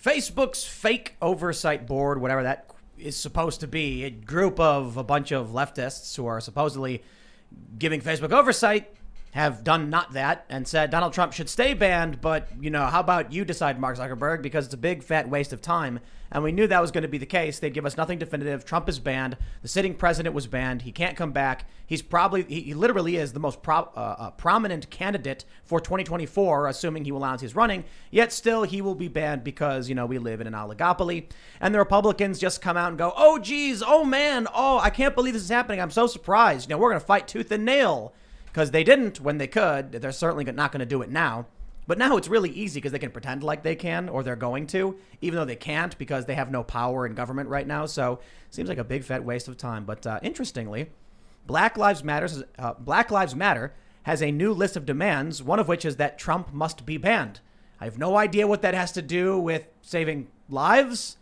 Facebook's fake oversight board, whatever that is supposed to be, a group of a bunch of leftists who are supposedly giving Facebook oversight, have done not that and said Donald Trump should stay banned. But, how about you decide, Mark Zuckerberg, because it's a big fat waste of time. And we knew that was going to be the case. They'd give us nothing definitive. Trump is banned. The sitting president was banned. He can't come back. He literally is the most prominent candidate for 2024, assuming he will announce he's running. Yet still he will be banned because, we live in an oligopoly. And the Republicans just come out and go, oh, geez, oh, man, oh, I can't believe this is happening. I'm so surprised. We're going to fight tooth and nail. Because they didn't when they could. They're certainly not going to do it now. But now it's really easy because they can pretend like they can, or they're going to, even though they can't because they have no power in government right now. So it seems like a big fat waste of time. But interestingly, Black Lives Matter has a new list of demands, one of which is that Trump must be banned. I have no idea what that has to do with saving lives.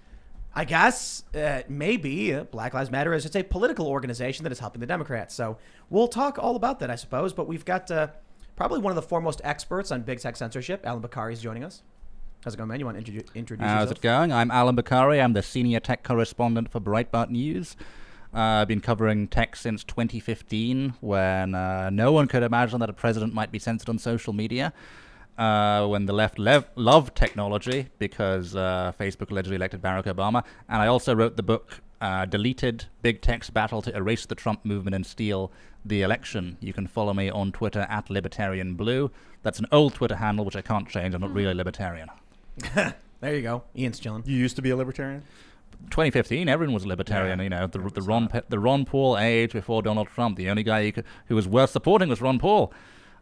I guess maybe Black Lives Matter is just a political organization that is helping the Democrats. So we'll talk all about that, I suppose. But we've got probably one of the foremost experts on big tech censorship. Allum Bokhari is joining us. How's it going, man? You want to introduce yourself? How's it going? I'm Allum Bokhari. I'm the senior tech correspondent for Breitbart News. I've been covering tech since 2015, when no one could imagine that a president might be censored on social media. When the left loved technology because Facebook allegedly elected Barack Obama. And I also wrote the book, Deleted, Big Tech's Battle to Erase the Trump Movement and Steal the Election. You can follow me on Twitter at LibertarianBlue. That's an old Twitter handle, which I can't change. I'm not really a libertarian. There you go. Ian's chilling. You used to be a libertarian? 2015, everyone was a libertarian. The Ron Paul age before Donald Trump. The only guy who was worth supporting was Ron Paul.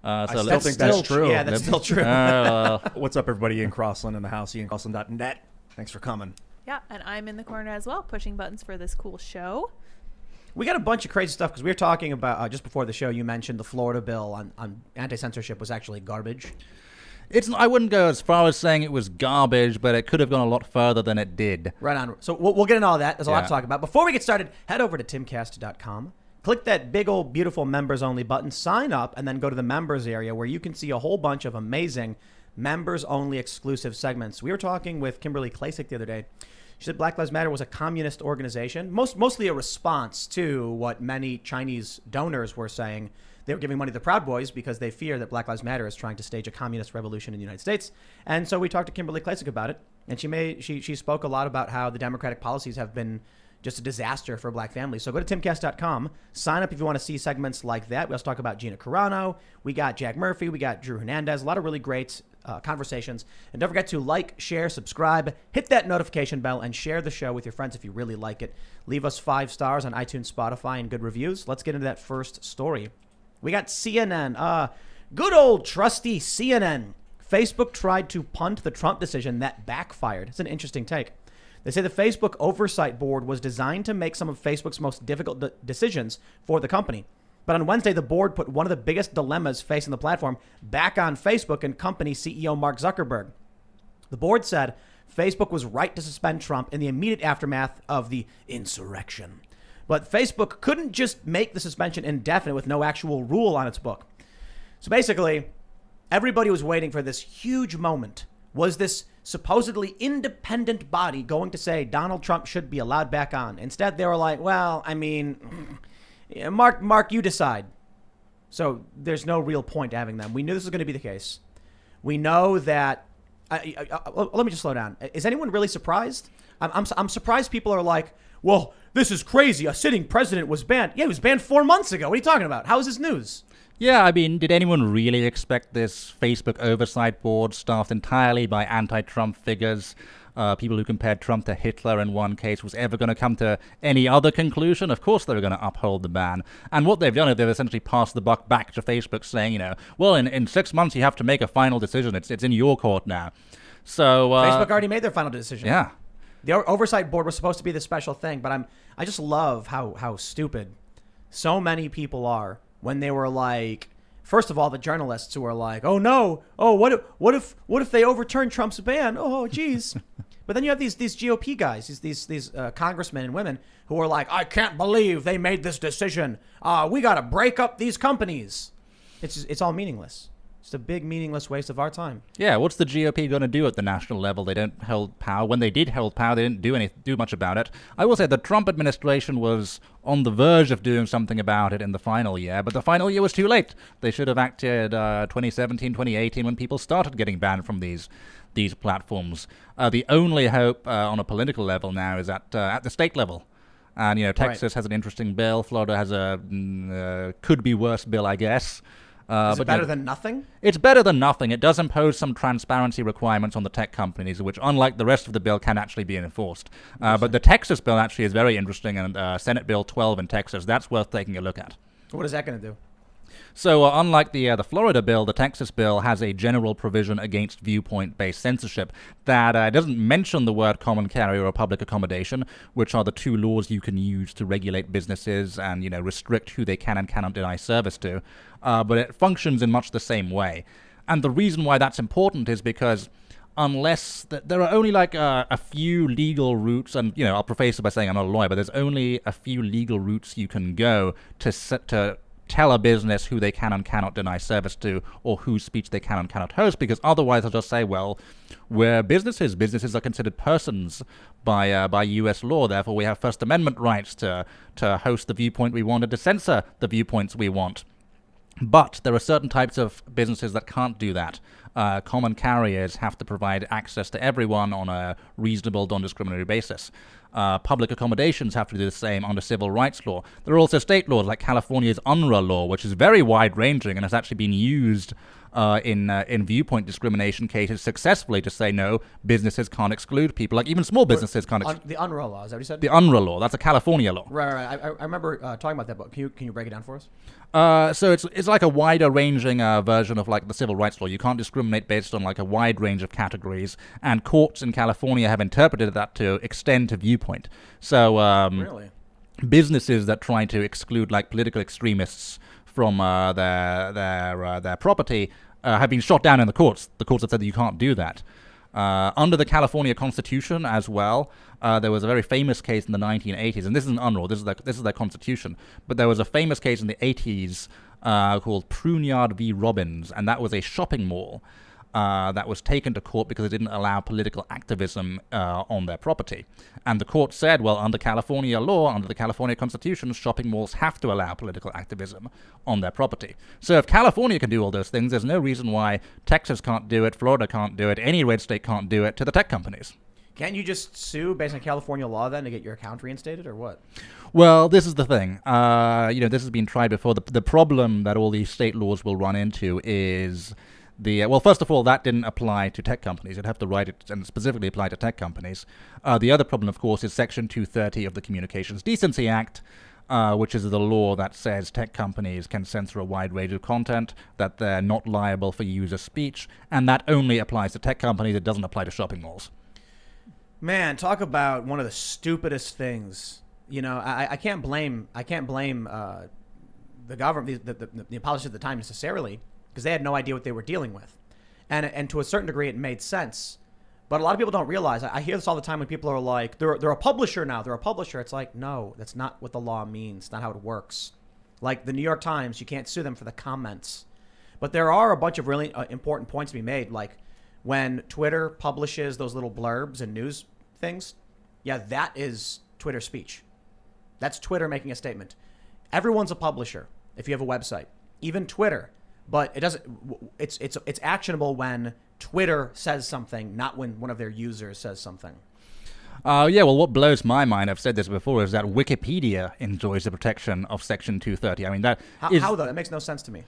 I still think that's true. Yeah, that's still true. What's up, everybody? Ian Crossland in the house. IanCrossland.net. Thanks for coming. Yeah, and I'm in the corner as well, pushing buttons for this cool show. We got a bunch of crazy stuff because we were talking about, just before the show, you mentioned the Florida bill on anti-censorship was actually garbage. I wouldn't go as far as saying it was garbage, but it could have gone a lot further than it did. Right on. So we'll get into all that. There's a lot to talk about. Before we get started, head over to timcast.com. Click that big old beautiful members only button, sign up, and then go to the members area where you can see a whole bunch of amazing members only exclusive segments. We were talking with Kimberly Klasick the other day. She said Black Lives Matter was a communist organization, mostly a response to what many Chinese donors were saying. They were giving money to the Proud Boys because they fear that Black Lives Matter is trying to stage a communist revolution in the United States. And so we talked to Kimberly Klasick about it, and she spoke a lot about how the Democratic policies have been just a disaster for black families. So go to timcast.com, sign up if you want to see segments like that. We also talk about Gina Carano. We got Jack Murphy. We got Drew Hernandez. A lot of really great conversations. And don't forget to like, share, subscribe, hit that notification bell, and share the show with your friends if you really like it. Leave us 5 stars on iTunes, Spotify, and good reviews. Let's get into that first story. We got CNN. Good old trusty CNN. Facebook tried to punt the Trump decision that backfired. It's an interesting take. They say the Facebook Oversight Board was designed to make some of Facebook's most difficult decisions for the company. But on Wednesday, the board put one of the biggest dilemmas facing the platform back on Facebook and company CEO Mark Zuckerberg. The board said Facebook was right to suspend Trump in the immediate aftermath of the insurrection. But Facebook couldn't just make the suspension indefinite with no actual rule on its book. So basically, everybody was waiting for this huge moment. Was this supposedly independent body going to say Donald Trump should be allowed back on? Instead, they were like, well, I mean, Mark, you decide. So there's no real point having them. We knew this was going to be the case. We know that. Let me just slow down. Is anyone really surprised? I'm surprised people are like, well, this is crazy. A sitting president was banned. Yeah, he was banned 4 months ago. What are you talking about? How is this news? Yeah, I mean, did anyone really expect this Facebook Oversight Board staffed entirely by anti-Trump figures, people who compared Trump to Hitler in one case, was ever going to come to any other conclusion? Of course they were going to uphold the ban. And what they've done is they've essentially passed the buck back to Facebook saying, well, in 6 months you have to make a final decision. It's in your court now. So Facebook already made their final decision. Yeah. The Oversight Board was supposed to be the special thing, but I just love how stupid so many people are. When they were like, first of all, the journalists who were like, oh no, oh what if they overturn Trump's ban? Oh geez. But then you have these GOP guys, these congressmen and women who are like, I can't believe they made this decision. We got to break up these companies. It's all meaningless. It's a big, meaningless waste of our time. Yeah, what's the GOP going to do at the national level? They don't hold power. When they did hold power, they didn't do much about it. I will say the Trump administration was on the verge of doing something about it in the final year, but the final year was too late. They should have acted 2017, 2018 when people started getting banned from these platforms. The only hope on a political level now is at the state level. And, Texas has an interesting bill. Florida has a could be worse bill, I guess. Is it better than nothing? It's better than nothing. It does impose some transparency requirements on the tech companies, which, unlike the rest of the bill, can actually be enforced. But the Texas bill actually is very interesting, and Senate Bill 12 in Texas, that's worth taking a look at. What is that going to do? So unlike the Florida bill, the Texas bill has a general provision against viewpoint-based censorship that doesn't mention the word common carrier or public accommodation, which are the two laws you can use to regulate businesses and restrict who they can and cannot deny service to. But it functions in much the same way. And the reason why that's important is because unless there are only like a few legal routes, and I'll preface it by saying I'm not a lawyer, but there's only a few legal routes you can go to tell a business who they can and cannot deny service to, or whose speech they can and cannot host, because otherwise they'll just say, well, we're businesses. Businesses are considered persons by U.S. law. Therefore, we have First Amendment rights to host the viewpoint we want and to censor the viewpoints we want. But there are certain types of businesses that can't do that. Common carriers have to provide access to everyone on a reasonable, non-discriminatory basis. Public accommodations have to do the same under civil rights law. There are also state laws like California's UNRRA law, which is very wide-ranging and has actually been used in viewpoint discrimination cases successfully to say no, businesses can't exclude people, like even small businesses can't exclude. The UNRRA law, is that what you said? The UNRRA law, that's a California law. Right. I remember talking about that, but can you break it down for us? So it's like a wider ranging version of like the civil rights law. You can't discriminate based on like a wide range of categories, and courts in California have interpreted that to extend to viewpoint. So Really? Businesses that try to exclude like political extremists from their property have been shot down in the courts. The courts have said that you can't do that. Under the California Constitution as well, there was a very famous case in the 1980s, and this isn't UNRRA, this is their constitution, but there was a famous case in the 80s called Pruniard V Robbins, and that was a shopping mall that was taken to court because it didn't allow political activism on their property. And the court said, well, under California law, under the California Constitution, shopping malls have to allow political activism on their property. So if California can do all those things, there's no reason why Texas can't do it, Florida can't do it, any red state can't do it to the tech companies. Can't you just sue based on California law then to get your account reinstated, or what? Well, this is the thing. This has been tried before. The problem that all these state laws will run into is well, first of all, that didn't apply to tech companies. You'd have to write it and specifically apply to tech companies. The other problem, of course, is Section 230 of the Communications Decency Act, which is the law that says tech companies can censor a wide range of content, that they're not liable for user speech, and that only applies to tech companies. It doesn't apply to shopping malls. Man, talk about one of the stupidest things. I can't blame the government, the politicians at the time necessarily, because they had no idea what they were dealing with. And to a certain degree, it made sense. But a lot of people don't realize, I hear this all the time when people are like, they're a publisher now, they're a publisher. It's like, no, that's not what the law means. It's not how it works. Like the New York Times, you can't sue them for the comments. But there are a bunch of really important points to be made, like when Twitter publishes those little blurbs and news things, yeah, that is Twitter speech. That's Twitter making a statement. Everyone's a publisher if you have a website, even Twitter. But it doesn't. It's actionable when Twitter says something, not when one of their users says something. Well, what blows my mind, I've said this before, is that Wikipedia enjoys the protection of Section 230. I mean, how though? That makes no sense to me.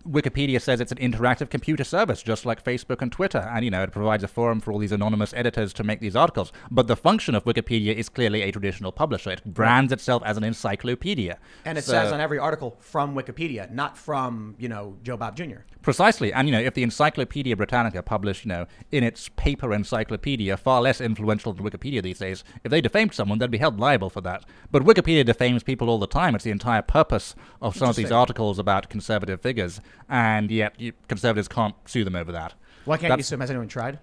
Wikipedia says it's an interactive computer service, just like Facebook and Twitter, and it provides a forum for all these anonymous editors to make these articles. But the function of Wikipedia is clearly a traditional publisher. It brands itself as an encyclopedia, and it says on every article from Wikipedia, not from Joe Bob Jr. Precisely, and if the Encyclopedia Britannica published in its paper encyclopedia, far less influential than Wikipedia these days, if they defamed someone, they'd be held liable for that. But Wikipedia defames people all the time. It's the entire purpose of some of these articles about conservative figures, and yet conservatives can't sue them over that. Why can't you sue them? Has anyone tried?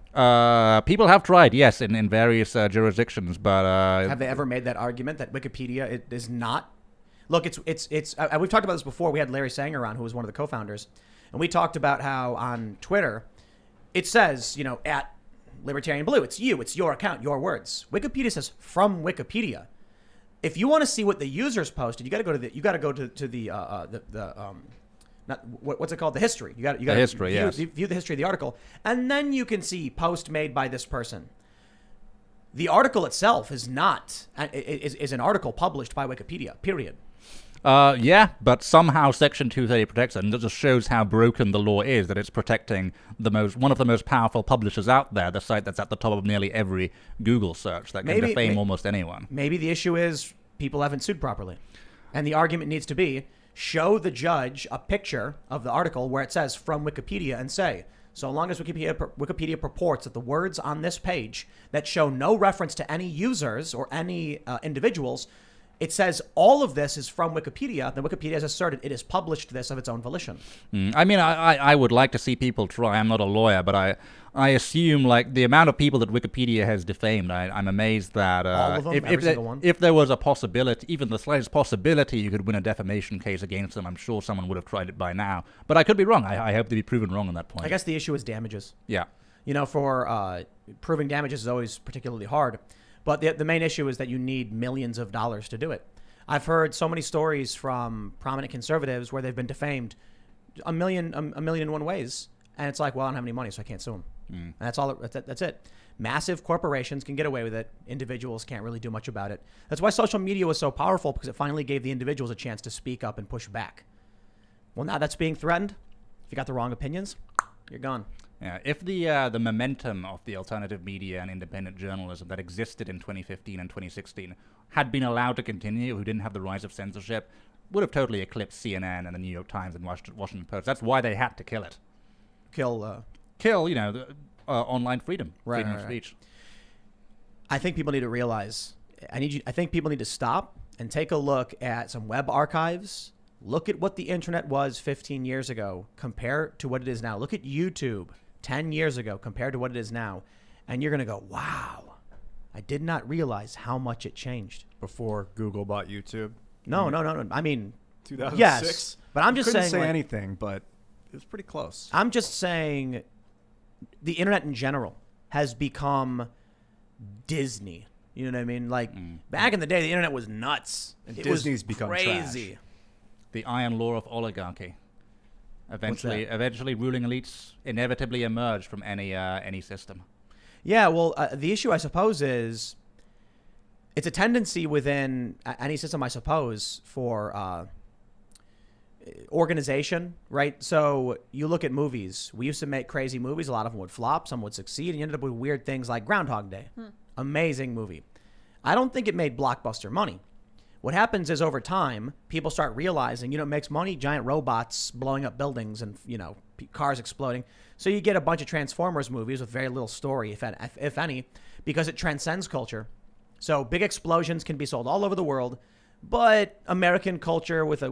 People have tried, yes, in various jurisdictions, but have they ever made that argument that Wikipedia is not? Look, it's we've talked about this before. We had Larry Sanger on, who was one of the co-founders. And we talked about how on Twitter, it says, at Libertarian Blue, it's you, it's your account, your words. Wikipedia says from Wikipedia. If you want to see what the users posted, you got to go to the not what's it called? The history. You got to history, view the history of the article, and then you can see post made by this person. The article itself is not is an article published by Wikipedia. Period. Yeah, but somehow Section 230 protects it, and it just shows how broken the law is, that it's protecting one of the most powerful publishers out there, the site that's at the top of nearly every Google search that can defame almost anyone. Maybe the issue is people haven't sued properly. And the argument needs to be, show the judge a picture of the article where it says from Wikipedia and say, so long as Wikipedia purports that the words on this page that show no reference to any users or any individuals, it says all of this is from Wikipedia, then Wikipedia has asserted it has published this of its own volition. I mean, I would like to see people try. I'm not a lawyer, but I assume, like, the amount of people that Wikipedia has defamed, I'm amazed that all of them, every single one. If there was a possibility, even the slightest possibility you could win a defamation case against them, I'm sure someone would have tried it by now. But I could be wrong. I hope to be proven wrong on that point. I guess the issue is damages. Yeah. For proving damages is always particularly hard. But the main issue is that you need millions of dollars to do it. I've heard so many stories from prominent conservatives where they've been defamed a million and one ways. And it's like, well, I don't have any money, so I can't sue them. And that's all. That's it. Massive corporations can get away with it. Individuals can't really do much about it. That's why social media was so powerful, because it finally gave the individuals a chance to speak up and push back. Well, now that's being threatened. If you got the wrong opinions, you're gone. Yeah, if the momentum of the alternative media and independent journalism that existed in 2015 and 2016 had been allowed to continue, who didn't have the rise of censorship, would have totally eclipsed CNN and the New York Times and Washington Post. That's why they had to kill it. Kill, the online freedom of speech. I think people need to realize. I think people need to stop and take a look at some web archives. Look at what the internet was 15 years ago compared to what it is now. Look at YouTube 10 years ago compared to what it is now. And you're going to go, wow, I did not realize how much it changed. Before Google bought YouTube? No. I mean, 2006? Yes. But I'm just saying. Couldn't say anything, but it was pretty close. I'm just saying the internet in general has become Disney. You know what I mean? Like, back in the day, the internet was nuts. And it Disney's was become crazy. trash. The iron law of oligarchy. Eventually ruling elites inevitably emerge from any system. Yeah, well, the issue, I suppose, is it's a tendency within any system, I suppose, for organization, right? So you look at movies. We used to make crazy movies. A lot of them would flop. Some would succeed. And you ended up with weird things like Groundhog Day. Amazing movie. I don't think it made blockbuster money. What happens is over time, people start realizing, it makes money, giant robots blowing up buildings and, cars exploding. So you get a bunch of Transformers movies with very little story, if any, because it transcends culture. So big explosions can be sold all over the world, but American culture with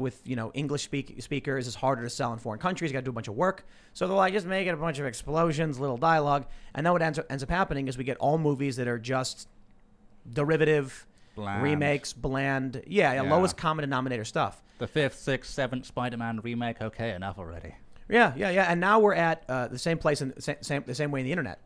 English speakers is harder to sell in foreign countries. You got to do a bunch of work. So they're like, just making a bunch of explosions, little dialogue. And then what ends up happening is we get all movies that are just derivative, bland. Remakes, bland. Yeah, lowest common denominator stuff. The 5th, 6th, 7th Spider-Man remake, okay, enough already. Yeah. And now we're at the same place, in the same way in the internet.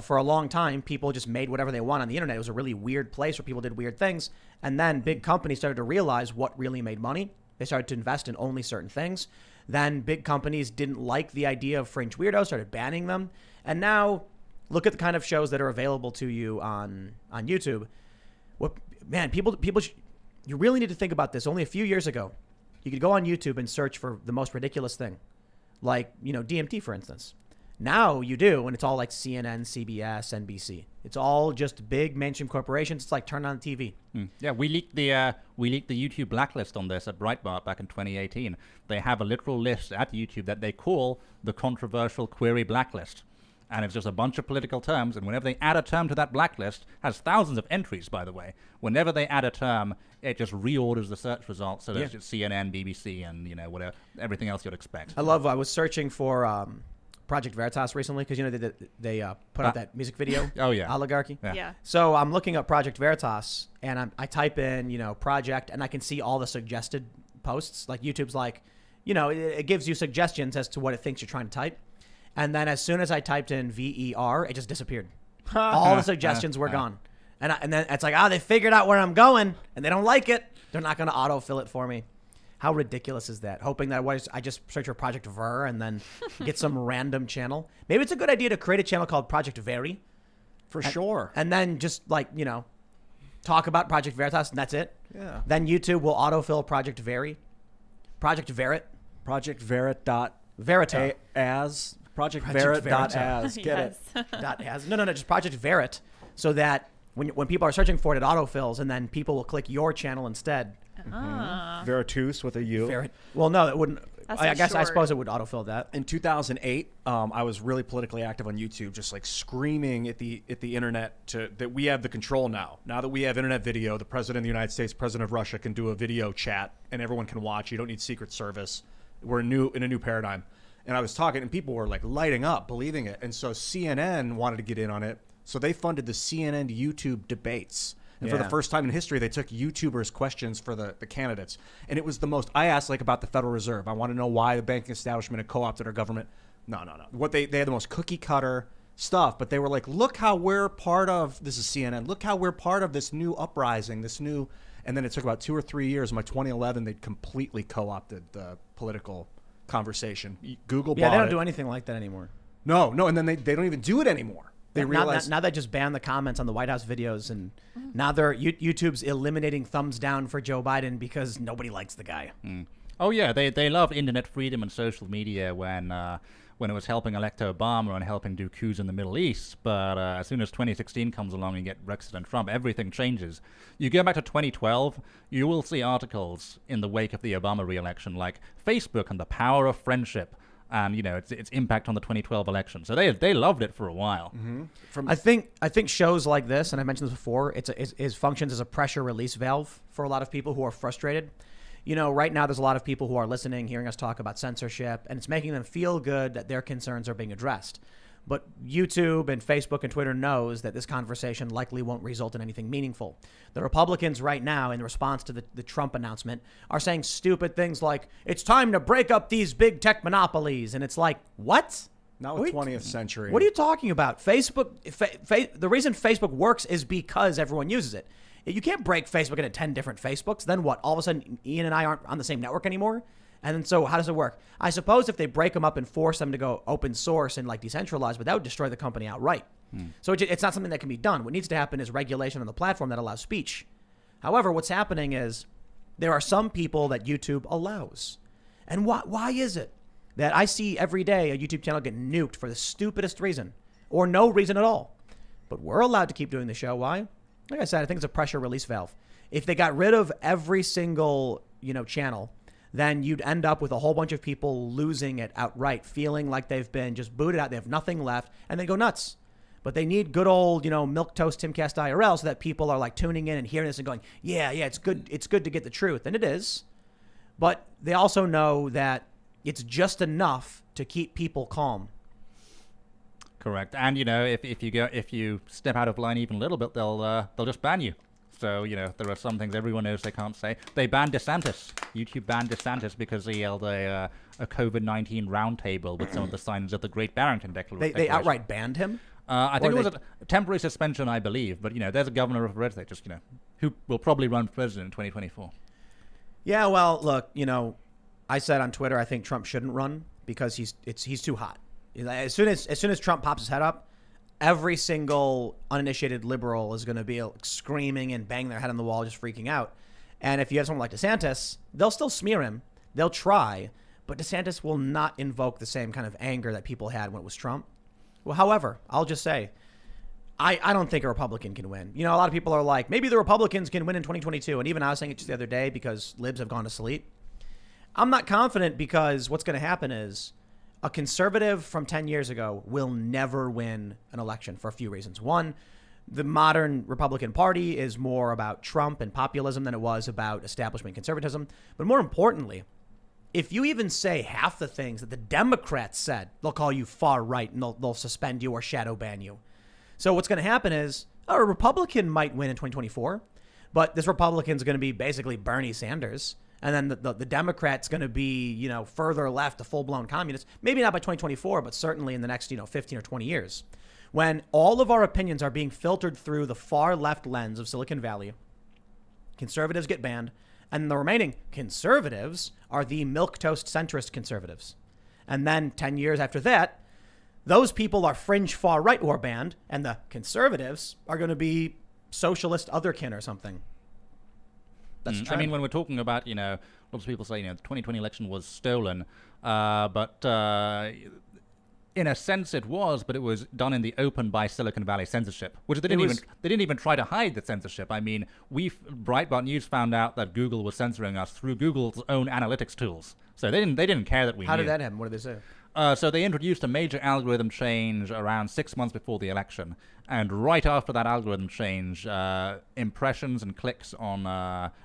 For a long time, people just made whatever they want on the internet. It was a really weird place where people did weird things. And then big companies started to realize what really made money. They started to invest in only certain things. Then big companies didn't like the idea of fringe weirdos, started banning them. And now look at the kind of shows that are available to you on YouTube. You really need to think about this. Only a few years ago, you could go on YouTube and search for the most ridiculous thing, like, DMT, for instance. Now you do, and it's all like CNN, CBS, NBC. It's all just big mainstream corporations. It's like turn on the TV. Yeah, we leaked the YouTube blacklist on this at Breitbart back in 2018. They have a literal list at YouTube that they call the controversial query blacklist. And it's just a bunch of political terms, and whenever they add a term to that blacklist, has thousands of entries, by the way. Whenever they add a term, it just reorders the search results, so there's just CNN, BBC, and whatever, everything else you'd expect. I was searching for Project Veritas recently because they put out that music video. Oh yeah, Oligarchy. Yeah. So I'm looking up Project Veritas, and I type in project, and I can see all the suggested posts. Like YouTube's like, it gives you suggestions as to what it thinks you're trying to type. And then as soon as I typed in VER, it just disappeared. All the suggestions were gone. And then it's like, they figured out where I'm going and they don't like it. They're not going to autofill it for me. How ridiculous is that? Hoping that I just search for Project Ver and then get some random channel. Maybe it's a good idea to create a channel called Project Very. For sure. And then just talk about Project Veritas and that's it. Yeah. Then YouTube will autofill Project Very. Project Verit. Project Verit dot Verita. as. Project Project Verit dot Verita. as. Get it. Dot as. No, just Project Verit. So that when people are searching for it autofills and then people will click your channel instead. Veritus with a U. Verit. Well, no, it wouldn't. That's I so guess I short. suppose it would autofill that. In 2008, I was really politically active on YouTube, just like screaming at the internet that we have the control now. Now that we have internet video, the president of the United States, president of Russia can do a video chat and everyone can watch. You don't need Secret Service. We're in a new paradigm. And I was talking and people were like lighting up, believing it. And so CNN wanted to get in on it. So they funded the CNN YouTube debates. And for the first time in history, they took YouTubers' questions for the candidates. And it was the most, I asked like about the Federal Reserve. I want to know why the banking establishment had co-opted our government. No. What they had the most cookie cutter stuff, but they were like, look how we're part of, this is CNN, look how we're part of this new uprising, and then it took about 2 or 3 years. By 2011, they'd completely co-opted the political conversation. Google bought it. Yeah, they don't do anything like that anymore. No, and then they don't even do it anymore. They realize now they just ban the comments on the White House videos, and now YouTube's eliminating thumbs down for Joe Biden because nobody likes the guy. Oh yeah, they love internet freedom and social media when it was helping elect Obama and helping do coups in the Middle East. But as soon as 2016 comes along and you get Brexit and Trump, everything changes. You go back to 2012, you will see articles in the wake of the Obama re-election like Facebook and the power of friendship. And its impact on the 2012 election. So they loved it for a while. I think shows like this, and I mentioned this before, it functions as a pressure release valve for a lot of people who are frustrated. Right now there's a lot of people who are listening, hearing us talk about censorship, and it's making them feel good that their concerns are being addressed. But YouTube and Facebook and Twitter knows that this conversation likely won't result in anything meaningful. The Republicans right now, in response to the Trump announcement, are saying stupid things like, it's time to break up these big tech monopolies. And it's like, what? not with 20th century. What are you talking about? Facebook, the reason Facebook works is because everyone uses it. You can't break Facebook into 10 different Facebooks. Then what? All of a sudden, Ian and I aren't on the same network anymore? And then so how does it work? I suppose if they break them up and force them to go open source and like decentralized, but that would destroy the company outright. So it's not something that can be done. What needs to happen is regulation on the platform that allows speech. However, what's happening is there are some people that YouTube allows. And why is it that I see every day a YouTube channel get nuked for the stupidest reason or no reason at all? But we're allowed to keep doing the show. Why? Like I said, I think it's a pressure release valve. If they got rid of every single, channel, then you'd end up with a whole bunch of people losing it outright, feeling like they've been just booted out. They have nothing left and they go nuts. But they need good old, milquetoast Timcast IRL so that people are like tuning in and hearing this and going, yeah, it's good. It's good to get the truth. And it is. But they also know that it's just enough to keep people calm. Correct. And if you step out of line even a little bit, they'll just ban you. So there are some things everyone knows they can't say. They banned DeSantis. YouTube banned DeSantis because he held a COVID-19 roundtable with some of the signers of the Great Barrington Declaration. They outright banned him. I think it was a temporary suspension, I believe. But there's a governor of a red state, just who will probably run for president in 2024. Yeah, well, look, I said on Twitter I think Trump shouldn't run because he's too hot. As soon as Trump pops his head up, every single uninitiated liberal is going to be screaming and banging their head on the wall, just freaking out. And if you have someone like DeSantis, they'll still smear him. They'll try, but DeSantis will not invoke the same kind of anger that people had when it was Trump. Well, however, I'll just say, I don't think a Republican can win. A lot of people are like, maybe the Republicans can win in 2022. And even I was saying it just the other day because libs have gone to sleep. I'm not confident because what's going to happen is a conservative from 10 years ago will never win an election for a few reasons. One, the modern Republican Party is more about Trump and populism than it was about establishment conservatism. But more importantly, if you even say half the things that the Democrats said, they'll call you far right and they'll suspend you or shadow ban you. So what's going to happen is a Republican might win in 2024, but this Republican is going to be basically Bernie Sanders. And then the Democrat's going to be, you know, further left, a full-blown communist. Maybe not by 2024, but certainly in the next, 15 or 20 years. When all of our opinions are being filtered through the far left lens of Silicon Valley, conservatives get banned, and the remaining conservatives are the milquetoast centrist conservatives. And then 10 years after that, those people are fringe far right who are banned, and the conservatives are going to be socialist otherkin or something. That's I mean, when we're talking about, lots of people say, the 2020 election was stolen, but in a sense it was, but it was done in the open by Silicon Valley censorship, which they didn't even try to hide the censorship. I mean, Breitbart News found out that Google was censoring us through Google's own analytics tools, so they didn't care that we knew. How did that happen? What did they say? So they introduced a major algorithm change around 6 months before the election, and right after that algorithm change, impressions and clicks on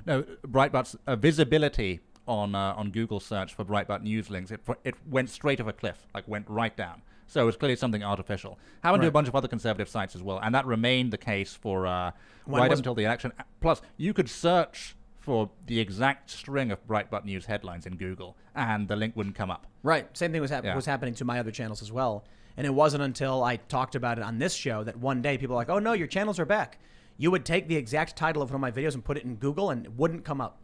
Breitbart's visibility on Google search for Breitbart News links, it went straight off a cliff, like went right down. So it was clearly something artificial. Happened to a bunch of other conservative sites as well, and that remained the case for right up until the election. Plus, you could search for the exact string of Breitbart News headlines in Google, and the link wouldn't come up. Right. Same thing was happening to my other channels as well. And it wasn't until I talked about it on this show that one day people were like, oh, no, your channels are back. You would take the exact title of one of my videos and put it in Google, and it wouldn't come up.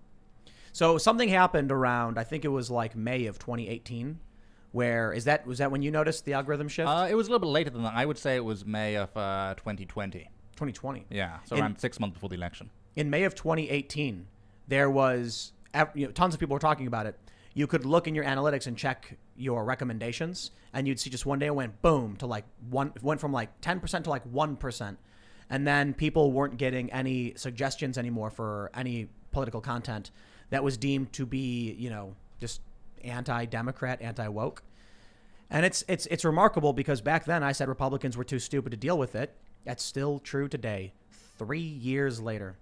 So something happened around, I think it was like May of 2018, where was that when you noticed the algorithm shift? It was a little bit later than that. I would say it was May of 2020. 2020. Yeah, so around 6 months before the election. In May of 2018, there was tons of people were talking about it. You could look in your analytics and check your recommendations, and you'd see just one day it went boom to like went from like 10% to like 1%. And then people weren't getting any suggestions anymore for any political content that was deemed to be, just anti-democrat, anti-woke. And it's remarkable because back then I said Republicans were too stupid to deal with it. That's still true today. 3 years later,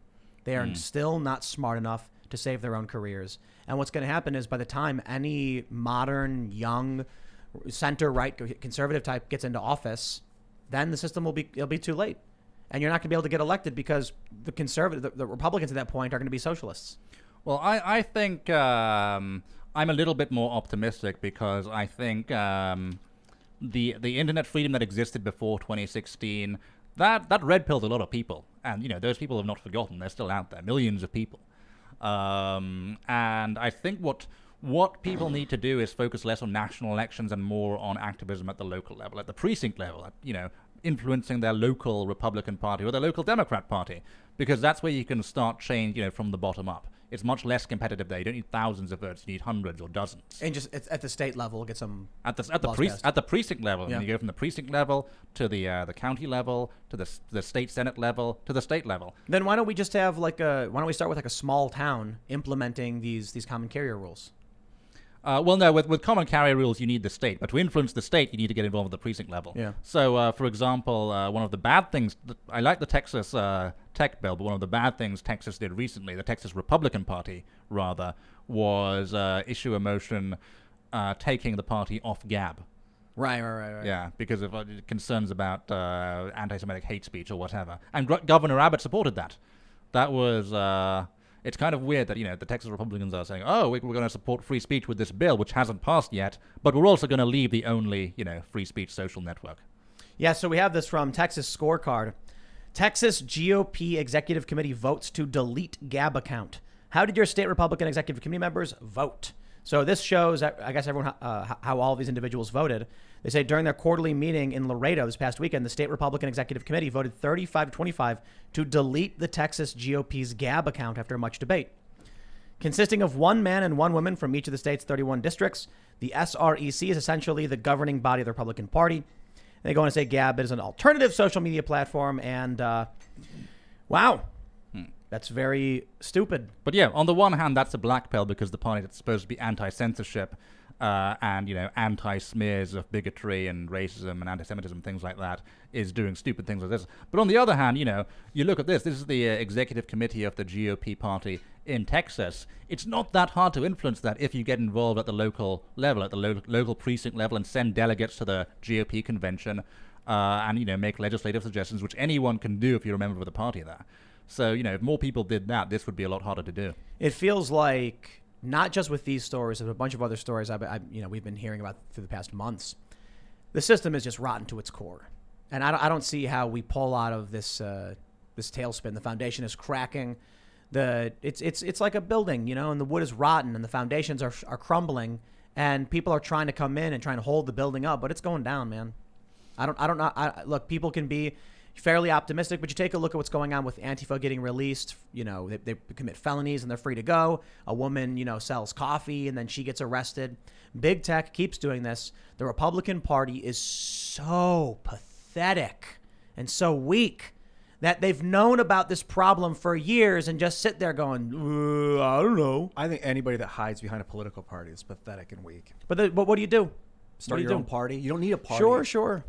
they are still not smart enough to save their own careers. And what's going to happen is by the time any modern, young, center-right conservative type gets into office, then the system it'll be too late. And you're not going to be able to get elected because the Republicans at that point are going to be socialists. Well, I think I'm a little bit more optimistic because I think the internet freedom that existed before 2016, that red pilled a lot of people. And, those people have not forgotten. They're still out there, millions of people. And I think what people need to do is focus less on national elections and more on activism at the local level, at the precinct level, influencing their local Republican Party or their local Democrat Party, because that's where you can start change, from the bottom up. It's much less competitive there. You don't need thousands of votes. You need hundreds or dozens. And just at the state level, get some at the precinct level. Yeah. And you go from the precinct level to the county level to the state senate level to the state level. Then why don't we just have why don't we start with a small town implementing these common carrier rules? Well, no, with common carrier rules, you need the state. But to influence the state, you need to get involved at the precinct level. Yeah. So, for example, one of the bad things, I like the Texas tech bill, but one of the bad things Texas did recently, the Texas Republican Party, rather, was issue a motion taking the party off Gab. Right. Yeah, because of concerns about anti-Semitic hate speech or whatever. And Governor Abbott supported that. That was... It's kind of weird that, the Texas Republicans are saying, oh, we're going to support free speech with this bill, which hasn't passed yet, but we're also going to leave the only, free speech social network. Yeah, so we have this from Texas Scorecard. Texas GOP Executive Committee votes to delete Gab account. How did your state Republican Executive Committee members vote? So this shows, I guess, everyone how all of these individuals voted. They say during their quarterly meeting in Laredo this past weekend, the state Republican Executive Committee voted 35-25 to delete the Texas GOP's Gab account after much debate. Consisting of one man and one woman from each of the state's 31 districts, the SREC is essentially the governing body of the Republican Party. They go on to say Gab is an alternative social media platform, and wow. That's very stupid. But yeah, on the one hand, that's a black pill because the party that's supposed to be anti-censorship and, anti-smears of bigotry and racism and anti-Semitism, things like that, is doing stupid things like this. But on the other hand, you look at this. This is the executive committee of the GOP party in Texas. It's not that hard to influence that if you get involved at the local level, at the local precinct level, and send delegates to the GOP convention and, make legislative suggestions, which anyone can do if you're a member of the party there. So, if more people did that, this would be a lot harder to do. It feels like not just with these stories, but a bunch of other stories we've been hearing about through the past months. The system is just rotten to its core, and I don't see how we pull out of this this tailspin. The foundation is cracking. It's like a building, and the wood is rotten, and the foundations are crumbling, and people are trying to come in and trying to hold the building up, but it's going down, man. I don't know. Look, people can be fairly optimistic, but you take a look at what's going on with Antifa getting released. They commit felonies and they're free to go. A woman, sells coffee and then she gets arrested. Big tech keeps doing this. The Republican Party is so pathetic and so weak that they've known about this problem for years and just sit there going, I don't know. I think anybody that hides behind a political party is pathetic and weak. But what do you do? Start your own party. You don't need a party. Sure.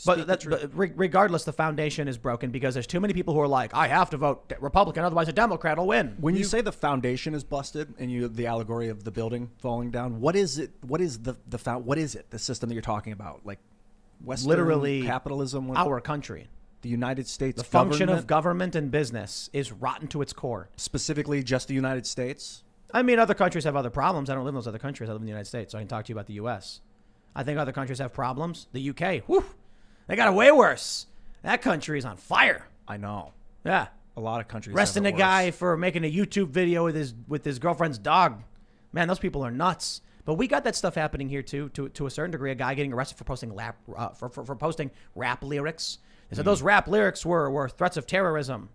But regardless, the foundation is broken because there's too many people who are like, I have to vote Republican, otherwise a Democrat will win. When you say the foundation is busted and the allegory of the building falling down, what is it? What is what is it? The system that you're talking about, like Western literally capitalism, our country, the United States, the function of government and business is rotten to its core. Specifically, just the United States. I mean, other countries have other problems. I don't live in those other countries. I live in the United States, so I can talk to you about the U.S. I think other countries have problems. The UK, whew. They got it way worse. That country is on fire. I know. Yeah. A lot of countries arresting have it a guy for making a YouTube video with his girlfriend's dog. Man, those people are nuts. But we got that stuff happening here too, to a certain degree. A guy getting arrested for posting posting rap lyrics. They said those rap lyrics were threats of terrorism.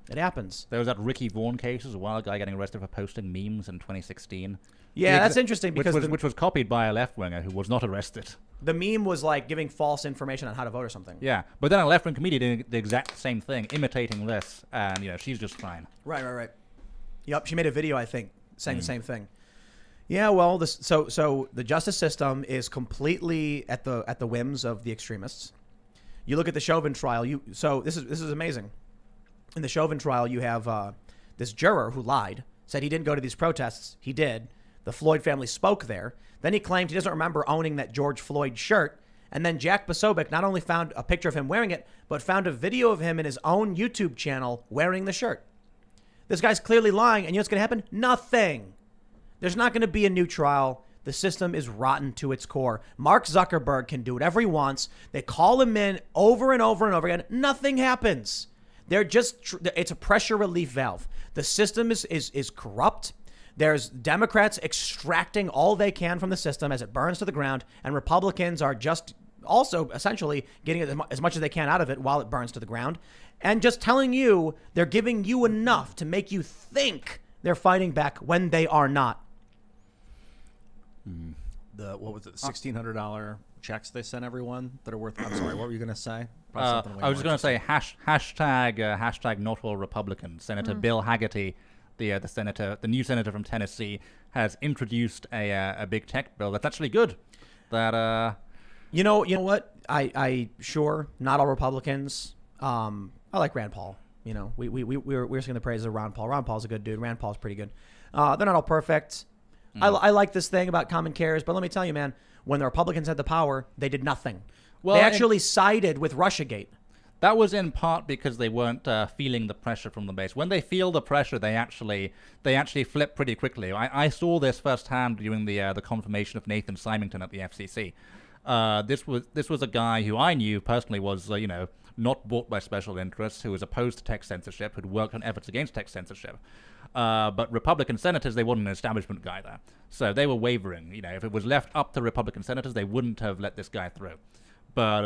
It happens. There was that Ricky Vaughn case as well, a guy getting arrested for posting memes in 2016. Yeah, that's interesting because which was copied by a left-winger who was not arrested. The meme was like giving false information on how to vote or something. Yeah, but then a left-wing comedian did the exact same thing, imitating this, and she's just fine. Right. Yep, she made a video, I think, saying the same thing. Yeah, well, so the justice system is completely at the whims of the extremists. You look at the Chauvin trial. So this is amazing. In the Chauvin trial, you have this juror who lied, said he didn't go to these protests. He did. The Floyd family spoke there. Then he claimed he doesn't remember owning that George Floyd shirt. And then Jack Posobiec not only found a picture of him wearing it, but found a video of him in his own YouTube channel wearing the shirt. This guy's clearly lying, and you know what's going to happen? Nothing. There's not going to be a new trial. The system is rotten to its core. Mark Zuckerberg can do whatever he wants. They call him in over and over and over again. Nothing happens. It's a pressure relief valve. The system is corrupt. There's Democrats extracting all they can from the system as it burns to the ground, and Republicans are just also essentially getting as much as they can out of it while it burns to the ground, and just telling you they're giving you enough to make you think they're fighting back when they are not. What was it? The $1,600 checks they sent everyone that are worth. I'm sorry. What were you going to say? I was just going to say hashtag not all Republicans. Senator Bill Hagerty, the new senator from Tennessee, has introduced a big tech bill that's actually good. That you know what? I sure not all Republicans. I like Rand Paul. We're singing the praises of Ron Paul. Ron Paul's a good dude. Rand Paul's pretty good. They're not all perfect. I like this thing about common cares, but let me tell you, man, when the Republicans had the power, they did nothing. Well, they actually sided with Russiagate. That was in part because they weren't feeling the pressure from the base. When they feel the pressure, they actually flip pretty quickly. I saw this firsthand during the confirmation of Nathan Symington at the FCC. This was a guy who I knew personally was not bought by special interests, who was opposed to tech censorship, who'd worked on efforts against tech censorship. But Republican senators, they weren't an establishment guy there. So they were wavering. If it was left up to Republican senators, they wouldn't have let this guy through. But,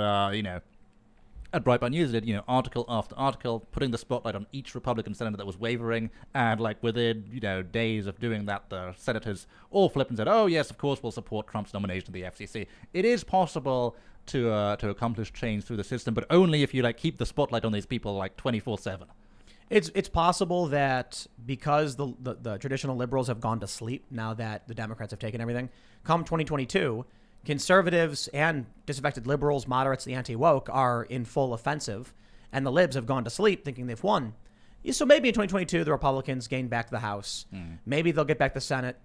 at Breitbart News, did article after article, putting the spotlight on each Republican senator that was wavering, and within days of doing that, the senators all flipped and said, "Oh yes, of course we'll support Trump's nomination to the FCC." It is possible to accomplish change through the system, but only if you keep the spotlight on these people 24/7. It's possible that because the traditional liberals have gone to sleep now that the Democrats have taken everything, come 2022. Conservatives and disaffected liberals, moderates, the anti-woke are in full offensive, and the libs have gone to sleep thinking they've won. So maybe in 2022, the Republicans gain back the House. Maybe they'll get back the Senate.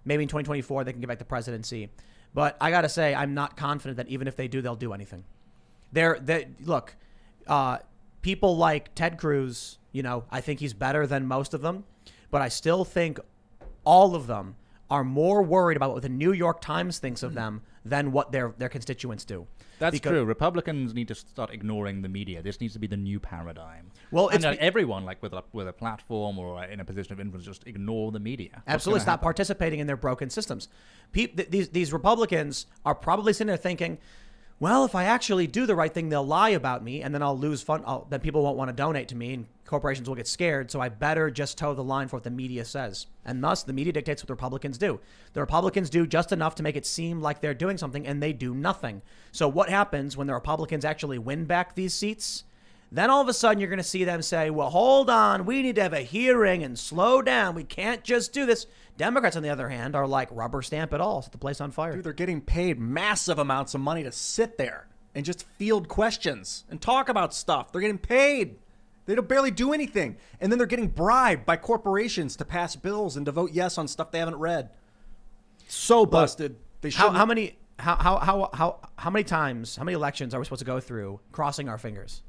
Maybe in 2024, they can get back the presidency. But I got to say, I'm not confident that even if they do, they'll do anything. Look, people like Ted Cruz, I think he's better than most of them. But I still think all of them are more worried about what the New York Times thinks of them than what their constituents do. That's true. Republicans need to start ignoring the media. This needs to be the new paradigm. Well, and everyone, like with a platform or in a position of influence, just ignore the media. Absolutely, stop participating in their broken systems. These Republicans are probably sitting there thinking, well, if I actually do the right thing, they'll lie about me, and then I'll lose fund. Then people won't want to donate to me, and corporations will get scared. So I better just toe the line for what the media says. And thus, the media dictates what the Republicans do. The Republicans do just enough to make it seem like they're doing something, and they do nothing. So what happens when the Republicans actually win back these seats? Then all of a sudden, you're going to see them say, well, hold on, we need to have a hearing and slow down. We can't just do this. Democrats, on the other hand, are like rubber stamp it all, set the place on fire. Dude, they're getting paid massive amounts of money to sit there and just field questions and talk about stuff. They're getting paid. They don't barely do anything. And then they're getting bribed by corporations to pass bills and to vote yes on stuff they haven't read. So busted. They how many times, how many elections are we supposed to go through crossing our fingers?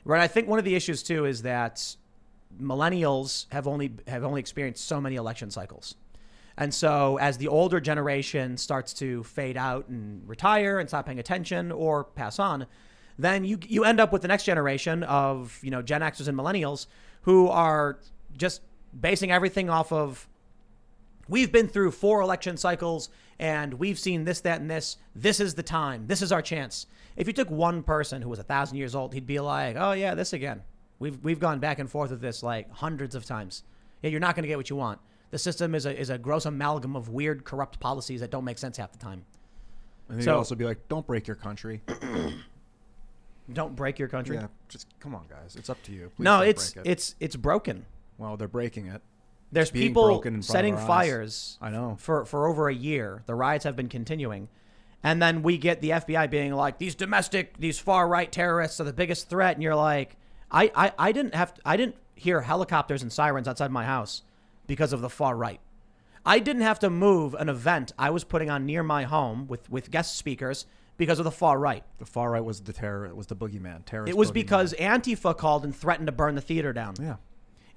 Right. I think one of the issues too is that millennials have only experienced so many election cycles. And so as the older generation starts to fade out and retire and stop paying attention or pass on, then you end up with the next generation of, Gen Xers and millennials who are just basing everything off of, we've been through 4 election cycles and we've seen this, that, and this. This is the time. This is our chance. If you took one person who was 1,000 years old, he'd be like, oh yeah, this again. We've gone back and forth with this like hundreds of times. Yeah, you're not going to get what you want. The system is a gross amalgam of weird, corrupt policies that don't make sense half the time. And they'd also be like, don't break your country. Don't break your country? Yeah, just come on, guys. It's up to you. Please no, don't it's break it. it's broken. Well, they're breaking it. There's people setting fires. I know. For over a year. The riots have been continuing. And then we get the FBI being like, these far right terrorists are the biggest threat. And you're like, I didn't hear helicopters and sirens outside my house because of the far right. I didn't have to move an event I was putting on near my home with guest speakers because of the far right. The far right was the terror. It was the boogeyman. Terrorist. It was boogeyman. because Antifa called and threatened to burn the theater down. Yeah.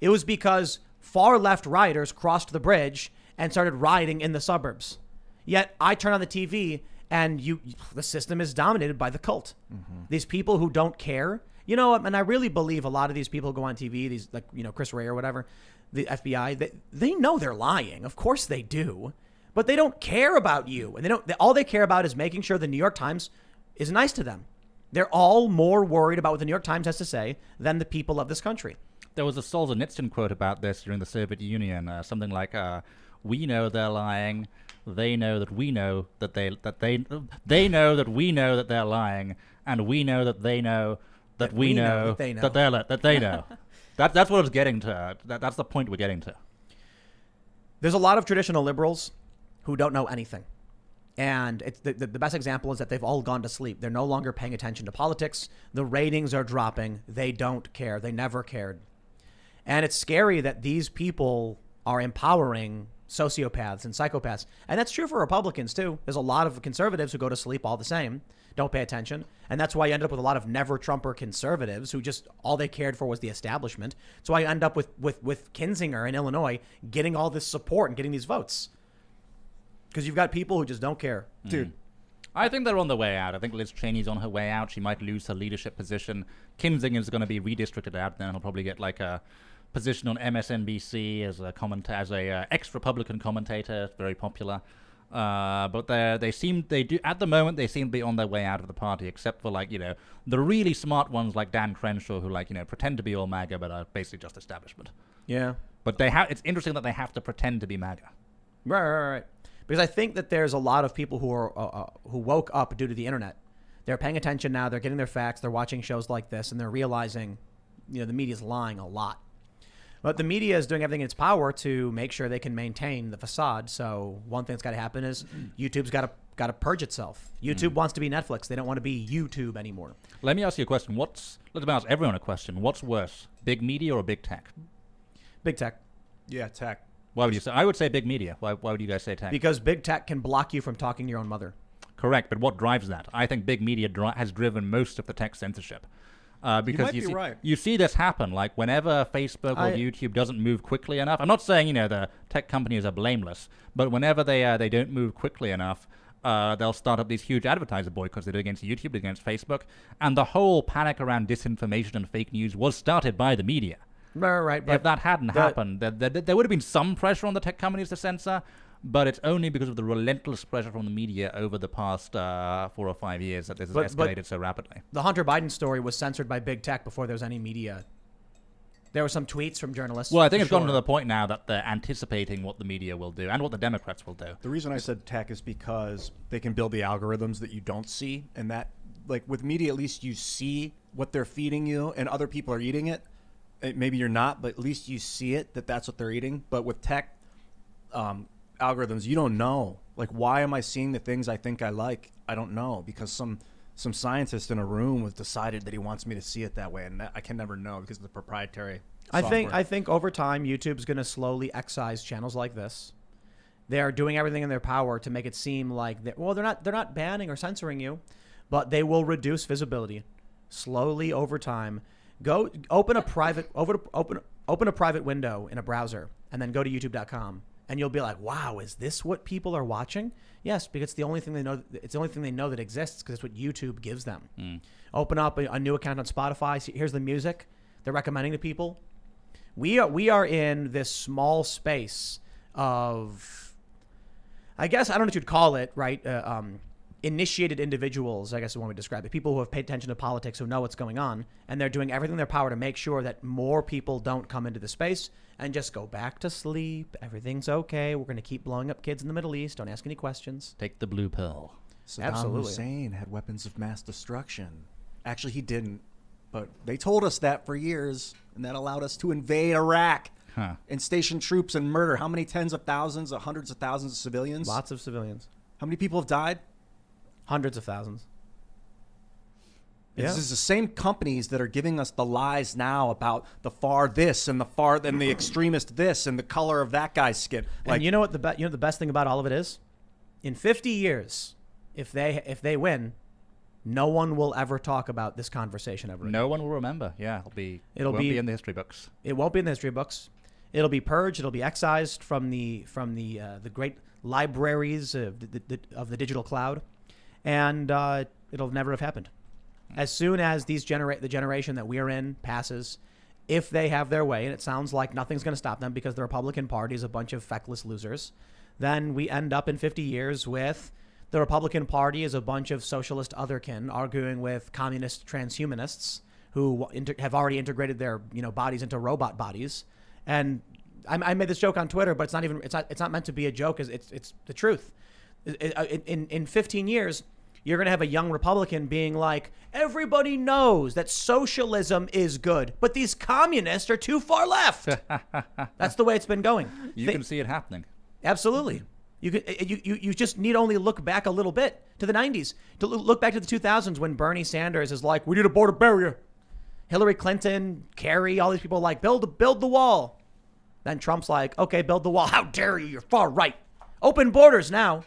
It was because far left rioters crossed the bridge and started rioting in the suburbs. Yet I turn on the TV and the system is dominated by the cult. Mm-hmm. These people who don't care. And I really believe a lot of these people who go on TV, these Chris Wray or whatever, the FBI, they know they're lying. Of course they do. But they don't care about you. And all they care about is making sure the New York Times is nice to them. They're all more worried about what the New York Times has to say than the people of this country. There was a Solzhenitsyn quote about this during the Soviet Union, something like, we know they're lying. They know that we know that they know that we know that they're lying, and we know that they know that we know that they know. That's what I was getting to. That's the point we're getting to. There's a lot of traditional liberals who don't know anything. And it's the best example is that they've all gone to sleep. They're no longer paying attention to politics. The ratings are dropping. They don't care. They never cared. And it's scary that these people are empowering sociopaths and psychopaths. And that's true for Republicans, too. There's a lot of conservatives who go to sleep all the same, don't pay attention. And that's why you end up with a lot of never-Trumper conservatives who just all they cared for was the establishment. That's why you end up with Kinzinger in Illinois getting all this support and getting these votes. Because you've got people who just don't care. Dude. I think they're on the way out. I think Liz Cheney's on her way out. She might lose her leadership position. Kinzinger's going to be redistricted out. Then he'll probably get like a position on MSNBC as a ex-Republican commentator. It's very popular. But they seem to be on their way out of the party, except for the really smart ones like Dan Crenshaw, who pretend to be all MAGA but are basically just establishment. Yeah. But it's interesting that they have to pretend to be MAGA. Right. Because I think that there's a lot of people who woke up due to the internet. They're paying attention now. They're getting their facts. They're watching shows like this, and they're realizing, the media's lying a lot. But the media is doing everything in its power to make sure they can maintain the facade. So one thing that's got to happen is YouTube's got to purge itself. YouTube wants to be Netflix. They don't want to be YouTube anymore. Let me ask you a question. Let's ask everyone a question. What's worse, big media or big tech? Big tech. Yeah, tech. Why would you say? I would say big media. Why would you guys say tech? Because big tech can block you from talking to your own mother. Correct, but what drives that? I think big media has driven most of the tech censorship. Because might be right. you see this happen, like whenever Facebook or YouTube doesn't move quickly enough. I'm not saying, the tech companies are blameless, but whenever they don't move quickly enough, they'll start up these huge advertiser boycotts they do against YouTube, against Facebook. And the whole panic around disinformation and fake news was started by the media. Right. But If that hadn't happened, there would have been some pressure on the tech companies to censor, but it's only because of the relentless pressure from the media over the past 4 or 5 years that this has escalated so rapidly. The Hunter Biden story was censored by big tech before there was any media. There were some tweets from journalists. Well, I think it's gotten to the point now that they're anticipating what the media will do and what the Democrats will do. The reason I said tech is because they can build the algorithms that you don't see, and that, like with media, at least you see what they're feeding you, and other people are eating it. Maybe you're not, but at least you see it, that's what they're eating. But with tech algorithms, you don't know. Like, why am I seeing the things I think I like? I don't know, because some scientist in a room has decided that he wants me to see it that way, and I can never know because of the proprietary software. I think over time YouTube's going to slowly excise channels like this. They are doing everything in their power to make it seem like they're not banning or censoring you, but they will reduce visibility slowly over time. Go open a private window in a browser and then go to youtube.com. And you'll be like, wow, is this what people are watching? Yes, because it's the only thing they know. It's the only thing they know that exists because it's what YouTube gives them. Open up a new account on Spotify. See, here's the music they're recommending to people. We are in this small space of, I guess, I don't know what you'd call it, right? Initiated individuals, I guess is one way to describe it. People who have paid attention to politics, who know what's going on, and they're doing everything in their power to make sure that more people don't come into the space and just go back to sleep. Everything's okay. We're going to keep blowing up kids in the Middle East. Don't ask any questions. Take the blue pill. Saddam Hussein had weapons of mass destruction. Actually, he didn't, but they told us that for years, and that allowed us to invade Iraq and station troops and murder. How many tens of thousands, hundreds of thousands of civilians? Lots of civilians. How many people have died? Hundreds of thousands. This is the same companies that are giving us the lies now about the far this and the extremist this and the color of that guy's skin. Like, and you know what the best thing about all of it is? In 50 years, if they win, no one will ever talk about this conversation ever again. No one will remember. Yeah, it'll be in the history books. It won't be in the history books. It'll be purged. It'll be excised from the great libraries of the digital cloud. And it'll never have happened. As soon as the generation that we're in passes, if they have their way, and it sounds like nothing's going to stop them because the Republican Party is a bunch of feckless losers, then we end up in 50 years with the Republican Party is a bunch of socialist otherkin arguing with communist transhumanists who have already integrated their bodies into robot bodies. And I made this joke on Twitter, but it's not meant to be a joke. It's the truth. In 15 years, you're going to have a young Republican being like, everybody knows that socialism is good, but these communists are too far left. That's the way it's been going. You can see it happening. Absolutely. You just need only look back a little bit to the 90s, to look back to the 2000s when Bernie Sanders is like, we need a border barrier. Hillary Clinton, Kerry, all these people are like, build the wall. Then Trump's like, okay, build the wall. How dare you? You're far right. Open borders now.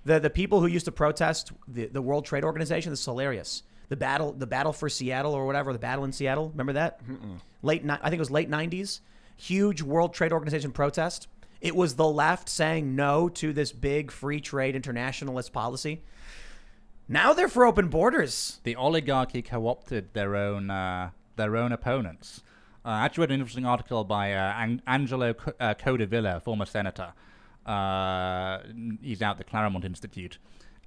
The people who used to protest the World Trade Organization, this is hilarious. The battle for Seattle or whatever, the battle in Seattle. Remember that? I think it was late 90s. Huge World Trade Organization protest. It was the left saying no to this big free trade internationalist policy. Now they're for open borders. The oligarchy co-opted their own opponents. I actually read an interesting article by Angelo Codevilla, former senator. He's out at the Claremont Institute.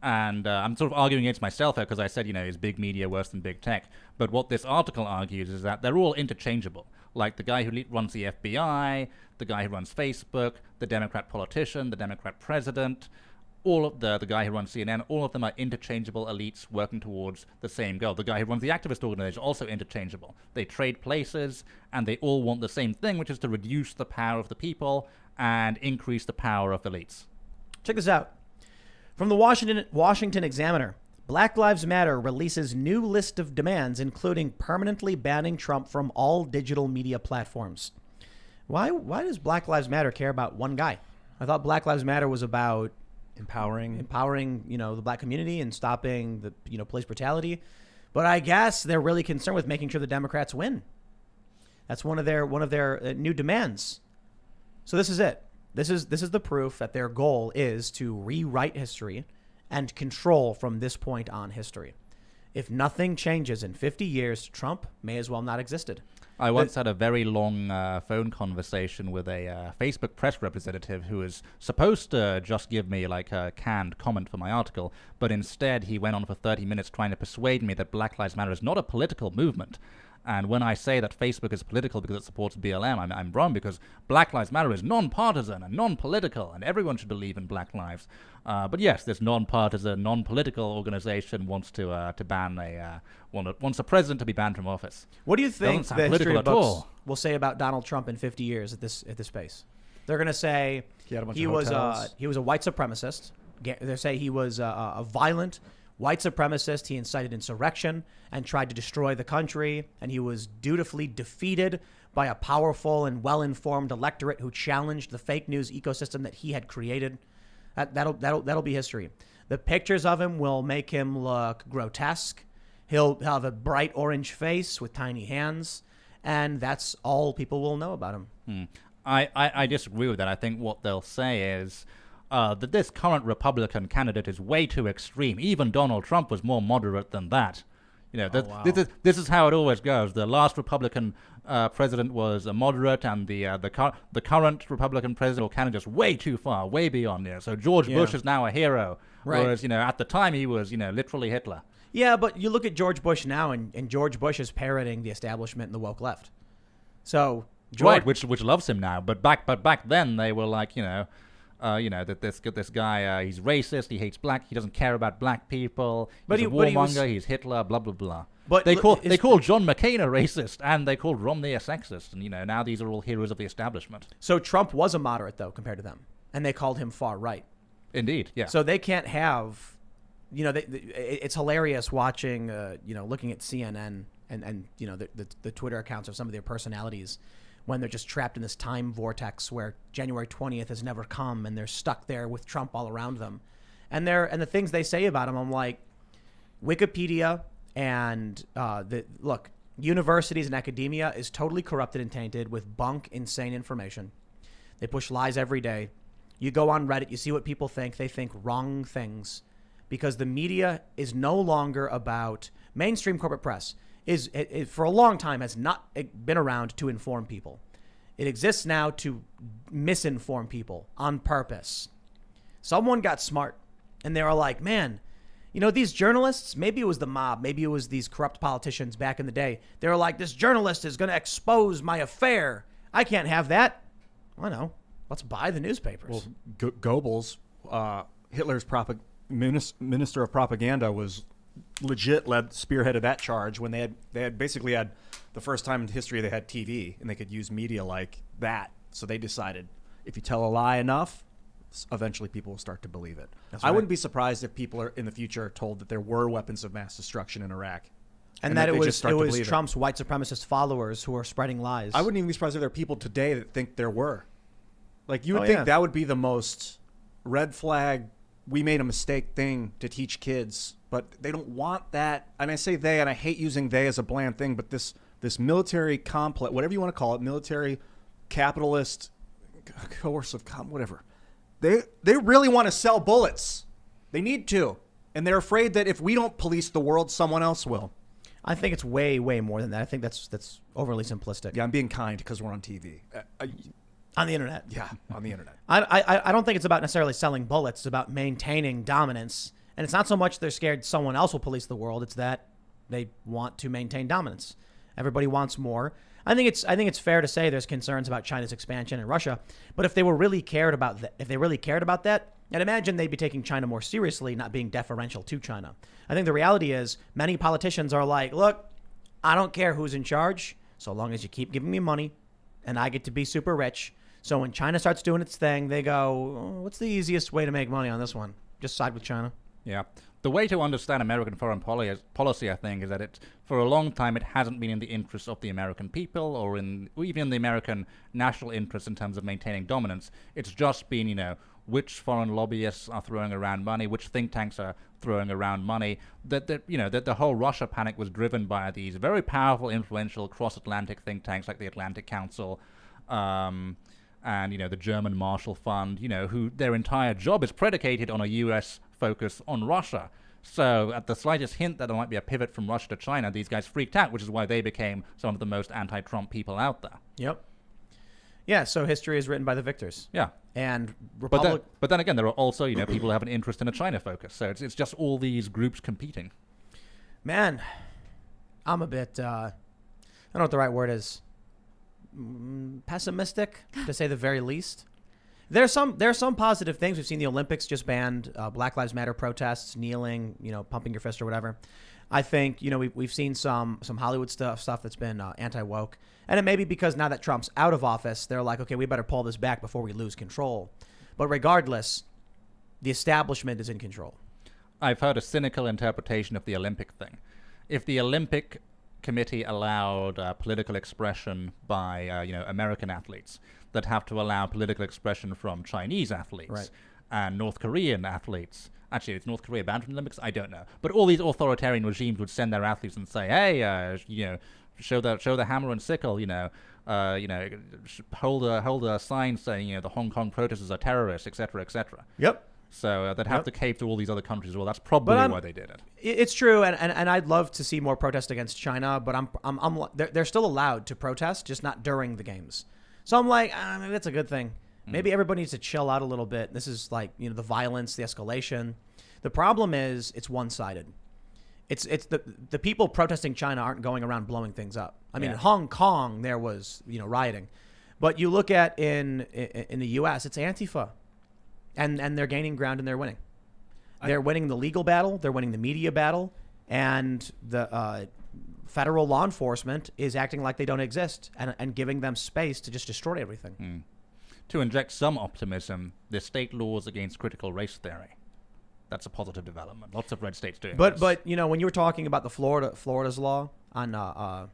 And I'm sort of arguing against myself here because I said, is big media worse than big tech? But what this article argues is that they're all interchangeable. Like the guy who runs the FBI, the guy who runs Facebook, the Democrat politician, the Democrat president, all of the guy who runs CNN, all of them are interchangeable elites working towards the same goal. The guy who runs the activist organization, also interchangeable. They trade places, and they all want the same thing, which is to reduce the power of the people and increase the power of elites. Check this out. From the Washington Examiner, Black Lives Matter releases new list of demands, including permanently banning Trump from all digital media platforms. Why does Black Lives Matter care about one guy? I thought Black Lives Matter was about empowering, the black community and stopping the police brutality. But I guess they're really concerned with making sure the Democrats win. That's one of their new demands. So this is it. This is the proof that their goal is to rewrite history and control from this point on history. If nothing changes in 50 years, Trump may as well not existed. I once had a very long phone conversation with a Facebook press representative who was supposed to just give me like a canned comment for my article, but instead he went on for 30 minutes trying to persuade me that Black Lives Matter is not a political movement. And when I say that Facebook is political because it supports BLM, I'm wrong, because Black Lives Matter is non-partisan and non-political, and everyone should believe in Black lives. But yes, this non-partisan, non-political organization wants to ban wants a president to be banned from office. What do you think Doesn't the sound history political books at all. will say about Donald Trump in 50 years at this pace? They're going to say He had a bunch he of was hotels. he was a white supremacist. They say he was a violent white supremacist. He incited insurrection and tried to destroy the country, and he was dutifully defeated by a powerful and well-informed electorate who challenged the fake news ecosystem that he had created. That'll be history. The pictures of him will make him look grotesque. He'll have a bright orange face with tiny hands, and that's all people will know about him. I disagree with that. I think what they'll say is that this current Republican candidate is way too extreme. Even Donald Trump was more moderate than that. You know, this is how it always goes. The last Republican president was a moderate, and the current Republican president or candidate is way too far, way beyond there. So George Bush is now a hero, Right. whereas at the time he was literally Hitler. Yeah, but you look at George Bush now, and George Bush is parroting the establishment and the woke left. So Right, which loves him now. But back then they were like that this guy he's racist, he hates he doesn't care about black people, But he's a he was- warmonger, he's Hitler, blah blah blah. But they look, called John McCain a racist, and they called Romney a sexist, and now these are all heroes of the establishment. So Trump was a moderate, though, compared to them, and they called him far right. Indeed, yeah. So they can't have, it's hilarious watching, looking at CNN and the Twitter accounts of some of their personalities when they're just trapped in this time vortex where January 20th has never come, and they're stuck there with Trump all around them. And the things they say about him, I'm like, Wikipedia and universities and academia is totally corrupted and tainted with bunk, insane information. They push lies every day. You go on Reddit, you see what people think. They think wrong things because the media is no longer about mainstream corporate press. Is for a long time has not been around to inform people. It exists now to misinform people on purpose. Someone got smart and they were like, man, these journalists, maybe it was the mob, maybe it was these corrupt politicians back in the day. They were like, this journalist is going to expose my affair. I can't have that. I know. Let's buy the newspapers. Well, Goebbels, Hitler's minister of propaganda, was legit spearheaded that charge when they had basically had the first time in history they had TV and they could use media like that. So they decided if you tell a lie enough, eventually people will start to believe it. That's I right. wouldn't be surprised if people in the future are told that there were weapons of mass destruction in Iraq. And that they it just was start to believe Trump's white supremacist followers who are spreading lies. I wouldn't even be surprised if there are people today that think there were. Like, you would Oh, think yeah. that would be the most red flag, we made a mistake thing to teach kids, but they don't want that. And I say they, and I hate using they as a bland thing, but this military complex, whatever you want to call it, military, capitalist, coercive, whatever. They really want to sell bullets. They need to. And they're afraid that if we don't police the world, someone else will. I think it's way, way more than that. I think that's overly simplistic. Yeah, I'm being kind because we're on TV. On the internet. Yeah, on the internet. I don't think it's about necessarily selling bullets. It's about maintaining dominance. And it's not so much they're scared someone else will police the world. It's that they want to maintain dominance. Everybody wants more. I think it's fair to say there's concerns about China's expansion in Russia. But if they really cared about that, I'd imagine they'd be taking China more seriously, not being deferential to China. I think the reality is many politicians are like, look, I don't care who's in charge, so long as you keep giving me money and I get to be super rich. So when China starts doing its thing, they go, what's the easiest way to make money on this one? Just side with China. Yeah. The way to understand American foreign policy, I think, is that for a long time it hasn't been in the interests of the American people or even in the American national interest in terms of maintaining dominance. It's just been, which foreign lobbyists are throwing around money, which think tanks are throwing around money. That the whole Russia panic was driven by these very powerful, influential cross-Atlantic think tanks like the Atlantic Council, and the German Marshall Fund, who their entire job is predicated on a U.S. focus on Russia. So at the slightest hint that there might be a pivot from Russia to China, these guys freaked out, which is why they became some of the most anti-Trump people out there. Yep. Yeah, so history is written by the victors. Yeah. And But then again, there are also, people who have an interest in a China focus. So it's just all these groups competing. Man, I'm a bit, I don't know what the right word is. Pessimistic, to say the very least. There's some positive things. We've seen the Olympics just banned Black Lives Matter protests, kneeling, pumping your fist or whatever. I think we've seen some Hollywood stuff that's been anti-woke, and it may be because now that Trump's out of office, they're like, okay, we better pull this back before we lose control. But regardless, the establishment is in control. I've heard a cynical interpretation of the Olympic thing. If the Olympic Committee allowed political expression by American athletes, that have to allow political expression from Chinese athletes, right, and North Korean athletes. Actually, is North Korea banned from the Olympics? I don't know. But all these authoritarian regimes would send their athletes and say, "Hey, show the hammer and sickle. Hold a sign saying the Hong Kong protesters are terrorists, etc., etc." Yep. So they'd have to cave to all these other countries as well. That's probably why they did it. It's true, and I'd love to see more protest against China, but they're still allowed to protest, just not during the games. So I'm like, maybe that's a good thing. Maybe everybody needs to chill out a little bit. This is like, the violence, the escalation. The problem is it's one-sided. It's the people protesting China aren't going around blowing things up. I mean, in Hong Kong there was rioting, but you look at in the U.S. it's Antifa, and they're gaining ground and they're winning. They're winning the legal battle. They're winning the media battle, and the federal law enforcement is acting like they don't exist and giving them space to just destroy everything. To inject some optimism, there's state laws against critical race theory. That's a positive development. Lots of red states doing this. But when you were talking about the Florida's law on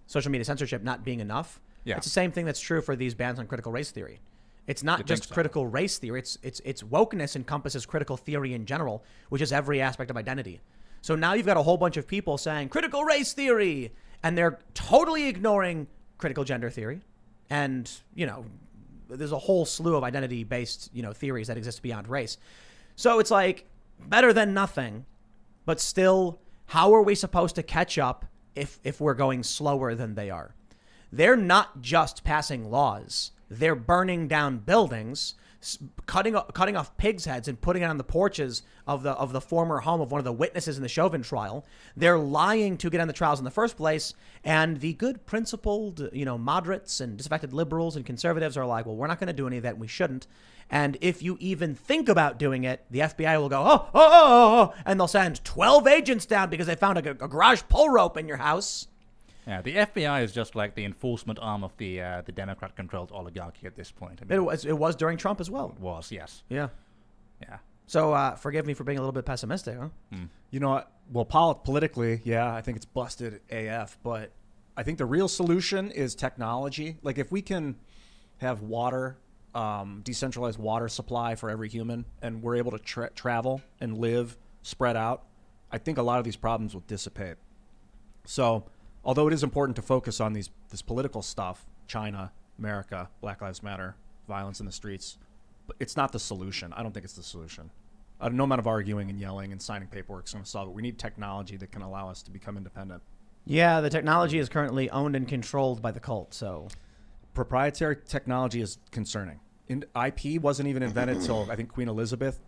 social media censorship not being enough, it's the same thing that's true for these bans on critical race theory. It's not just critical race theory. It's wokeness encompasses critical theory in general, which is every aspect of identity. So now you've got a whole bunch of people saying critical race theory, and they're totally ignoring critical gender theory. And, there's a whole slew of identity-based, theories that exist beyond race. So it's like better than nothing, but still, how are we supposed to catch up if we're going slower than they are? They're not just passing laws. They're burning down buildings, cutting off pigs' heads and putting it on the porches of the former home of one of the witnesses in the Chauvin trial. They're lying to get on the trials in the first place. And the good principled, moderates and disaffected liberals and conservatives are like, well, we're not going to do any of that. And we shouldn't. And if you even think about doing it, the FBI will go, oh, and they'll send 12 agents down because they found a garage pull rope in your house. Yeah, the FBI is just like the enforcement arm of the Democrat-controlled oligarchy at this point. I mean, it was during Trump as well. It was, yes. Yeah. Yeah. So forgive me for being a little bit pessimistic, huh? You know what? Well, politically, I think it's busted AF. But I think the real solution is technology. Like if we can have water, decentralized water supply for every human, and we're able to travel and live spread out, I think a lot of these problems will dissipate. So although it is important to focus on this political stuff, China, America, Black Lives Matter, violence in the streets, but it's not the solution. I don't think it's the solution. No amount of arguing and yelling and signing paperwork is going to solve it. We need technology that can allow us to become independent. Yeah, the technology is currently owned and controlled by the cult, so proprietary technology is concerning. IP wasn't even invented until I think Queen Elizabeth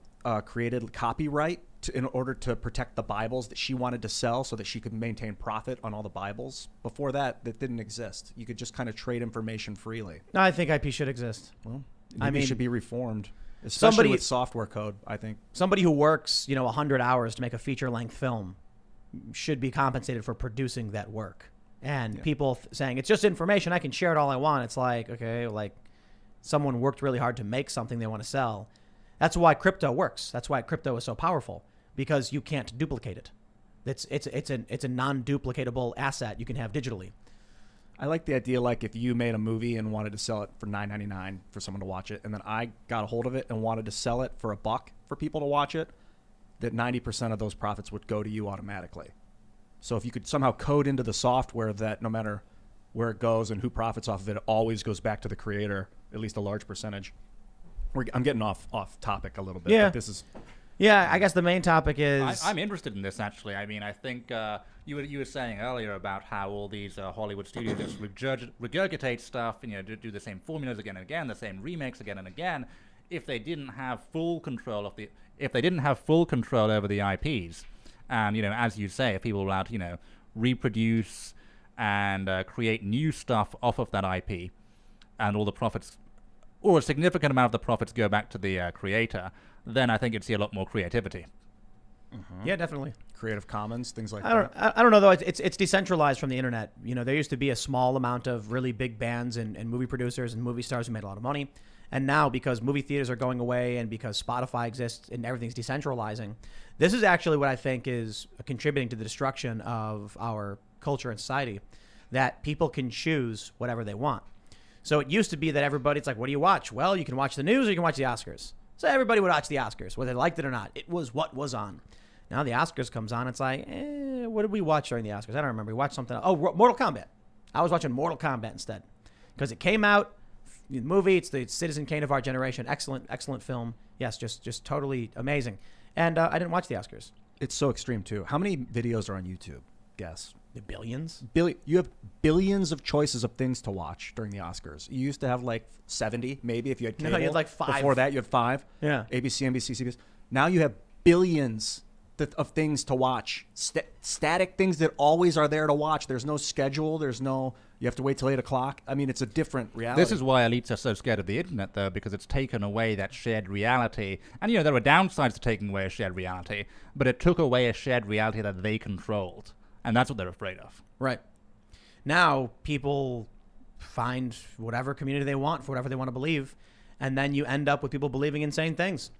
created copyright in order to protect the Bibles that she wanted to sell so that she could maintain profit on all the Bibles. Before that didn't exist. You could just kind of trade information freely. No, I think IP should exist. Well, maybe it should be reformed, especially with software code, I think. Somebody who works, 100 hours to make a feature-length film should be compensated for producing that work. And people saying, it's just information, I can share it all I want. It's like, okay, like someone worked really hard to make something they want to sell. That's why crypto works. That's why crypto is so powerful. because you can't duplicate it. It's a non-duplicatable asset you can have digitally. I like the idea, like if you made a movie and wanted to sell it for $9.99 for someone to watch it, and then I got a hold of it and wanted to sell it for $1 for people to watch it, that 90% of those profits would go to you automatically. So if you could somehow code into the software that no matter where it goes and who profits off of it, it always goes back to the creator, at least a large percentage. I'm getting off topic a little bit. Yeah. But this is... Yeah, I guess the main topic is... I'm interested in this, actually. I mean, I think you were saying earlier about how all these Hollywood studios just regurgitate stuff, and do the same formulas again and again, the same remakes again and again. If they didn't have full control over the IPs, and as you say, if people were allowed to reproduce and create new stuff off of that IP, and all the profits, or a significant amount of the profits, go back to the creator, then I think you'd see a lot more creativity. Mm-hmm. Yeah, definitely. Creative Commons, things like that. I don't know, though. It's decentralized from the internet. There used to be a small amount of really big bands and movie producers and movie stars who made a lot of money. And now, because movie theaters are going away and because Spotify exists and everything's decentralizing, this is actually what I think is contributing to the destruction of our culture and society, that people can choose whatever they want. So it used to be that it's like, what do you watch? Well, you can watch the news or you can watch the Oscars. So everybody would watch the Oscars, whether they liked it or not. It was what was on. Now the Oscars comes on. It's like, what did we watch during the Oscars? I don't remember. We watched something. Oh, Mortal Kombat. I was watching Mortal Kombat instead because it came out. The movie. It's the Citizen Kane of our generation. Excellent film. Yes, just totally amazing. And I didn't watch the Oscars. It's so extreme too. How many videos are on YouTube? Guess. The billions. You have billions of choices of things to watch during the Oscars. You used to have like 70, maybe if you had cable. No, you had like 5. Before that, you had 5. Yeah. ABC, NBC, CBS. Now you have billions of things to watch. Static things that always are there to watch. There's no schedule. You have to wait till 8 o'clock. I mean, it's a different reality. This is why elites are so scared of the internet, though, because it's taken away that shared reality. And, there are downsides to taking away a shared reality, but it took away a shared reality that they controlled. And that's what they're afraid of. Right. Now people find whatever community they want for whatever they want to believe, and then you end up with people believing insane things.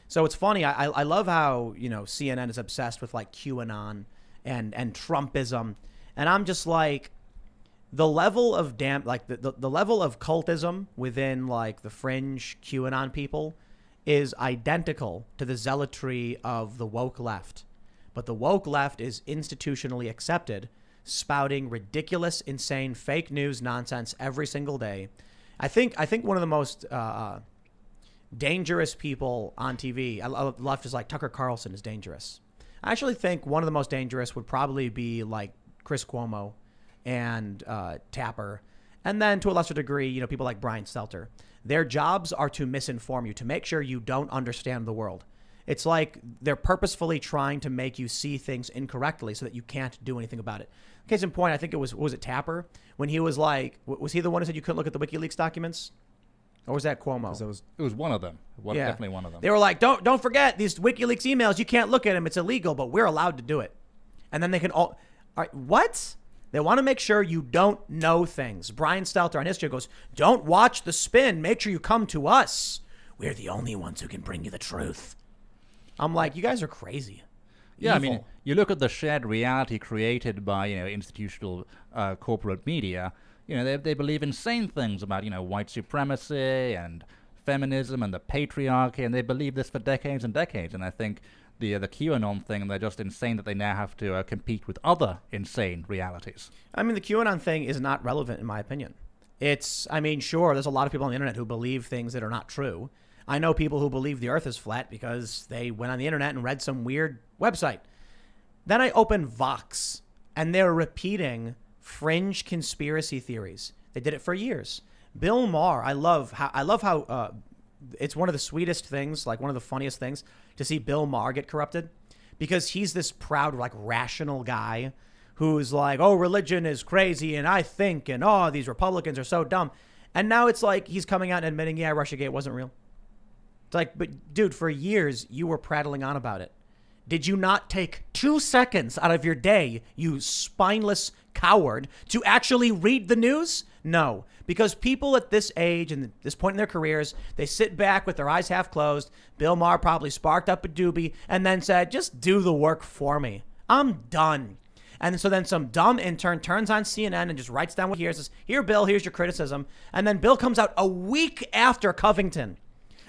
So it's funny. I love how CNN is obsessed with like QAnon and Trumpism, and I'm just like, the level of the level of cultism within like the fringe QAnon people is identical to the zealotry of the woke left. But the woke left is institutionally accepted, spouting ridiculous, insane, fake news nonsense every single day. I think one of the most dangerous people on TV, left is like Tucker Carlson is dangerous. I actually think one of the most dangerous would probably be like Chris Cuomo and Tapper. And then to a lesser degree, people like Brian Stelter. Their jobs are to misinform you, to make sure you don't understand the world. It's like they're purposefully trying to make you see things incorrectly so that you can't do anything about it. Case in point, I think it was it Tapper? When he was like, was he the one who said you couldn't look at the WikiLeaks documents? Or was that Cuomo? It was one of them. Yeah. Definitely one of them. They were like, don't forget these WikiLeaks emails. You can't look at them. It's illegal, but we're allowed to do it. And then they can all right, what? They want to make sure you don't know things. Brian Stelter on his show goes, don't watch The Spin. Make sure you come to us. We're the only ones who can bring you the truth. I'm like, you guys are crazy. Yeah, Evil. I mean, you look at the shared reality created by, institutional corporate media. They believe insane things about, white supremacy and feminism and the patriarchy, and they believe this for decades and decades. And I think the QAnon thing, they're just insane that they now have to compete with other insane realities. I mean, the QAnon thing is not relevant in my opinion. Sure, there's a lot of people on the internet who believe things that are not true. I know people who believe the earth is flat because they went on the internet and read some weird website. Then I open Vox, and they're repeating fringe conspiracy theories. They did it for years. Bill Maher, I love how it's one of the sweetest things, like one of the funniest things, to see Bill Maher get corrupted, because he's this proud, like, rational guy who's like, oh, religion is crazy, and I think, and oh, these Republicans are so dumb. And now it's like he's coming out and admitting, yeah, Russiagate wasn't real. It's like, but dude, for years you were prattling on about it. Did you not take 2 seconds out of your day, you spineless coward, to actually read the news? No, because people at this age and this point in their careers, they sit back with their eyes half closed. Bill Maher probably sparked up a doobie and then said, just do the work for me. I'm done. And so then some dumb intern turns on CNN and just writes down what he hears. Says, here, Bill, here's your criticism. And then Bill comes out a week after Covington,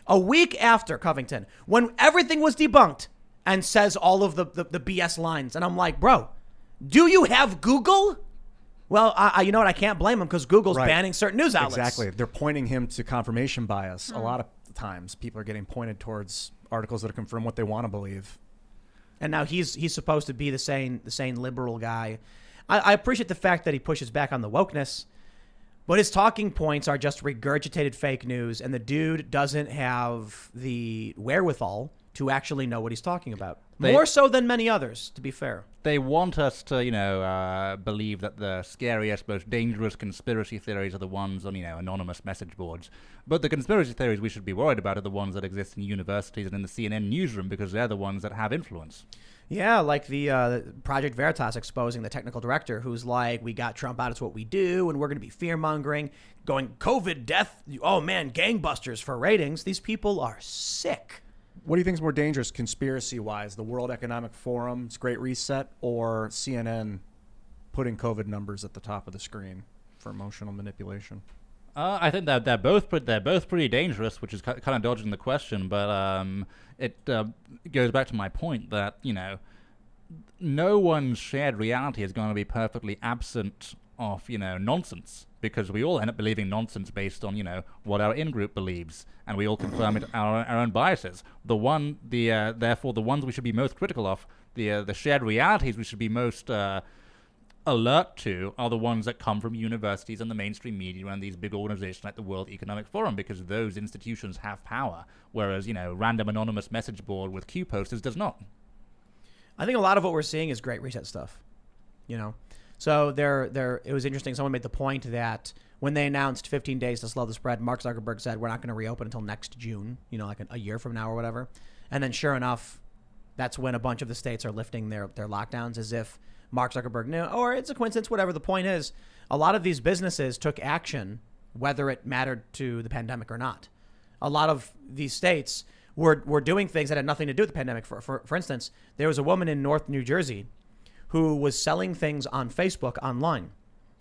when everything was debunked, and says all of the BS lines. And I'm like, bro, do you have Google? Well, you know what? I can't blame him because Google's banning certain news outlets. Exactly. They're pointing him to confirmation bias. A lot of times people are getting pointed towards articles that confirm what they want to believe. And now he's supposed to be the sane liberal guy. I appreciate the fact that he pushes back on the wokeness, but his talking points are just regurgitated fake news, and the dude doesn't have the wherewithal to actually know what he's talking about. More so than many others, to be fair. They want us to, believe that the scariest, most dangerous conspiracy theories are the ones on, anonymous message boards. But the conspiracy theories we should be worried about are the ones that exist in universities and in the CNN newsroom because they're the ones that have influence. Yeah, like the Project Veritas exposing the technical director who's like, we got Trump out, it's what we do, and we're going to be fear-mongering, going COVID, death, oh man, gangbusters for ratings. These people are sick. What do you think is more dangerous conspiracy-wise, the World Economic Forum's Great Reset or CNN putting COVID numbers at the top of the screen for emotional manipulation? I think that they're both pretty dangerous, which is kind of dodging the question. But it goes back to my point that no one's shared reality is going to be perfectly absent of nonsense, because we all end up believing nonsense based on what our in-group believes, and we all confirm it our own biases. Therefore the ones we should be most critical of, the shared realities we should be most alert to, are the ones that come from universities and the mainstream media and these big organizations like the World Economic Forum, because those institutions have power, whereas random anonymous message board with Q posters does not. I think a lot of what we're seeing is Great Reset stuff. So it was interesting. Someone made the point that when they announced 15 days to slow the spread, Mark Zuckerberg said, we're not going to reopen until next June, like a year from now or whatever. And then sure enough, that's when a bunch of the states are lifting their lockdowns, as if Mark Zuckerberg knew, or it's a coincidence, whatever. The point is, a lot of these businesses took action, whether it mattered to the pandemic or not. A lot of these states were doing things that had nothing to do with the pandemic. For instance, there was a woman in North New Jersey who was selling things on Facebook online.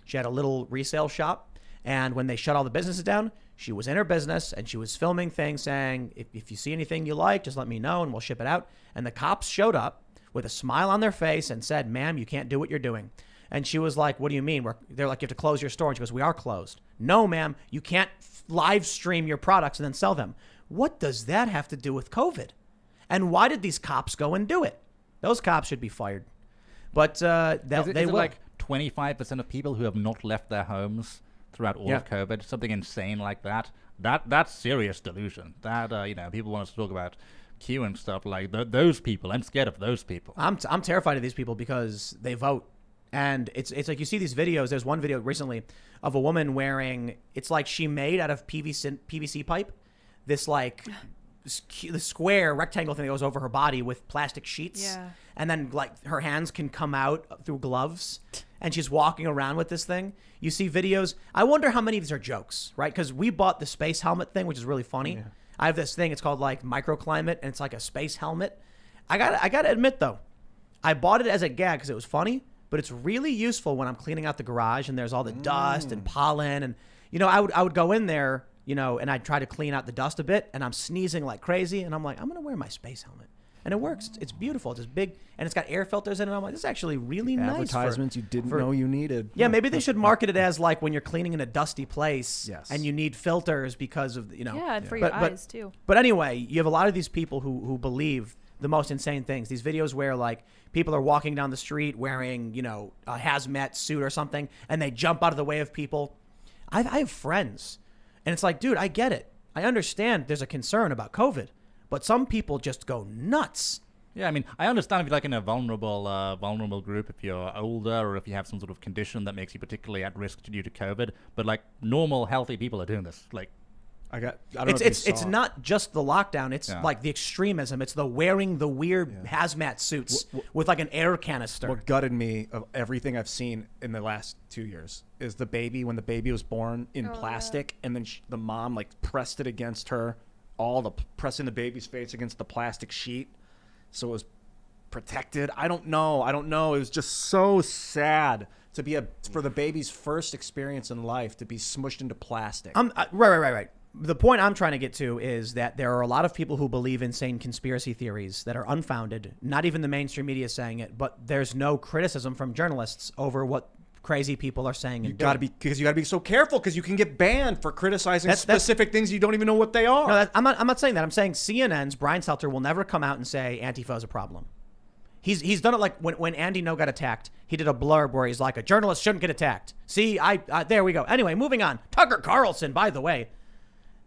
She had a little resale shop, and when they shut all the businesses down, she was in her business and she was filming things saying, if you see anything you like, just let me know and we'll ship it out. And the cops showed up with a smile on their face and said, ma'am, you can't do what you're doing. And she was like, what do you mean? They're like, you have to close your store. And she goes, we are closed. No, ma'am, you can't live stream your products and then sell them. What does that have to do with COVID? And why did these cops go and do it? Those cops should be fired. But they will. Like 25% of people who have not left their homes throughout all of COVID, something insane like that. That's serious delusion. That people want us to talk about Q and stuff like those people. I'm scared of those people. I'm terrified of these people because they vote, and it's like you see these videos. There's one video recently of a woman wearing, it's like she made out of PVC pipe, this like the square rectangle thing that goes over her body with plastic sheets, and then like her hands can come out through gloves, and she's walking around with this thing. You see videos. I wonder how many of these are jokes, right? Because we bought the space helmet thing, which is really funny. Yeah. I have this thing. It's called like microclimate, and it's like a space helmet. I gotta admit though, I bought it as a gag because it was funny, but it's really useful when I'm cleaning out the garage and there's all the dust and pollen, and I would go in there, and I'd try to clean out the dust a bit, and I'm sneezing like crazy, and I'm like, I'm gonna wear my space helmet. And it works. It's beautiful. It's just big, and it's got air filters in it. I'm like, this is actually really nice. Advertisements you didn't know you needed. Yeah, maybe they should market it as like when you're cleaning in a dusty place, and you need filters because of Yeah, and for your eyes too. But anyway, you have a lot of these people who believe the most insane things. These videos where like people are walking down the street wearing a hazmat suit or something, and they jump out of the way of people. I have friends, and it's like, dude, I get it. I understand there's a concern about COVID. But some people just go nuts. Yeah, I mean, I understand if you're like in a vulnerable group, if you're older or if you have some sort of condition that makes you particularly at risk due to COVID. But like normal, healthy people are doing this. Like, I don't know if you It's saw. not just the lockdown. It's Yeah. like the extremism. It's the wearing the weird hazmat suits with like an air canister. What gutted me of everything I've seen in the last 2 years is the baby, when the baby was born in plastic, and then the mom like pressed it against her, pressing the baby's face against the plastic sheet so it was protected. I don't know. It was just so sad to be for the baby's first experience in life to be smushed into plastic. Right. The point I'm trying to get to is that there are a lot of people who believe insane conspiracy theories that are unfounded. Not even the mainstream media is saying it, but there's no criticism from journalists over what crazy people are saying. You got to be so careful because you can get banned for criticizing specific things you don't even know what they are. No, I'm not saying that. I'm saying CNN's Brian Stelter will never come out and say Antifa is a problem. He's done it like when Andy No got attacked. He did a blurb where he's like, a journalist shouldn't get attacked. See, there we go. Anyway, moving on. Tucker Carlson, by the way,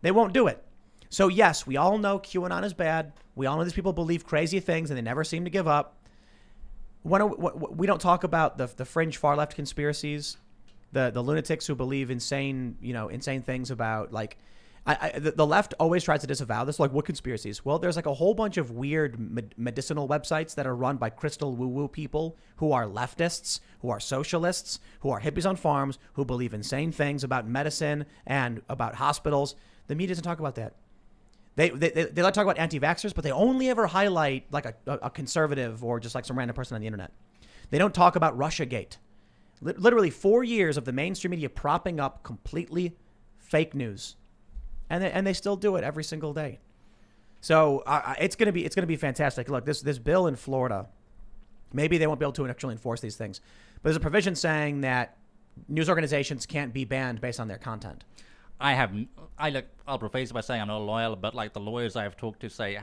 they won't do it. So yes, we all know QAnon is bad. We all know these people believe crazy things and they never seem to give up. We don't talk about the fringe far left conspiracies, the lunatics who believe insane things about like. The left always tries to disavow this. Like, what conspiracies? Well, there's like a whole bunch of weird medicinal websites that are run by crystal woo-woo people who are leftists, who are socialists, who are hippies on farms, who believe insane things about medicine and about hospitals. The media doesn't talk about that. They like to talk about anti-vaxxers, but they only ever highlight like a conservative or just like some random person on the internet. They don't talk about Russiagate. Literally 4 years of the mainstream media propping up completely fake news. And they still do it every single day. So it's gonna be fantastic. Look, this bill in Florida, maybe they won't be able to actually enforce these things, but there's a provision saying that news organizations can't be banned based on their content. I'll preface by saying I'm not a lawyer, but like the lawyers I have talked to say,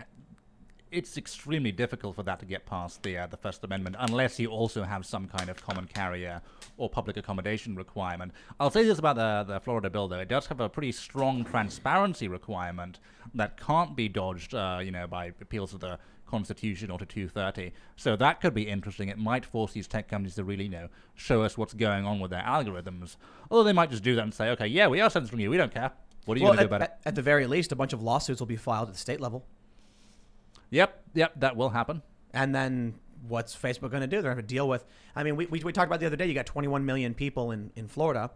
it's extremely difficult for that to get past the First Amendment unless you also have some kind of common carrier or public accommodation requirement. I'll say this about the Florida bill, though. It does have a pretty strong transparency requirement that can't be dodged, by appeals to the Constitution or to 230. So that could be interesting. It might force these tech companies to really, show us what's going on with their algorithms. Although they might just do that and say, okay, yeah, we are censoring you. We don't care. What are you going to do about it? At the very least, a bunch of lawsuits will be filed at the state level. Yep, that will happen. And then what's Facebook going to do? They're going to deal with. I mean, we talked about the other day. You got 21 million people in Florida.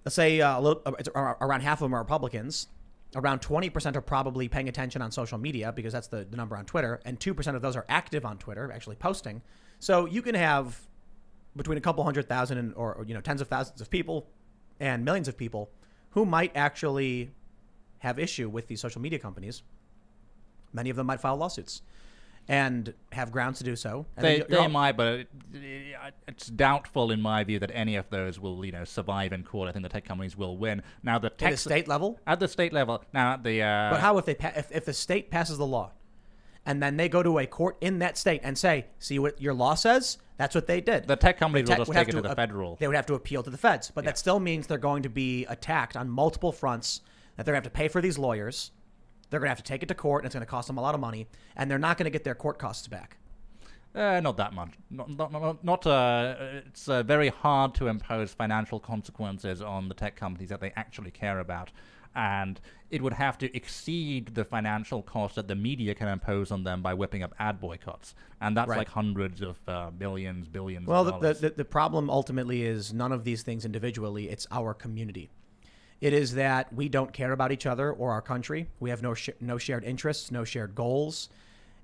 Let's say around half of them are Republicans. Around 20% are probably paying attention on social media because that's the number on Twitter, and 2% of those are active on Twitter, actually posting. So you can have between a couple 100,000 or tens of thousands of people and millions of people who might actually have issue with these social media companies. Many of them might file lawsuits and have grounds to do so. And they might, but it's doubtful in my view that any of those will, survive in court. I think the tech companies will win. Now, at the state level? At the state level. Now, but how if if the state passes the law and then they go to a court in that state and say, see what your law says? That's what they did. The tech companies will just take it to the federal. They would have to appeal to the feds. But that still means they're going to be attacked on multiple fronts, that they're going to have to pay for these lawyers. They're going to have to take it to court, and it's going to cost them a lot of money, and they're not going to get their court costs back. Not that much. It's very hard to impose financial consequences on the tech companies that they actually care about, and it would have to exceed the financial cost that the media can impose on them by whipping up ad boycotts, and that's like hundreds of billions of dollars. Well, the problem ultimately is none of these things individually. It's our community. It is that we don't care about each other or our country. We have no shared interests, no shared goals.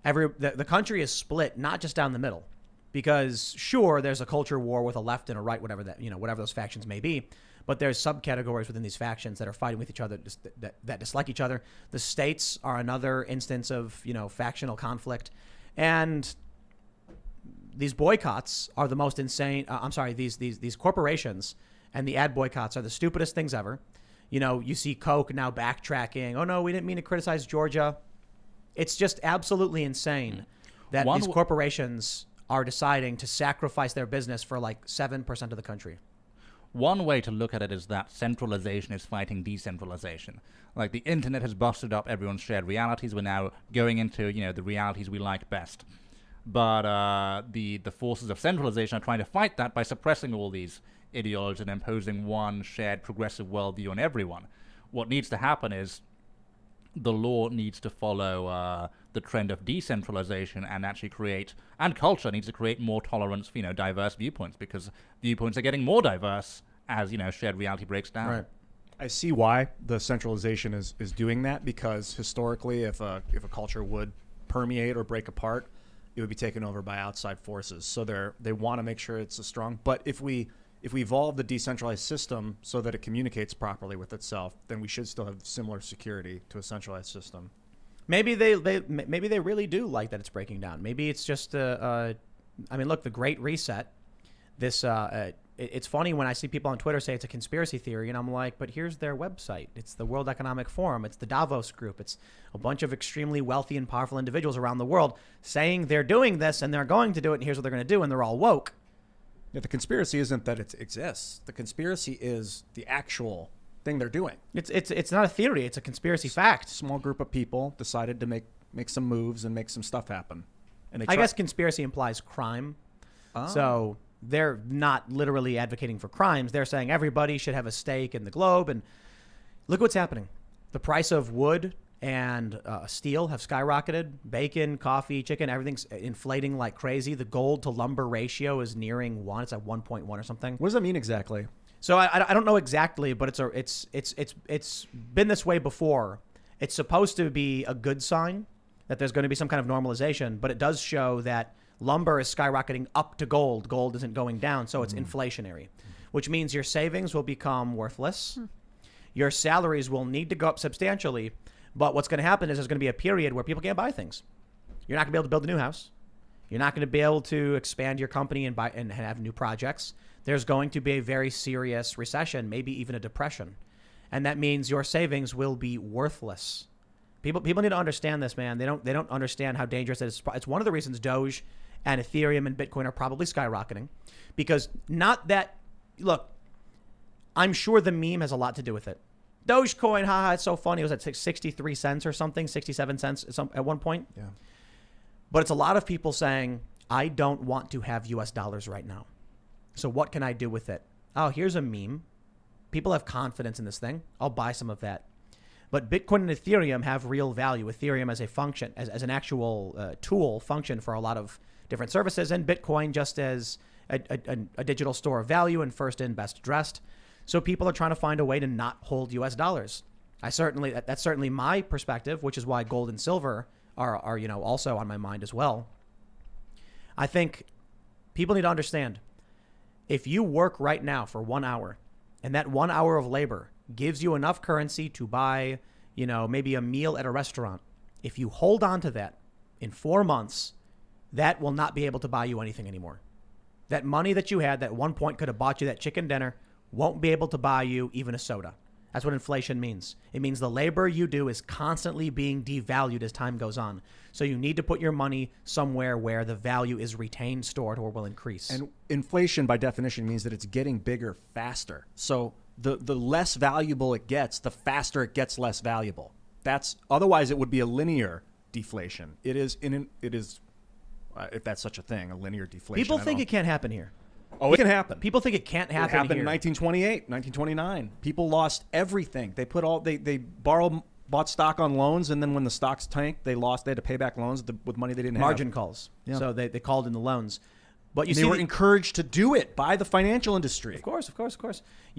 The country is split not just down the middle, because sure, there's a culture war with a left and a right, whatever those factions may be, but there's subcategories within these factions that are fighting with each other that dislike each other. The states are another instance of factional conflict, and these boycotts are the most insane. These corporations and the ad boycotts are the stupidest things ever. You see Coke now backtracking. Oh, no, we didn't mean to criticize Georgia. It's just absolutely insane that these corporations are deciding to sacrifice their business for like 7% of the country. One way to look at it is that centralization is fighting decentralization. Like the internet has busted up everyone's shared realities. We're now going into, the realities we like best. But the forces of centralization are trying to fight that by suppressing all these ideologies and imposing one shared progressive worldview on everyone, what needs to happen is the law needs to follow the trend of decentralization and actually create, and culture needs to create more tolerance for, diverse viewpoints, because viewpoints are getting more diverse as, shared reality breaks down. Right. I see why the centralization is doing that, because historically, if a culture would permeate or break apart, it would be taken over by outside forces. So they want to make sure it's a strong. But if we evolve the decentralized system so that it communicates properly with itself, then we should still have similar security to a centralized system. Maybe they really do like that it's breaking down. Maybe it's just look, the Great Reset. This it's funny when I see people on Twitter say it's a conspiracy theory, and I'm like, but here's their website. It's the World Economic Forum. It's the Davos Group. It's a bunch of extremely wealthy and powerful individuals around the world saying they're doing this and they're going to do it, and here's what they're going to do, and they're all woke. Yeah, the conspiracy isn't that it exists. The conspiracy is the actual thing they're doing. It's not a theory. It's a conspiracy fact. Small group of people decided to make some moves and make some stuff happen. And I guess conspiracy implies crime. So they're not literally advocating for crimes. They're saying everybody should have a stake in the globe. And look what's happening. The price of wood and steel have skyrocketed. Bacon, coffee, chicken, everything's inflating like crazy. The gold to lumber ratio is nearing 1. It's at 1.1 or something. What does that mean exactly? So I don't know exactly, but it's been this way before. It's supposed to be a good sign that there's going to be some kind of normalization, but it does show that lumber is skyrocketing up to gold. Gold isn't going down, so it's inflationary, which means your savings will become worthless. Your salaries will need to go up substantially, but what's going to happen is there's going to be a period where people can't buy things. You're not going to be able to build a new house. You're not going to be able to expand your company and buy and have new projects. There's going to be a very serious recession, maybe even a depression. And that means your savings will be worthless. People need to understand this, man. They don't understand how dangerous it is. It's one of the reasons Doge and Ethereum and Bitcoin are probably skyrocketing, because look, I'm sure the meme has a lot to do with it. Dogecoin, haha, it's so funny. It was at 63 cents or something, 67 cents at one point. Yeah. But it's a lot of people saying, I don't want to have US dollars right now. So what can I do with it? Oh, here's a meme. People have confidence in this thing. I'll buy some of that. But Bitcoin and Ethereum have real value. Ethereum as a function, as an actual tool function for a lot of different services, and Bitcoin just as a digital store of value and first in, best dressed. So people are trying to find a way to not hold US dollars. That's certainly my perspective, which is why gold and silver are also on my mind as well. I think people need to understand, if you work right now for 1 hour, and that 1 hour of labor gives you enough currency to buy, maybe a meal at a restaurant, if you hold on to that in 4 months, that will not be able to buy you anything anymore. That money that you had that at one point could have bought you that chicken dinner won't be able to buy you even a soda. That's what inflation means. It means the labor you do is constantly being devalued as time goes on. So you need to put your money somewhere where the value is retained, stored, or will increase. And inflation, by definition, means that it's getting bigger faster. So the less valuable it gets, the faster it gets less valuable. Otherwise it would be a linear deflation. It is, if that's such a thing, a linear deflation. People think it can't happen here. Oh, it can happen. People think it can't happen here. It happened in 1928, 1929. People lost everything. They bought stock on loans, and then when the stocks tanked, they had to pay back loans with money they didn't have. Margin calls. Yeah. So they called in the loans. But they were encouraged to do it by the financial industry. Of course.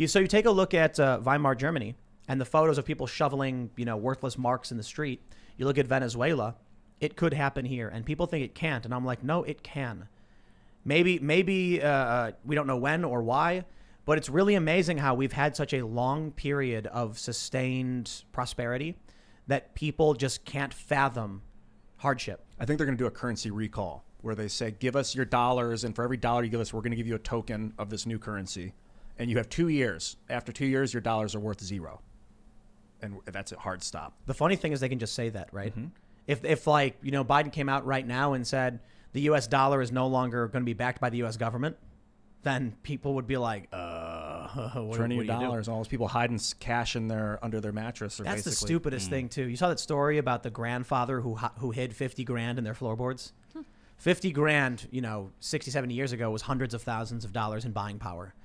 So you take a look at Weimar Germany and the photos of people shoveling, worthless marks in the street. You look at Venezuela. It could happen here, and people think it can't. And I'm like, no, it can. Maybe we don't know when or why, but it's really amazing how we've had such a long period of sustained prosperity that people just can't fathom hardship. I think they're going to do a currency recall where they say, give us your dollars, and for every dollar you give us, we're going to give you a token of this new currency. And you have 2 years. After 2 years, your dollars are worth zero. And that's a hard stop. The funny thing is they can just say that, right? Mm-hmm. If Biden came out right now and said the U.S. dollar is no longer going to be backed by the U.S. government, then people would be like, what your dollars. All those people hiding cash under their mattress. That's the stupidest thing, too. You saw that story about the grandfather who hid 50 grand in their floorboards? 50 grand, 60, 70 years ago was hundreds of thousands of dollars in buying power.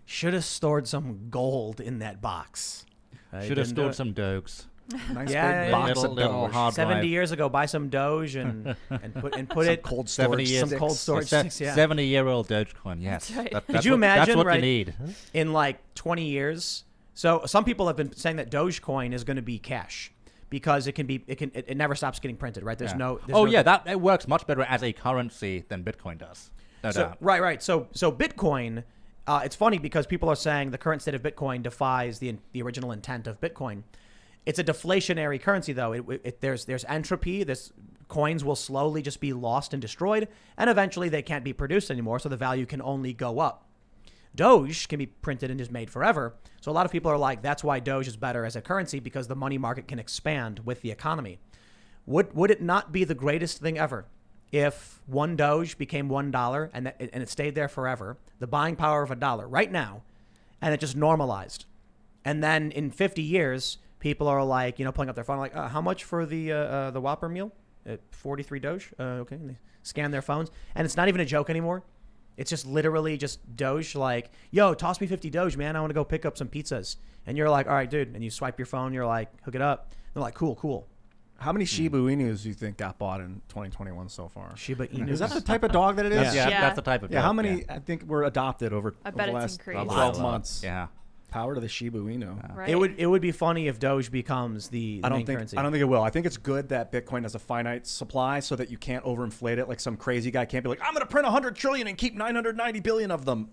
Should have stored some gold in that box. Should have didn't do stored it. some Dogs. Nice Yeah, big yeah, box little, of little Doge. hard 70 drive. years ago, buy some Doge and put it Cold 70 storage. years. some cold storage sticks. Yeah. 70-year-old Dogecoin. Yes. That's right. That's Could you what, imagine, That's what right? you need. In like 20 years. So some people have been saying that Dogecoin is going to be cash because it never stops getting printed, right? There's Yeah. no. That works much better as a currency than Bitcoin does. No doubt. Right. So Bitcoin, it's funny because people are saying the current state of Bitcoin defies the original intent of Bitcoin. It's a deflationary currency, though. There's entropy. Coins will slowly just be lost and destroyed, and eventually they can't be produced anymore, so the value can only go up. Doge can be printed and is made forever. So a lot of people are like, that's why Doge is better as a currency, because the money market can expand with the economy. Would it not be the greatest thing ever if one Doge became $1 and it stayed there forever, the buying power of $1 right now, and it just normalized? And then in 50 years, people are like, pulling up their phone, like, how much for the Whopper meal? 43 Doge? Okay. And they scan their phones. And it's not even a joke anymore. It's just literally just Doge, like, yo, toss me 50 Doge, man. I want to go pick up some pizzas. And you're like, all right, dude. And you swipe your phone. You're like, hook it up. They're like, cool. How many Shiba Inus do you think got bought in 2021 so far? Shiba Inu. Is that the type of dog that it is? Yeah, Yeah. that's the type of Yeah, dog, how many I think were adopted over I over bet the it's last increased. 12 months? Yeah. Power to the Shiba Inu. Right. It would be funny if Doge becomes the main currency. I don't think it will. I think it's good that Bitcoin has a finite supply so that you can't overinflate it. Like some crazy guy can't be like, I'm going to print 100 trillion and keep 990 billion of them.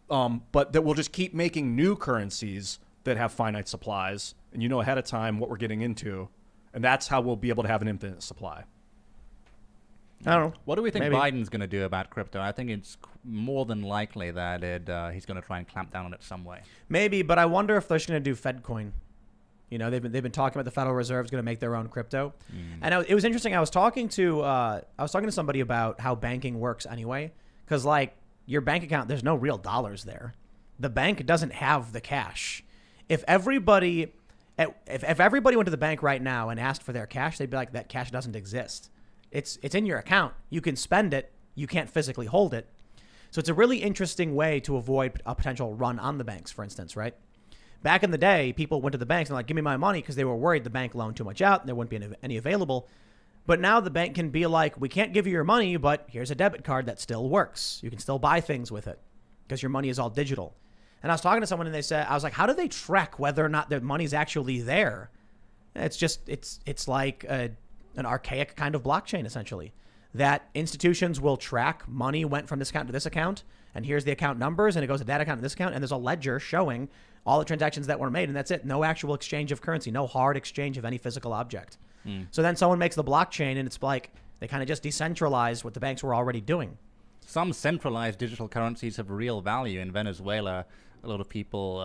But that we'll just keep making new currencies that have finite supplies, and you know ahead of time what we're getting into, and that's how we'll be able to have an infinite supply. I don't know. What do we think Maybe. Biden's going to do about crypto? I think it's more than likely that he's going to try and clamp down on it some way. Maybe, but I wonder if they're just going to do FedCoin. They've been talking about the Federal Reserve is going to make their own crypto, and it was interesting. I was talking to somebody about how banking works anyway, because like your bank account, there's no real dollars there. The bank doesn't have the cash. If everybody went to the bank right now and asked for their cash, they'd be like, that cash doesn't exist. It's in your account. You can spend it. You can't physically hold it. So it's a really interesting way to avoid a potential run on the banks, for instance, right? Back in the day, people went to the banks and like, give me my money, because they were worried the bank loaned too much out and there wouldn't be any available. But now the bank can be like, we can't give you your money, but here's a debit card that still works. You can still buy things with it because your money is all digital. And I was talking to someone and they said, I was like, how do they track whether or not their money's actually there? It's just, it's like an archaic kind of blockchain, essentially, that institutions will track money went from this account to this account, and here's the account numbers, and it goes to that account to this account, and there's a ledger showing all the transactions that were made, and that's it. No actual exchange of currency, no hard exchange of any physical object. So then someone makes the blockchain, and it's like they kind of just decentralize what the banks were already doing. Some centralized digital currencies have real value. In Venezuela, a lot of people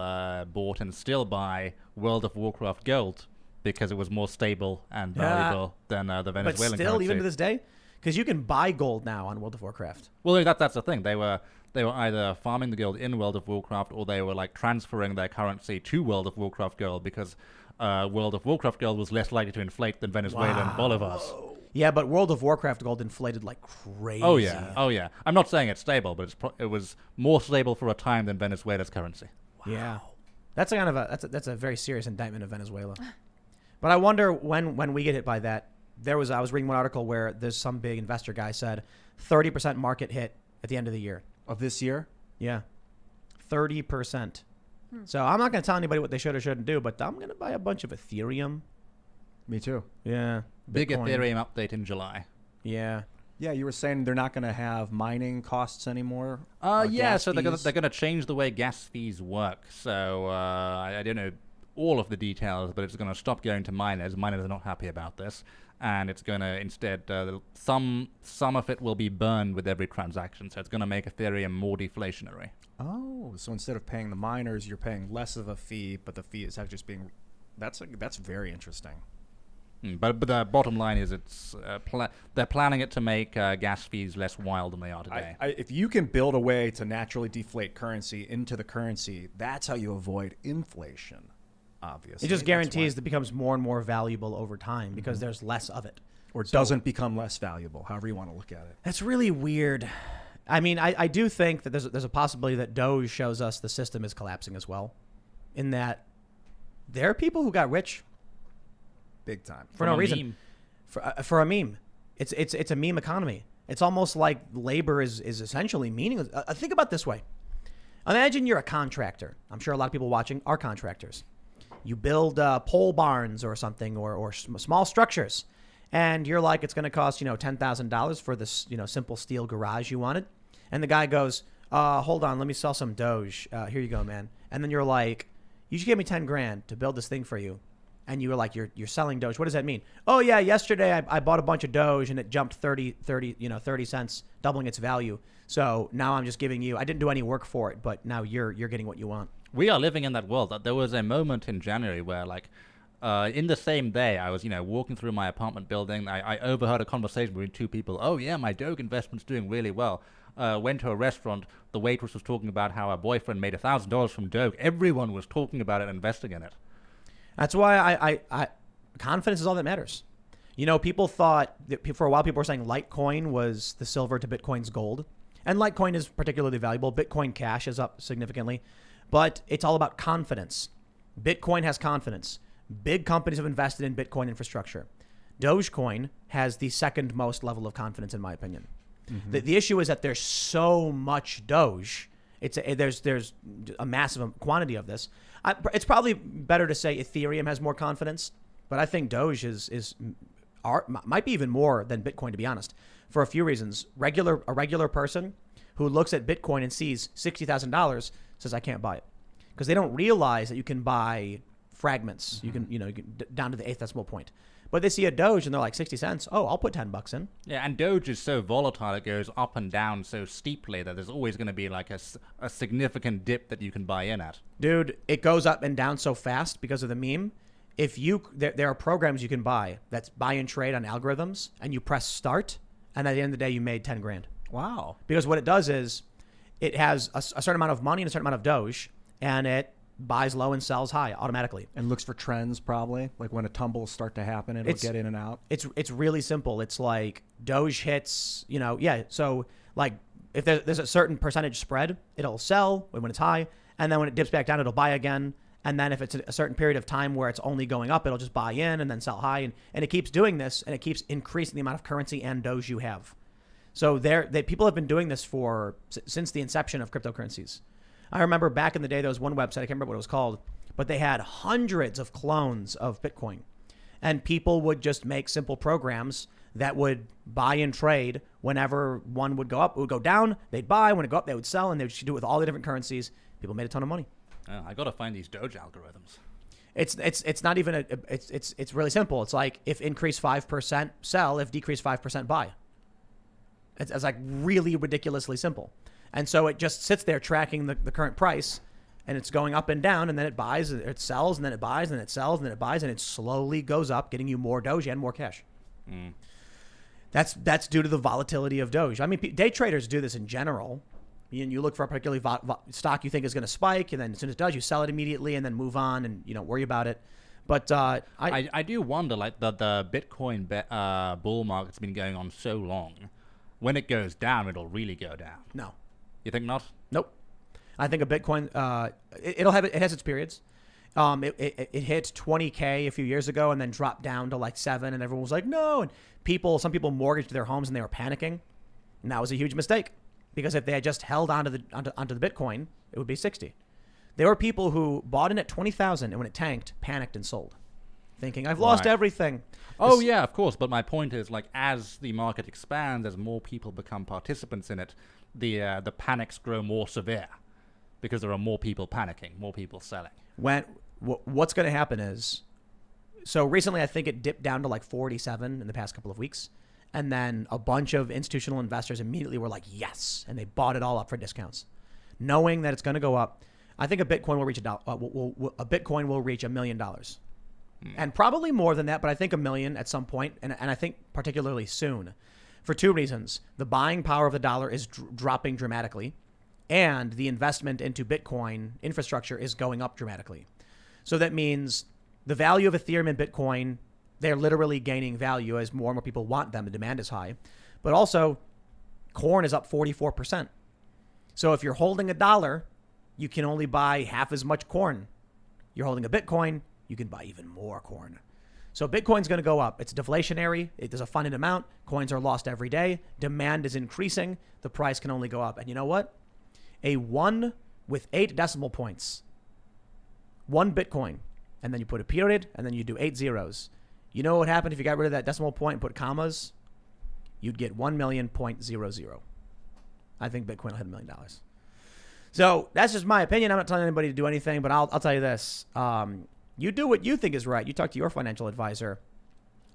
bought and still buy World of Warcraft gold because it was more stable and valuable than the Venezuelan But still, currency. even to this day, because you can buy gold now on World of Warcraft. Well, that's the thing. They were either farming the gold in World of Warcraft, or they were like transferring their currency to World of Warcraft gold, because World of Warcraft gold was less likely to inflate than Venezuelan bolivars. Yeah, but World of Warcraft gold inflated like crazy. Oh yeah. I'm not saying it's stable, but it was more stable for a time than Venezuela's currency. Yeah, that's a kind of that's a very serious indictment of Venezuela. But I wonder when we get hit by that. I was reading one article where there's some big investor guy said 30% market hit at the end of the year. Of this year? Yeah, 30%. So I'm not going to tell anybody what they should or shouldn't do, but I'm going to buy a bunch of Ethereum. Me too. Yeah, Big Bitcoin. Ethereum update in July. Yeah. Yeah, you were saying they're not going to have mining costs anymore? Yeah, gas so they're fees? gonna change the way gas fees work. So I don't know all of the details, but it's gonna stop going to miners. Miners are not happy about this, and it's gonna instead some of it will be burned with every transaction. So it's gonna make Ethereum more deflationary. Oh, so instead of paying the miners, you're paying less of a fee, but the fee is actually just being... That's very interesting. But the bottom line is they're planning it to make gas fees less wild than they are today. If you can build a way to naturally deflate currency into the currency, that's how you avoid inflation, obviously. It just That's guarantees why- that it becomes more and more valuable over time because there's less of it. Or doesn't become less valuable, however you want to look at it. That's really weird. I mean, I do think that there's a possibility that Doge shows us the system is collapsing as well, in that There are people who got rich Big time. for no reason. For a meme. It's a meme economy. It's almost like labor is essentially meaningless. Think about it this way. Imagine you're a contractor. I'm sure a lot of people watching are contractors. You build pole barns or something, or small structures, and you're like, it's going to cost $10,000 for this simple steel garage you wanted, and the guy goes, hold on, let me sell some Doge. Here you go, man. And then you're like, you should give me 10 grand to build this thing for you. And you were like, you're selling Doge. What does that mean? Oh yeah, yesterday I bought a bunch of Doge and it jumped 30 cents, doubling its value. So now I'm just giving you, I didn't do any work for it, but now you're getting what you want. We are living in that world. There was a moment in January where, like, in the same day, I was, walking through my apartment building. I overheard a conversation between two people. Oh yeah, my Doge investment's doing really well. Went to a restaurant. The waitress was talking about how her boyfriend made $1,000 from Doge. Everyone was talking about it and investing in it. That's why I confidence is all that matters. People thought that for a while people were saying Litecoin was the silver to Bitcoin's gold, and Litecoin is particularly valuable. Bitcoin Cash is up significantly, but it's all about confidence. Bitcoin has confidence. Big companies have invested in Bitcoin infrastructure. Dogecoin has the second most level of confidence, in my opinion. Mm-hmm. The issue is that there's so much Doge. There's a massive quantity of this. It's probably better to say Ethereum has more confidence, but I think Doge might be even more than Bitcoin, to be honest, for a few reasons. A regular person who looks at Bitcoin and sees $60,000 says, I can't buy it, because they don't realize that you can buy fragments. Mm-hmm. You can down to the 8th decimal point. But they see a Doge and they're like 60 cents. Oh, I'll put $10 in. Yeah, and Doge is so volatile, it goes up and down so steeply that there's always going to be like a significant dip that you can buy in at. Dude, it goes up and down so fast because of the meme. There are programs you can buy that's buy and trade on algorithms, and you press start, and at the end of the day, you made 10 grand. Wow. Because what it does is it has a certain amount of money and a certain amount of Doge, and it buys low and sells high automatically. And looks for trends, probably. Like when a tumbles start to happen, it'll get in and out. It's really simple. It's like Doge hits, so like if there's a certain percentage spread, it'll sell when it's high. And then when it dips back down, it'll buy again. And then if it's a certain period of time where it's only going up, it'll just buy in and then sell high. And it keeps doing this, and it keeps increasing the amount of currency and Doge you have. So people have been doing this since the inception of cryptocurrencies. I remember back in the day, there was one website, I can't remember what it was called, but they had hundreds of clones of Bitcoin. And people would just make simple programs that would buy and trade whenever one would go up. It would go down, they'd buy. When it go up, they would sell, and they would do it with all the different currencies. People made a ton of money. I got to find these Doge algorithms. It's not even it's really simple. It's like if increase 5%, sell. If decrease 5%, buy. It's like really ridiculously simple. And so it just sits there tracking the current price, and it's going up and down, and then it buys, it sells, and then it buys, and it sells, and then it buys, and it slowly goes up, getting you more Doge and more cash. Mm. That's due to the volatility of Doge. I mean, day traders do this in general. You look for a particular stock you think is going to spike, and then as soon as it does, you sell it immediately, and then move on, and you don't worry about it. But I do wonder, like the Bitcoin bull market's been going on so long. When it goes down, it'll really go down. No. You think not? Nope. I think a Bitcoin, it has its periods. It hit 20K a few years ago and then dropped down to like 7, and everyone was like, no. And some people mortgaged their homes and they were panicking. And that was a huge mistake, because if they had just held onto the Bitcoin, it would be 60. There were people who bought in at 20,000, and when it tanked, panicked and sold, thinking, I've lost everything. Oh, yeah, of course. But my point is, like, as the market expands, as more people become participants in it, the panics grow more severe, because there are more people panicking, more people selling. What's going to happen is, so recently I think it dipped down to like 47 in the past couple of weeks, and then a bunch of institutional investors immediately were like, yes, and they bought it all up for discounts, knowing that it's going to go up. I think a Bitcoin will reach $1 million, and probably more than that, but I think $1 million at some point, and I think particularly soon. For two reasons. The buying power of the dollar is dropping dramatically, and the investment into Bitcoin infrastructure is going up dramatically. So that means the value of Ethereum and Bitcoin, they're literally gaining value as more and more people want them. The demand is high. But also, corn is up 44%. So if you're holding $1, you can only buy half as much corn. You're holding a Bitcoin, you can buy even more corn. So Bitcoin's going to go up. It's deflationary. There's a finite amount. Coins are lost every day. Demand is increasing. The price can only go up. And you know what? A 1 with 8 decimal points. 1 Bitcoin. And then you put a period, and then you do 8 zeros. You know what would happen if you got rid of that decimal point and put commas? You'd get 1,000,000.00. I think Bitcoin will hit $1 million. So that's just my opinion. I'm not telling anybody to do anything, but I'll tell you this. You do what you think is right. You talk to your financial advisor.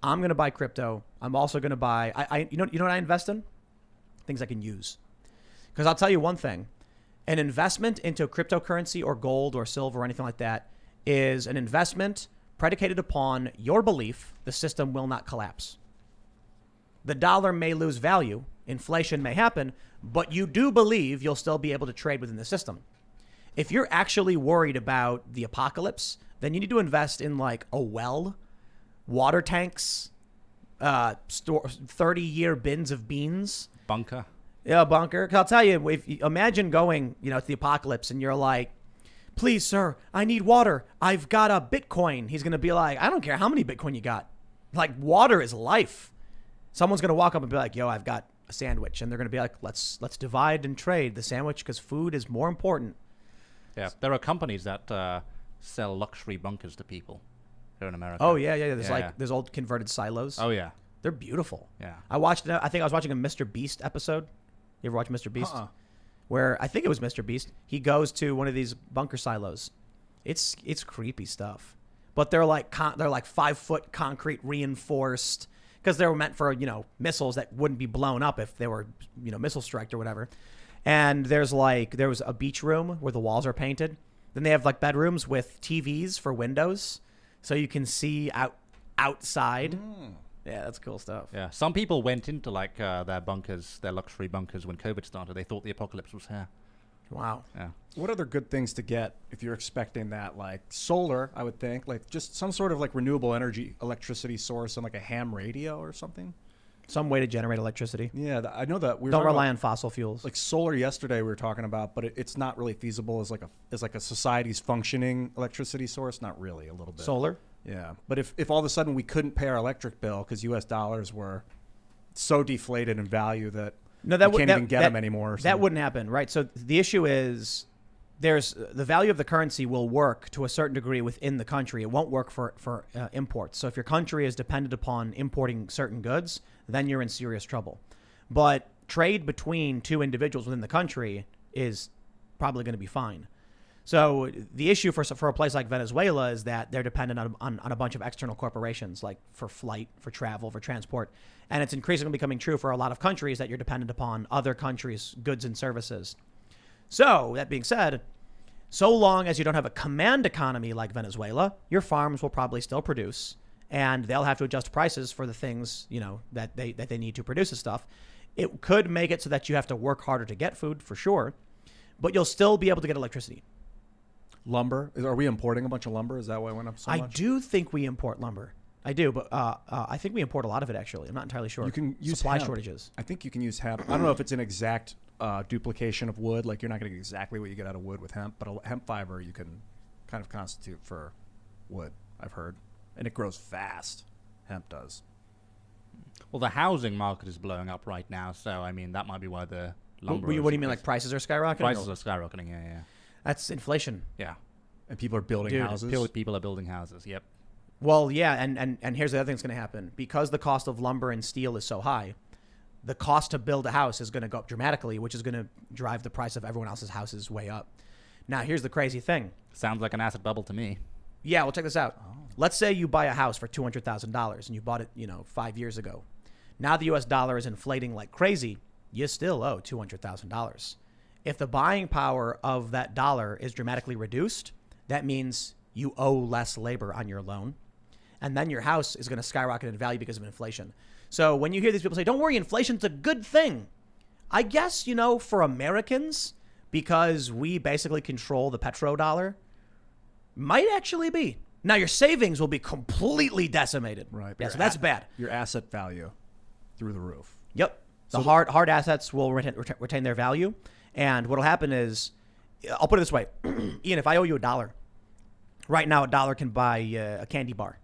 I'm going to buy crypto. I'm also going to buy, you know what I invest in? Things I can use. Because I'll tell you one thing. An investment into cryptocurrency or gold or silver or anything like that is an investment predicated upon your belief the system will not collapse. The dollar may lose value. Inflation may happen, but you do believe you'll still be able to trade within the system. If you're actually worried about the apocalypse, then you need to invest in like a well, water tanks, 30-year bins of beans. Bunker. Yeah, bunker. 'Cause I'll tell you, if you imagine going, to the apocalypse and you're like, please, sir, I need water. I've got a Bitcoin. He's going to be like, I don't care how many Bitcoin you got. Like, water is life. Someone's going to walk up and be like, yo, I've got a sandwich. And they're going to be like, let's divide and trade the sandwich because food is more important. Yeah, there are companies that sell luxury bunkers to people here in America. Oh, yeah. There's old converted silos. Oh, yeah. They're beautiful. Yeah. I think I was watching a Mr. Beast episode. You ever watch Mr. Beast? Where I think it was Mr. Beast. He goes to one of these bunker silos. It's creepy stuff. But they're like 5-foot concrete reinforced because they were meant for, missiles that wouldn't be blown up if they were, missile striked or whatever. And there was a beach room where the walls are painted. Then they have like bedrooms with TVs for windows so you can see outside. Yeah, that's cool stuff. Yeah, some people went into like their bunkers, their luxury bunkers when COVID started. They thought the apocalypse was here. Wow. Yeah. What other good things to get if you're expecting that? Like solar, I would think. Like just some sort of like renewable energy electricity source and like a ham radio or something. Some way to generate electricity. Yeah, I know that. Don't rely on fossil fuels. Like solar yesterday we were talking about, but it's not really feasible as like a society's functioning electricity source. Not really, a little bit. Solar? Yeah, but if all of a sudden we couldn't pay our electric bill because U.S. dollars were so deflated in value that we can't even get them anymore. That wouldn't happen, right? So the issue is the value of the currency will work to a certain degree within the country. It won't work for imports. So if your country is dependent upon importing certain goods, then you're in serious trouble. But trade between two individuals within the country is probably going to be fine. So the issue for a place like Venezuela is that they're dependent on a bunch of external corporations, like for flight, for travel, for transport. And it's increasingly becoming true for a lot of countries that you're dependent upon other countries' goods and services. So that being said, so long as you don't have a command economy like Venezuela, your farms will probably still produce, and they'll have to adjust prices for the things, that they need to produce this stuff. It could make it so that you have to work harder to get food, for sure, but you'll still be able to get electricity. Lumber? Are we importing a bunch of lumber? Is that why it went up so much? I do think we import lumber. I do, but I think we import a lot of it, actually. I'm not entirely sure. You can use supply hemp. shortages. I think you can use hemp. I don't know if it's an exact duplication of wood. Like, you're not going to get exactly what you get out of wood with hemp, but a hemp fiber you can kind of constitute for wood, I've heard. And it grows fast. Hemp does. Well, the housing market is blowing up right now, so, I mean, that might be why the lumber What do you mean, like prices are skyrocketing? Prices are skyrocketing, yeah. That's inflation. Yeah. And people are building houses? People are building houses, yep. Well, yeah, and here's the other thing that's going to happen. Because the cost of lumber and steel is so high, the cost to build a house is going to go up dramatically, which is going to drive the price of everyone else's houses way up. Now, here's the crazy thing. Sounds like an asset bubble to me. Yeah, well, check this out. Let's say you buy a house for $200,000 and you bought it, 5 years ago. Now the U.S. dollar is inflating like crazy. You still owe $200,000. If the buying power of that dollar is dramatically reduced, that means you owe less labor on your loan. And then your house is going to skyrocket in value because of inflation. So when you hear these people say, don't worry, inflation's a good thing. I guess, for Americans, because we basically control the petrodollar, might actually be. Now your savings will be completely decimated. Right. Yeah, so that's bad. Your asset value through the roof. Yep. The hard assets will retain their value. And what will happen is, I'll put it this way. Ian, if I owe you $1, Right now, $1 can buy a candy bar.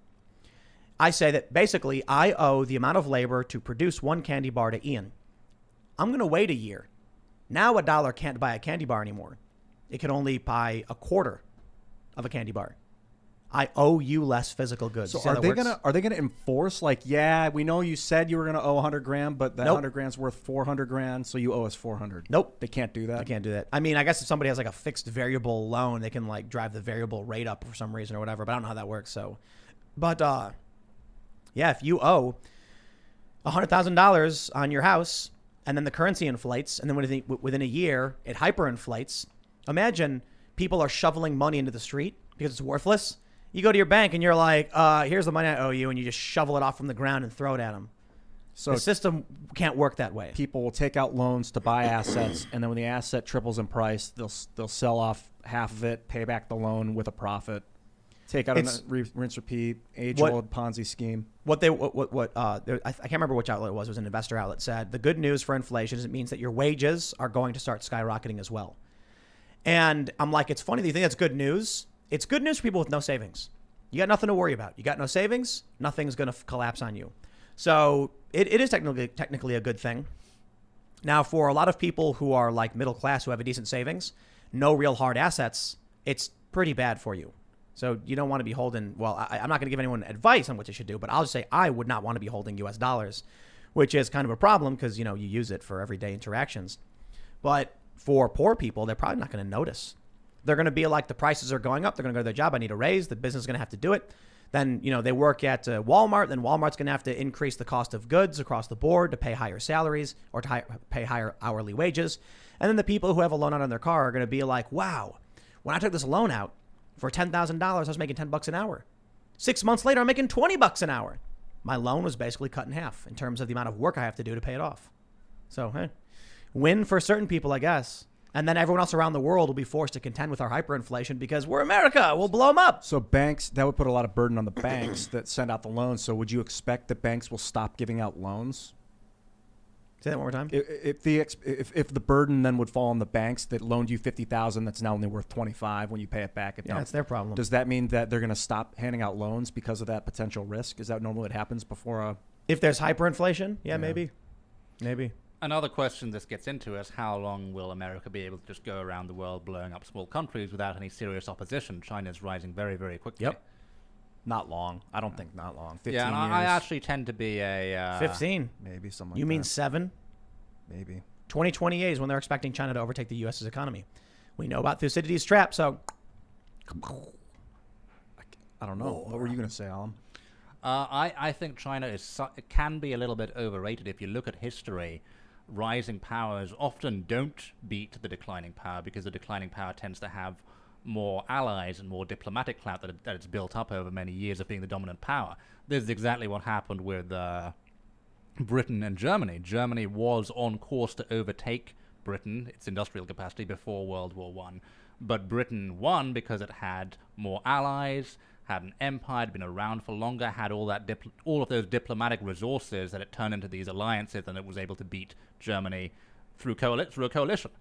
I say that basically I owe the amount of labor to produce one candy bar to Ian. I'm going to wait a year. Now $1 can't buy a candy bar anymore. It can only buy a quarter of a candy bar. I owe you less physical goods. So are they gonna enforce, like, yeah, we know you said you were gonna owe 100 grand, but that Nope. 100 grand's worth 400 grand, so you owe us 400? Nope. They can't do that. I can't do that. I mean, I guess if somebody has like a fixed variable loan, they can like drive the variable rate up for some reason or whatever, but I don't know how that works. So, but yeah, if you owe $100,000 on your house and then the currency inflates and then within a year it hyperinflates, imagine people are shoveling money into the street because it's worthless. You go to your bank and you're like, here's the money I owe you, and you just shovel it off from the ground and throw it at them. So the system can't work that way. People will take out loans to buy assets, and then when the asset triples in price, they'll sell off half of it, pay back the loan with a profit, take out rinse repeat, age-old Ponzi scheme. I can't remember which outlet it was. It was an investor outlet said the good news for inflation is it means that your wages are going to start skyrocketing as well. And I'm like, it's funny that you think that's good news. It's good news for people with no savings. You got nothing to worry about. You got no savings, nothing's going to collapse on you. So it is technically a good thing. Now, for a lot of people who are like middle class, who have a decent savings, no real hard assets, it's pretty bad for you. So you don't want to be holding, well, I'm not going to give anyone advice on what they should do, but I'll just say I would not want to be holding US dollars, which is kind of a problem because, you use it for everyday interactions. But for poor people, they're probably not going to notice. They're going to be like, the prices are going up. They're going to go to their job. I need a raise. The business is going to have to do it. Then, they work at Walmart. Then Walmart's going to have to increase the cost of goods across the board to pay higher salaries or to pay higher hourly wages. And then the people who have a loan out on their car are going to be like, wow, when I took this loan out for $10,000, I was making $10 an hour. 6 months later, I'm making $20 an hour. My loan was basically cut in half in terms of the amount of work I have to do to pay it off. So, hey, win for certain people, I guess. And then everyone else around the world will be forced to contend with our hyperinflation because we're America. We'll blow them up. So banks, that would put a lot of burden on the banks that send out the loans. So would you expect that banks will stop giving out loans? Say that one more time. If the burden then would fall on the banks that loaned you $50,000, that's now only worth $25,000 when you pay it back. That's their problem. Does that mean that they're going to stop handing out loans because of that potential risk? Is that normally what happens before a? If there's hyperinflation, yeah. maybe. Another question this gets into is how long will America be able to just go around the world blowing up small countries without any serious opposition? China's rising very, very quickly. Yep. Not long. I don't think not long. 15 yeah, and years. I actually tend to be a 15. Maybe something like You that. mean 7? Maybe. 2028 is when they're expecting China to overtake the U.S.'s economy. We know about Thucydides' trap, so. I don't know. What were you going to say, Allum? I think China it can be a little bit overrated. If you look at history, rising powers often don't beat the declining power because the declining power tends to have more allies and more diplomatic clout that it's built up over many years of being the dominant power. This is exactly what happened with Britain and Germany. Germany was on course to overtake Britain, its industrial capacity, before World War I. But Britain won because it had more allies, had an empire, had been around for longer, had all of those diplomatic resources that it turned into these alliances, and it was able to beat Germany through a coalition.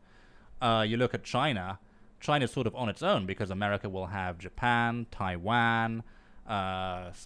You look at China. China's sort of on its own because America will have Japan, Taiwan,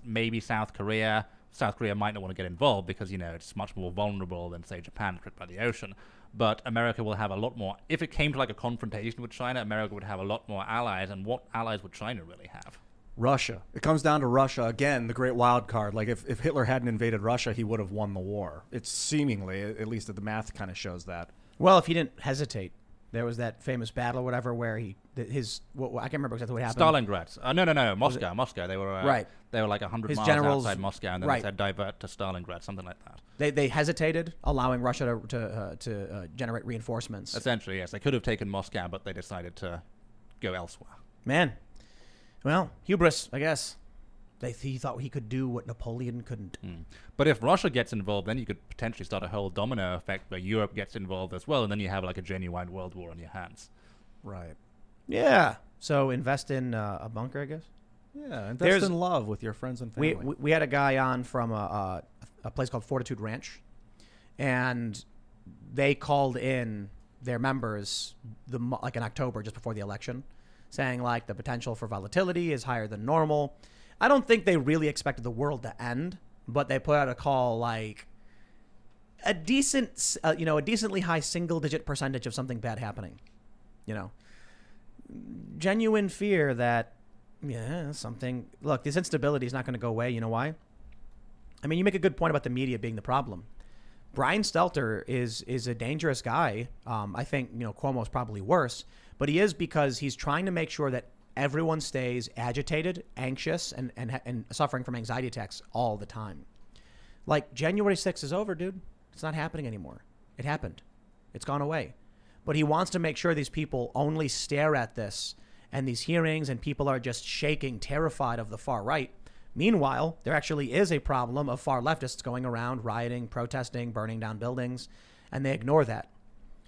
maybe South Korea. South Korea might not want to get involved because, it's much more vulnerable than, say, Japan, tripped by the ocean. But America will have a lot more. If it came to like a confrontation with China, America would have a lot more allies. And what allies would China really have? Russia. It comes down to Russia. Again, the great wild card. Like if Hitler hadn't invaded Russia, he would have won the war. It's seemingly, at least the math kind of shows that. Well, if he didn't hesitate. There was that famous battle or whatever where I can't remember exactly what happened. Stalingrad. No. Moscow. They were right. They were like 100 His miles generals, outside Moscow, and then they said divert to Stalingrad, something like that. They hesitated, allowing Russia to generate reinforcements. Essentially, yes. They could have taken Moscow, but they decided to go elsewhere. Man, well, hubris, I guess. He thought he could do what Napoleon couldn't. But if Russia gets involved, then you could potentially start a whole domino effect where Europe gets involved as well, and then you have like a genuine world war on your hands. Right. Yeah. So invest in a bunker, I guess. Yeah, invest in love with your friends and family. We had a guy on from a place called Fortitude Ranch, and they called in their members like in October, just before the election. saying like the potential for volatility is higher than normal. I don't think they really expected the world to end, but they put out a call like a decently high single-digit percentage of something bad happening. Genuine fear that, something. Look, this instability is not going to go away. You know why? I mean, you make a good point about the media being the problem. Brian Stelter is a dangerous guy. I think, Cuomo's probably worse, but he is because he's trying to make sure that everyone stays agitated, anxious, and suffering from anxiety attacks all the time. Like, January 6th is over, dude. It's not happening anymore. It happened. It's gone away. But he wants to make sure these people only stare at this and these hearings, and people are just shaking, terrified of the far right. Meanwhile, there actually is a problem of far leftists going around rioting, protesting, burning down buildings, and they ignore that.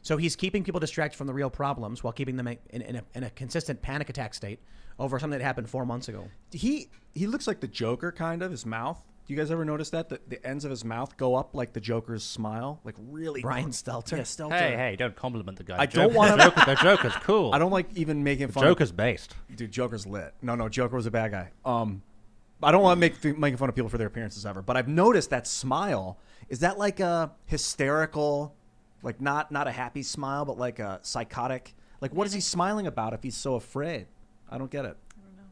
So he's keeping people distracted from the real problems while keeping them in a consistent panic attack state over something that happened 4 months ago. He looks like the Joker, kind of, his mouth. Do you guys ever notice that? The ends of his mouth go up like the Joker's smile? Like really? Brian Stelter? Yeah, Stelter. Hey, don't compliment the guy. I don't want to. The Joker's cool. I don't like even making fun. Joker's based. Dude, Joker's lit. No, Joker was a bad guy. I don't want to making fun of people for their appearances ever, but I've noticed that smile. Is that like a hysterical, like not a happy smile, but like a psychotic? Like, what is he smiling about if he's so afraid? I don't get it. I don't know.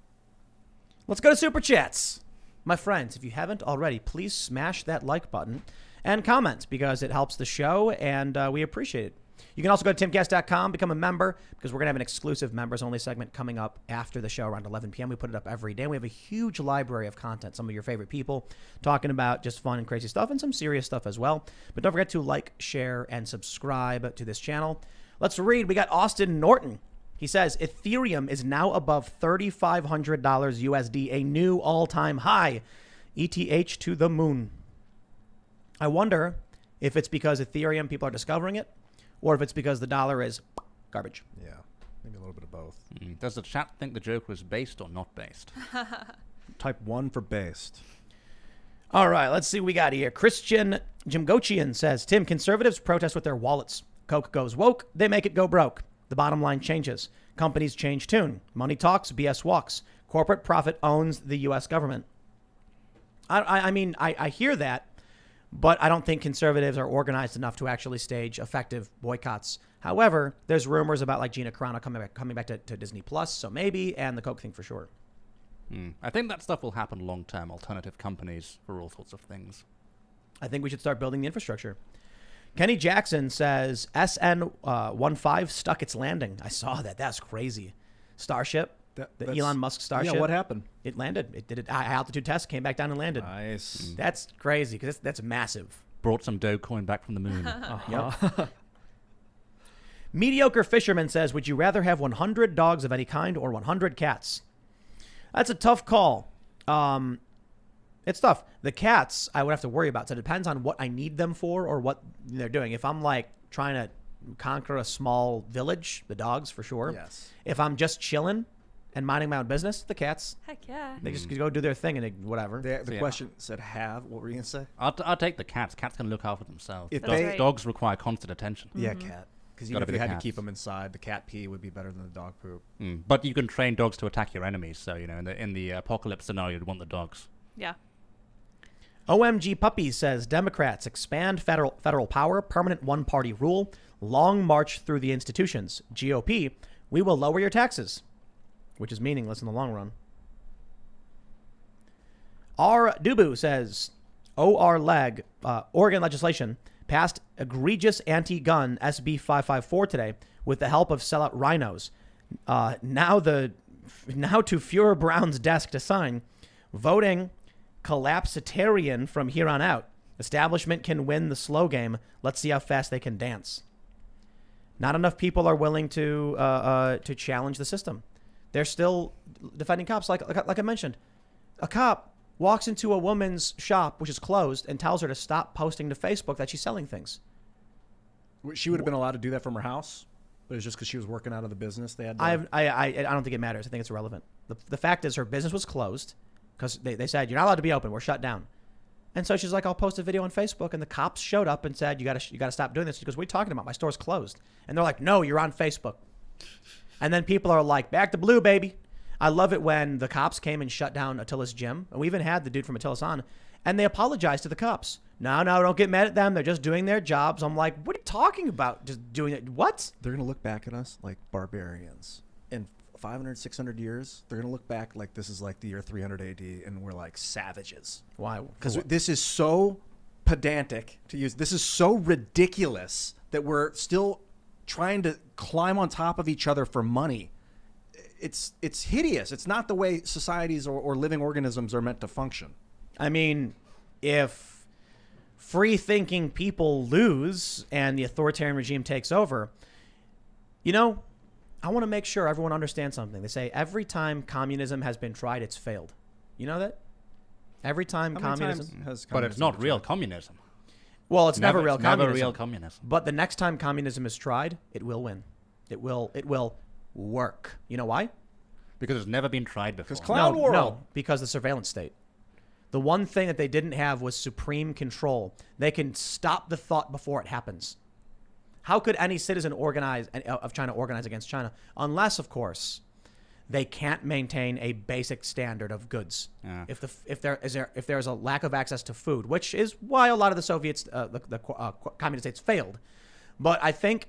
Let's go to Super Chats. My friends, if you haven't already, please smash that like button and comment because it helps the show and we appreciate it. You can also go to timcast.com, become a member because we're going to have an exclusive members-only segment coming up after the show around 11 p.m. We put it up every day. We have a huge library of content, some of your favorite people talking about just fun and crazy stuff and some serious stuff as well. But don't forget to like, share, and subscribe to this channel. Let's read. We got Austin Norton. He says, Ethereum is now above $3,500 USD, a new all-time high. ETH to the moon. I wonder if it's because Ethereum, people are discovering it, or if it's because the dollar is garbage. Yeah, maybe a little bit of both. Does the chat think the joke was based or not based? Type 1 for based. All right, let's see what we got here. Christian Jimgochian says, Tim, conservatives protest with their wallets. Coke goes woke, they make it go broke. The bottom line changes. Companies change tune. Money talks, BS walks. Corporate profit owns the U.S. government. I mean, I hear that, but I don't think conservatives are organized enough to actually stage effective boycotts. However, there's rumors about like Gina Carano coming back to Disney Plus, so maybe, and the Coke thing for sure. I think that stuff will happen long term. Alternative companies for all sorts of things. I think we should start building the infrastructure. Kenny Jackson says SN15 stuck its landing. I saw that. That's crazy. Starship, the Elon Musk Starship. Yeah, what happened? It landed. It did a high altitude test, came back down and landed. Nice. That's crazy because that's massive. Brought some Dogecoin back from the moon. Yep. Mediocre Fisherman says, would you rather have 100 dogs of any kind or 100 cats? That's a tough call. It's tough. The cats I would have to worry about. So it depends on what I need them for or what they're doing. If I'm like trying to conquer a small village, the dogs for sure. Yes. If I'm just chilling and minding my own business, the cats. Heck yeah. They just go do their thing and whatever. The question said have. What were you going to say? I'll take the cats. Cats can look after themselves. If That's right. Dogs require constant attention. Yeah, cat. Because even Gotta if be you the had to cats. keep them inside, the cat pee would be better than the dog poop. But you can train dogs to attack your enemies. So, in the apocalypse scenario, you'd want the dogs. Yeah. OMG Puppies says Democrats expand federal power, permanent one-party rule, long march through the institutions. GOP, we will lower your taxes, which is meaningless in the long run. R. Dubu says OR leg, Oregon legislation passed egregious anti-gun SB 554 today with the help of sellout rhinos. Now to Fuhrer Brown's desk to sign. Voting collapsitarian from here on out. Establishment can win the slow game. Let's see how fast they can dance. Not enough people are willing to challenge the system. They're still defending cops. Like I mentioned, a cop walks into a woman's shop, which is closed, and tells her to stop posting to Facebook that she's selling things. She would have been allowed to do that from her house, but it's just because she was working out of the business. They had. I don't think it matters. I think it's irrelevant. The fact is her business was closed because they said you're not allowed to be open. We're shut down. And so she's like, I'll post a video on Facebook, and the cops showed up and said, you gotta stop doing this. She goes, what are you talking about? My store's closed. And they're like, no, you're on Facebook. And then people are like, back to blue, baby. I love it when the cops came and shut down Attila's gym. And we even had the dude from Attila's on. And they apologized to the cops. No, don't get mad at them. They're just doing their jobs. I'm like, what are you talking about? Just doing it? What? They're going to look back at us like barbarians. In 500, 600 years, they're going to look back like this is like the year 300 AD, and we're like savages. Why? Because this is so pedantic to use. This is so ridiculous that we're still trying to climb on top of each other for money. It's hideous. It's not the way societies or living organisms are meant to function. I mean, if free-thinking people lose and the authoritarian regime takes over, I want to make sure everyone understands something. They say every time communism has been tried, it's failed. You know that? Every time communism has But it's not real communism. Well, it's never real communism. Never real communism. But the next time communism is tried, it will win. It will work. You know why? Because it's never been tried before. Because Cloud World. No, because the surveillance state. The one thing that they didn't have was supreme control. They can stop the thought before it happens. How could any citizen of China organize against China? Unless, of course, they can't maintain a basic standard of goods. Yeah. If there's a lack of access to food, which is why a lot of the Soviets, the communist states failed. But I think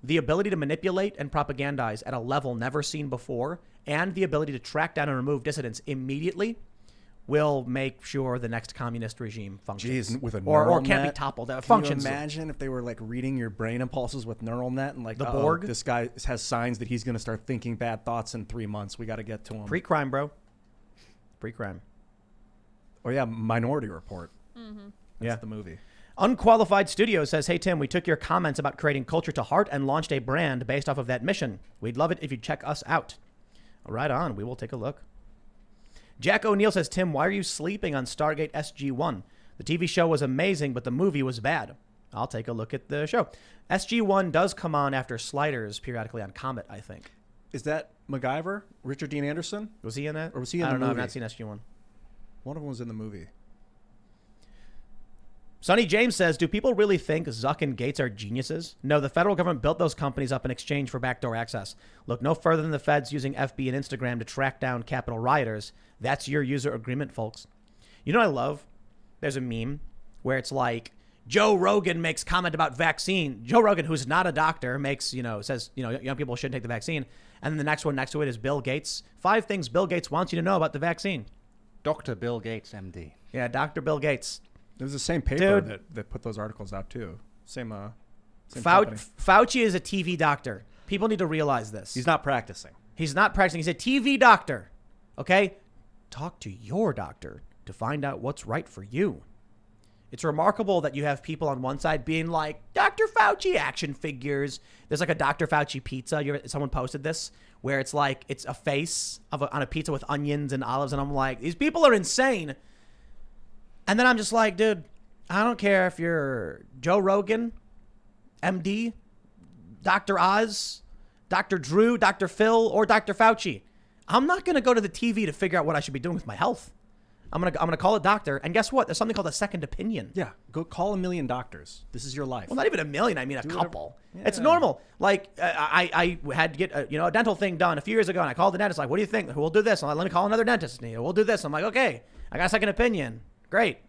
the ability to manipulate and propagandize at a level never seen before, and the ability to track down and remove dissidents immediately, will make sure the next communist regime functions. Jeez, with a or neural can't net, be toppled. Can Functions. you imagine if they were like reading your brain impulses with neural net and like The Borg? This guy has signs that he's going to start thinking bad thoughts in 3 months. We got to get to him. Pre-crime, bro. Pre-crime. Oh yeah, Minority Report. Mm-hmm. That's the movie. Unqualified Studio says, hey, Tim, we took your comments about creating culture to heart and launched a brand based off of that mission. We'd love it if you'd check us out. Right on. We will take a look. Jack O'Neill says, Tim, why are you sleeping on Stargate SG-1? The TV show was amazing, but the movie was bad. I'll take a look at the show. SG-1 does come on after Sliders periodically on Comet, I think. Is that MacGyver? Richard Dean Anderson? Was he in that? Or was he in I the don't know. I've movie? not seen SG-1. One of them was in the movie. Sonny James says, do people really think Zuck and Gates are geniuses? No, the federal government built those companies up in exchange for backdoor access. Look no further than the feds using FB and Instagram to track down Capitol rioters. That's your user agreement, folks. You know what I love? There's a meme where it's like, Joe Rogan makes comment about vaccine. Joe Rogan, who's not a doctor, says, young people shouldn't take the vaccine. And then the next one next to it is Bill Gates. 5 things Bill Gates wants you to know about the vaccine. Dr. Bill Gates, MD. Yeah, Dr. Bill Gates. It was the same paper Dude. that put those articles out too. Same company. Fauci is a TV doctor. People need to realize this. He's not practicing. He's not practicing. He's a TV doctor. Okay? Talk to your doctor to find out what's right for you. It's remarkable that you have people on one side being like, Dr. Fauci action figures. There's like a Dr. Fauci pizza. Someone posted this where it's like, it's a face on a pizza with onions and olives. And I'm like, these people are insane. And then I'm just like, dude, I don't care if you're Joe Rogan, MD, Dr. Oz, Dr. Drew, Dr. Phil, or Dr. Fauci. I'm not going to go to the TV to figure out what I should be doing with my health. I'm gonna call a doctor. And guess what? There's something called a second opinion. Yeah, go call 1 million doctors. This is your life. Well, not even 1 million. I mean, a couple. Yeah. It's normal. Like, I had to get a dental thing done a few years ago, and I called the dentist. Like, what do you think? We'll do this. I'm like, let me call another dentist. We'll do this. I'm like, okay, I got a second opinion. Great.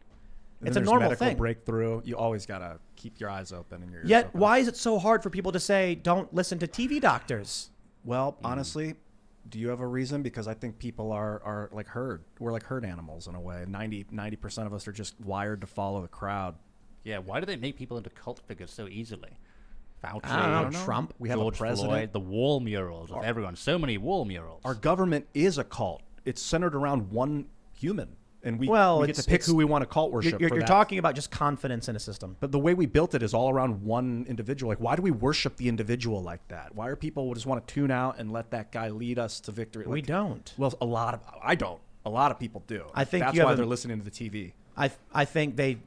And It's a then there's normal medical thing. breakthrough. You always gotta keep your eyes open and your ears Yet, open. why is it so hard for people to say, don't listen to TV doctors? Well, honestly, do you have a reason? Because I think people are like herd. We're like herd animals in a way. 90% of us are just wired to follow the crowd. Yeah, why do they make people into cult figures so easily? Fauci, I don't know. Trump. We have George a president. Floyd, the wall murals of everyone. So many wall murals. Our government is a cult. It's centered around one human. And we get to pick it's- who we want to cult worship. You're for that. talking about just confidence in a system. But the way we built it is all around one individual. Like, why do we worship the individual like that? Why are people who just want to tune out and let that guy lead us to victory? We Like, don't. Well, I don't. A lot of people do. I think that's you have why a- they're listening to the TV. I think they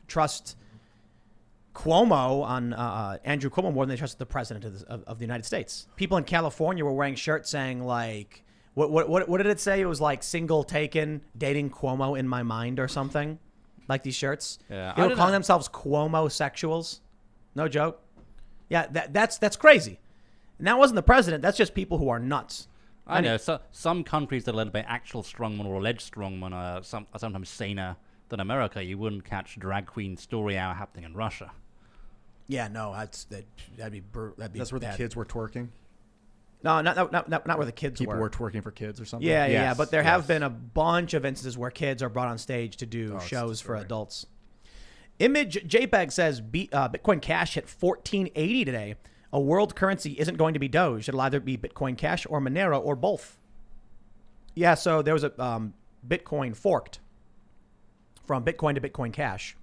trust Cuomo on Andrew Cuomo more than they trust the president of the United States. People in California were wearing shirts saying like, what did it say? It was like single taken dating Cuomo in my mind or something, like these shirts. Yeah, They I were don't calling know. themselves Cuomo sexuals. No joke. Yeah, that's crazy. And that wasn't the president. That's just people who are nuts. I know. So some countries that are led by actual strongmen or alleged strongmen are sometimes saner than America. You wouldn't catch drag queen story hour happening in Russia. Yeah, no, that'd be That's where bad. the kids were twerking. No, not where the kids People were. were twerking for kids or something. Yeah, Yes, but there have yes. been a bunch of instances where kids are brought on stage to do it's shows for disturbing. adults. Image JPEG says Bitcoin Cash hit 1480 today. A world currency isn't going to be Doge. It'll either be Bitcoin Cash or Monero or both. Yeah, so there was a Bitcoin forked from Bitcoin to Bitcoin Cash.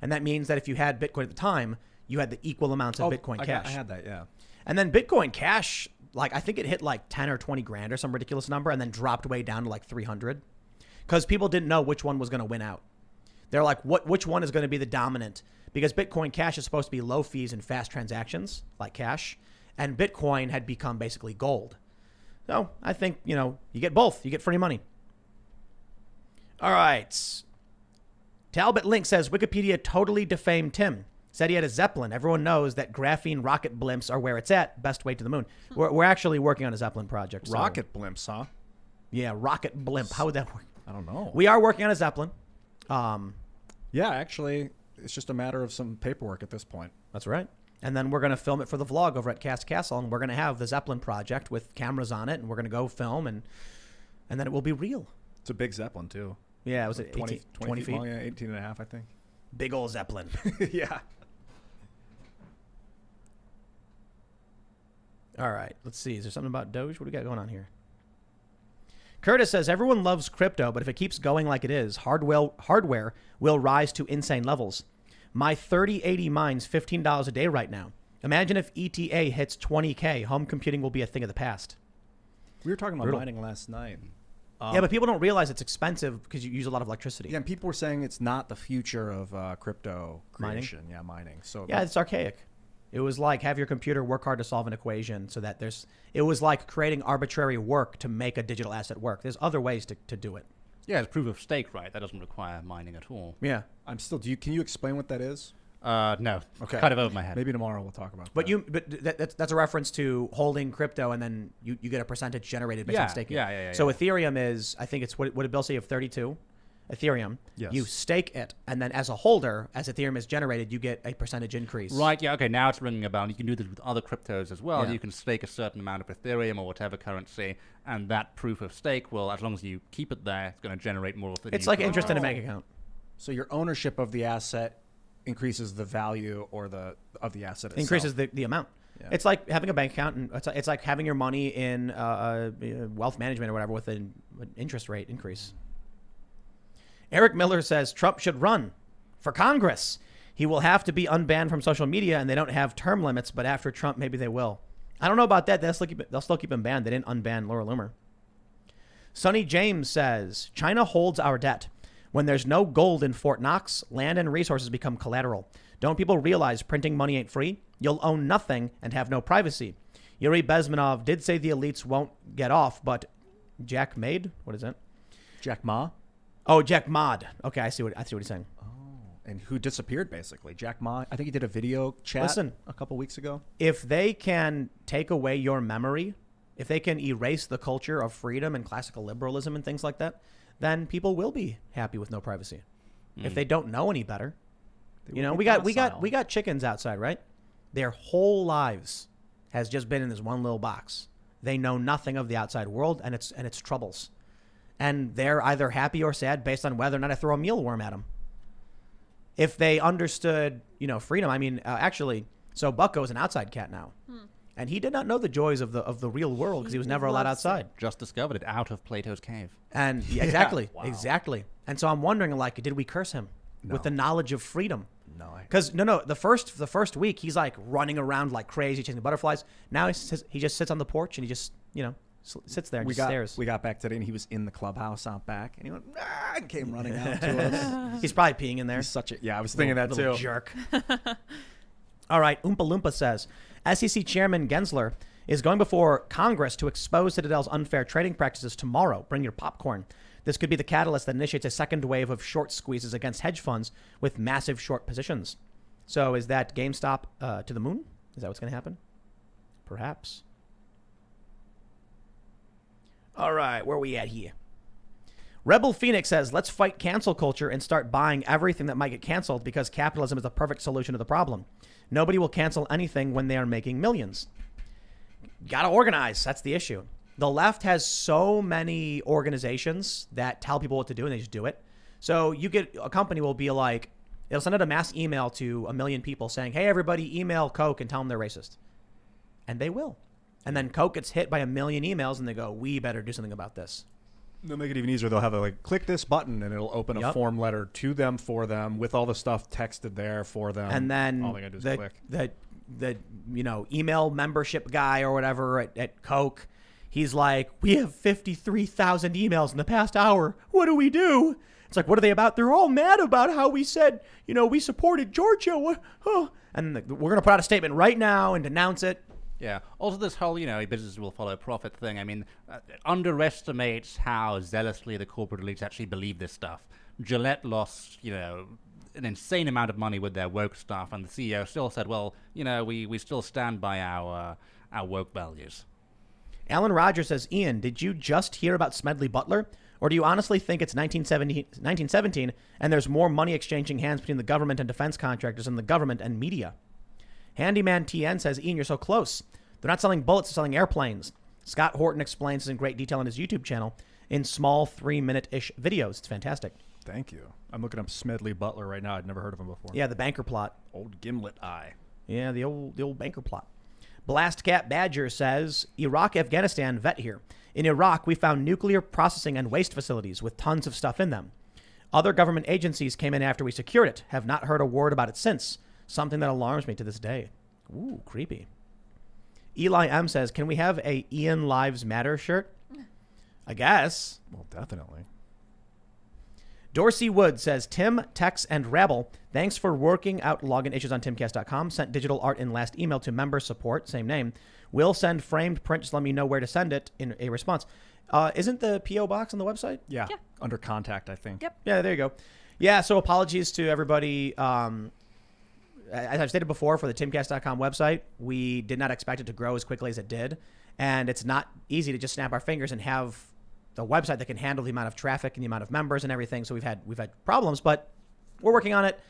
And that means that if you had Bitcoin at the time, you had the equal amounts of Bitcoin Cash. I had that, yeah. And then Bitcoin Cash, like I think it hit like 10 or 20 grand or some ridiculous number and then dropped way down to like 300 because people didn't know which one was going to win out. They're like, which one is going to be the dominant? Because Bitcoin Cash is supposed to be low fees and fast transactions like cash, and Bitcoin had become basically gold. So I think, you get both. You get free money. All right. Talbot Link says Wikipedia totally defamed Tim. Said he had a Zeppelin. Everyone knows that graphene rocket blimps are where it's at. Best way to the moon. We're actually working on a Zeppelin project. So. Rocket blimps, huh? Yeah, rocket blimp. How would that work? I don't know. We are working on a Zeppelin. Yeah, actually, it's just a matter of some paperwork at this point. That's right. And then we're going to film it for the vlog over at Cast Castle, and we're going to have the Zeppelin project with cameras on it, and we're going to go film, and then it will be real. It's a big Zeppelin, too. Yeah, it was Like 20 feet. long, yeah, 18 and a half, I think. Big old Zeppelin. Yeah. All right, let's see. Is there something about Doge? What do we got going on here? Curtis says, everyone loves crypto, but if it keeps going like it is, hardware will rise to insane levels. My 3080 mine's $15 a day right now. Imagine if ETA hits 20K. Home computing will be a thing of the past. We were talking about Brutal. mining last night. Yeah, but people don't realize it's expensive because you use a lot of electricity. Yeah, and people were saying it's not the future of crypto Mining? creation. Yeah, mining. So Yeah, it's archaic. It was like have your computer work hard to solve an equation so that it was like creating arbitrary work to make a digital asset work. There's other ways to do it. Yeah, it's proof of stake, right? That doesn't require mining at all. Yeah. I'm still. Can you explain what that is? No. Okay. Kind of over my head. Maybe tomorrow we'll talk about. But that. that's a reference to holding crypto and then you get a percentage generated based on staking. Yeah. So Ethereum is, I think it's, what did Bill say, of 32? Ethereum. Yes. You stake it, and then as a holder, as Ethereum is generated, you get a percentage increase. Right, yeah, okay, now it's ringing a bell. You can do this with other cryptos as well. Yeah. You can stake a certain amount of Ethereum or whatever currency, and that proof of stake will, as long as you keep it there, it's going to generate more of the It's new like currency. interest in a bank account. So your ownership of the asset increases the value or of the asset itself. Increases the amount. Yeah. It's like having a bank account, and it's like having your money in wealth management or whatever with an interest rate increase. Eric Miller says Trump should run for Congress. He will have to be unbanned from social media, and they don't have term limits, but after Trump, maybe they will. I don't know about that. They'll still keep him banned. They didn't unban Laura Loomer. Sonny James says, China holds our debt. When there's no gold in Fort Knox, land and resources become collateral. Don't people realize printing money ain't free? You'll own nothing and have no privacy. Yuri Bezmenov did say the elites won't get off, but Jack Made? What is that? Jack Ma. Oh, Jack Mod. Okay, I see what he's saying. And who disappeared basically? Jack Ma. I think he did a video chat Listen. a couple weeks ago. If they can take away your memory, if they can erase the culture of freedom and classical liberalism and things like that, then people will be happy with no privacy. If they don't know any better, we got chickens outside, right? Their whole lives has just been in this one little box. They know nothing of the outside world and its troubles, and they're either happy or sad based on whether or not I throw a mealworm at them. If they understood, freedom. I mean, actually, so Bucko is an outside cat now, and he did not know the joys of the real world because he was never allowed outside. Just discovered it out of Plato's cave. And yeah, exactly, Wow. exactly. And so I'm wondering, did we curse him with the knowledge of freedom? No. Because the first week he's like running around like crazy chasing butterflies. Now he just sits on the porch and he just sits there and stares. We got back today and he was in the clubhouse out back and he went and came running out to us. He's probably peeing in there. He's such a I was thinking that Little too. jerk. All right, Oompa Loompa says SEC Chairman Gensler is going before Congress to expose Citadel's unfair trading practices tomorrow. Bring your popcorn. This could be the catalyst that initiates a second wave of short squeezes against hedge funds with massive short positions. So is that GameStop to the moon? Is that what's going to happen? Perhaps. All right, where are we at here? Rebel Phoenix says, let's fight cancel culture and start buying everything that might get canceled because capitalism is the perfect solution to the problem. Nobody will cancel anything when they are making millions. Gotta organize. That's the issue. The left has so many organizations that tell people what to do and they just do it. So you get a company will be like, it'll send out a mass email to 1 million people saying, hey, everybody, email Coke and tell them they're racist. And they will. And then Coke gets hit by 1 million emails and they go, we better do something about this. They'll make it even easier. They'll have like, click this button and it'll open a form letter to them for them with all the stuff texted there for them. And then all they gotta do is click. The email membership guy or whatever at Coke, he's like, we have 53,000 emails in the past hour. What do we do? It's like, what are they about? They're all mad about how we said, we supported Georgia. And we're going to put out a statement right now and denounce it. Yeah. Also, this whole, business will follow profit thing. I mean, underestimates how zealously the corporate elites actually believe this stuff. Gillette lost, an insane amount of money with their woke stuff, and the CEO still said, well, we still stand by our woke values. Alan Rogers says, Ian, did you just hear about Smedley Butler? Or do you honestly think it's 1917 and there's more money exchanging hands between the government and defense contractors than the government and media? Handyman TN says, Ian, you're so close. They're not selling bullets, they're selling airplanes. Scott Horton explains this in great detail on his YouTube channel in small 3-minute-ish videos. It's fantastic. Thank you. I'm looking up Smedley Butler right now. I'd never heard of him before. Yeah, the banker plot. Old gimlet eye. Yeah, the old banker plot. Blast Cat Badger says, Iraq, Afghanistan, vet here. In Iraq, we found nuclear processing and waste facilities with tons of stuff in them. Other government agencies came in after we secured it. Have not heard a word about it since. Something that alarms me to this day. Ooh, creepy. Eli M says, can we have a Ian Lives Matter shirt? I guess. Well, definitely. Dorsey Wood says, Tim, Tex, and Rabble, thanks for working out login issues on timcast.com. Sent digital art in last email to member support, same name. Will send framed print. Just let me know where to send it in a response. Isn't the P.O. box on the website? Yeah. Under contact, I think. Yep. Yeah, there you go. Yeah, so apologies to everybody. As I've stated before, for the timcast.com website, we did not expect it to grow as quickly as it did. And it's not easy to just snap our fingers and have the website that can handle the amount of traffic and the amount of members and everything. So we've had problems, but we're working on it.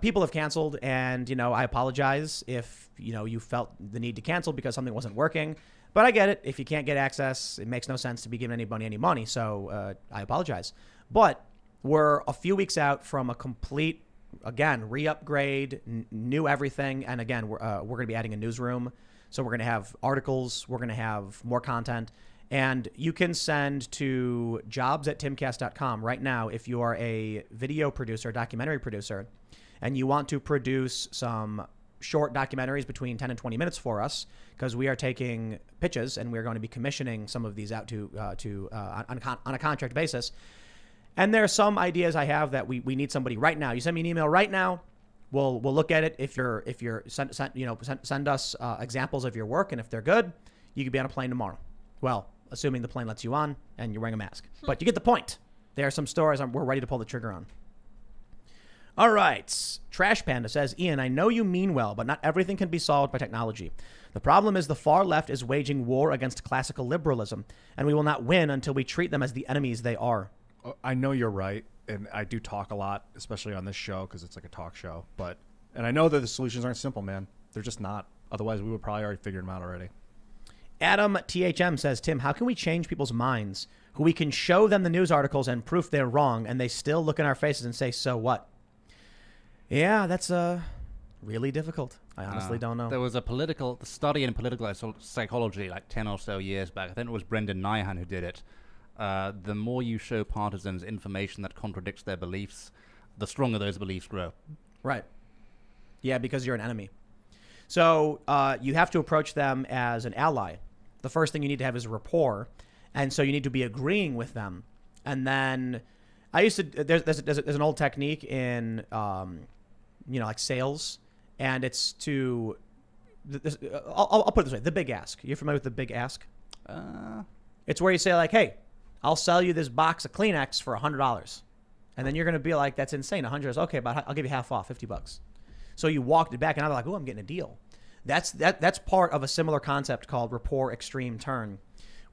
People have canceled, and I apologize if you felt the need to cancel because something wasn't working. But I get it. If you can't get access, it makes no sense to be giving anybody any money. So I apologize. But we're a few weeks out from a complete, again, re-upgrade, new everything. And again, we're going to be adding a newsroom. So we're going to have articles. We're going to have more content. And you can send to jobs@timcast.com right now if you are a video producer, documentary producer, and you want to produce some short documentaries between 10 and 20 minutes for us, because we are taking pitches and we're going to be commissioning some of these out on a contract basis. And there are some ideas I have that we need somebody right now. You send me an email right now. We'll look at it. If you're send us examples of your work, and if they're good, you could be on a plane tomorrow. Well, assuming the plane lets you on and you're wearing a mask. But you get the point. There are some stories we're ready to pull the trigger on. All right. Trash Panda says, Ian, I know you mean well, but not everything can be solved by technology. The problem is the far left is waging war against classical liberalism, and we will not win until we treat them as the enemies they are. I know you're right, and I do talk a lot, especially on this show because it's like a talk show. And I know that the solutions aren't simple, man. They're just not. Otherwise, we would probably already figure them out already. Adam THM says, Tim, how can we change people's minds who we can show them the news articles and proof they're wrong, and they still look in our faces and say, so what? Yeah, that's really difficult. I honestly don't know. There was a study in political psychology like 10 or so years back. I think it was Brendan Nyhan who did it. The more you show partisans information that contradicts their beliefs, the stronger those beliefs grow. Right. Yeah, because you're an enemy. So you have to approach them as an ally. The first thing you need to have is a rapport. And so you need to be agreeing with them. And then there's an old technique in, like sales. And it's to, I'll put it this way, the big ask. You're familiar with the big ask? It's where you say like, hey, I'll sell you this box of Kleenex for $100. And then you're going to be like, that's insane. $100. Okay, but I'll give you half off, $50. So you walked it back and I'm like, oh, I'm getting a deal. That's part of a similar concept called rapport extreme turn,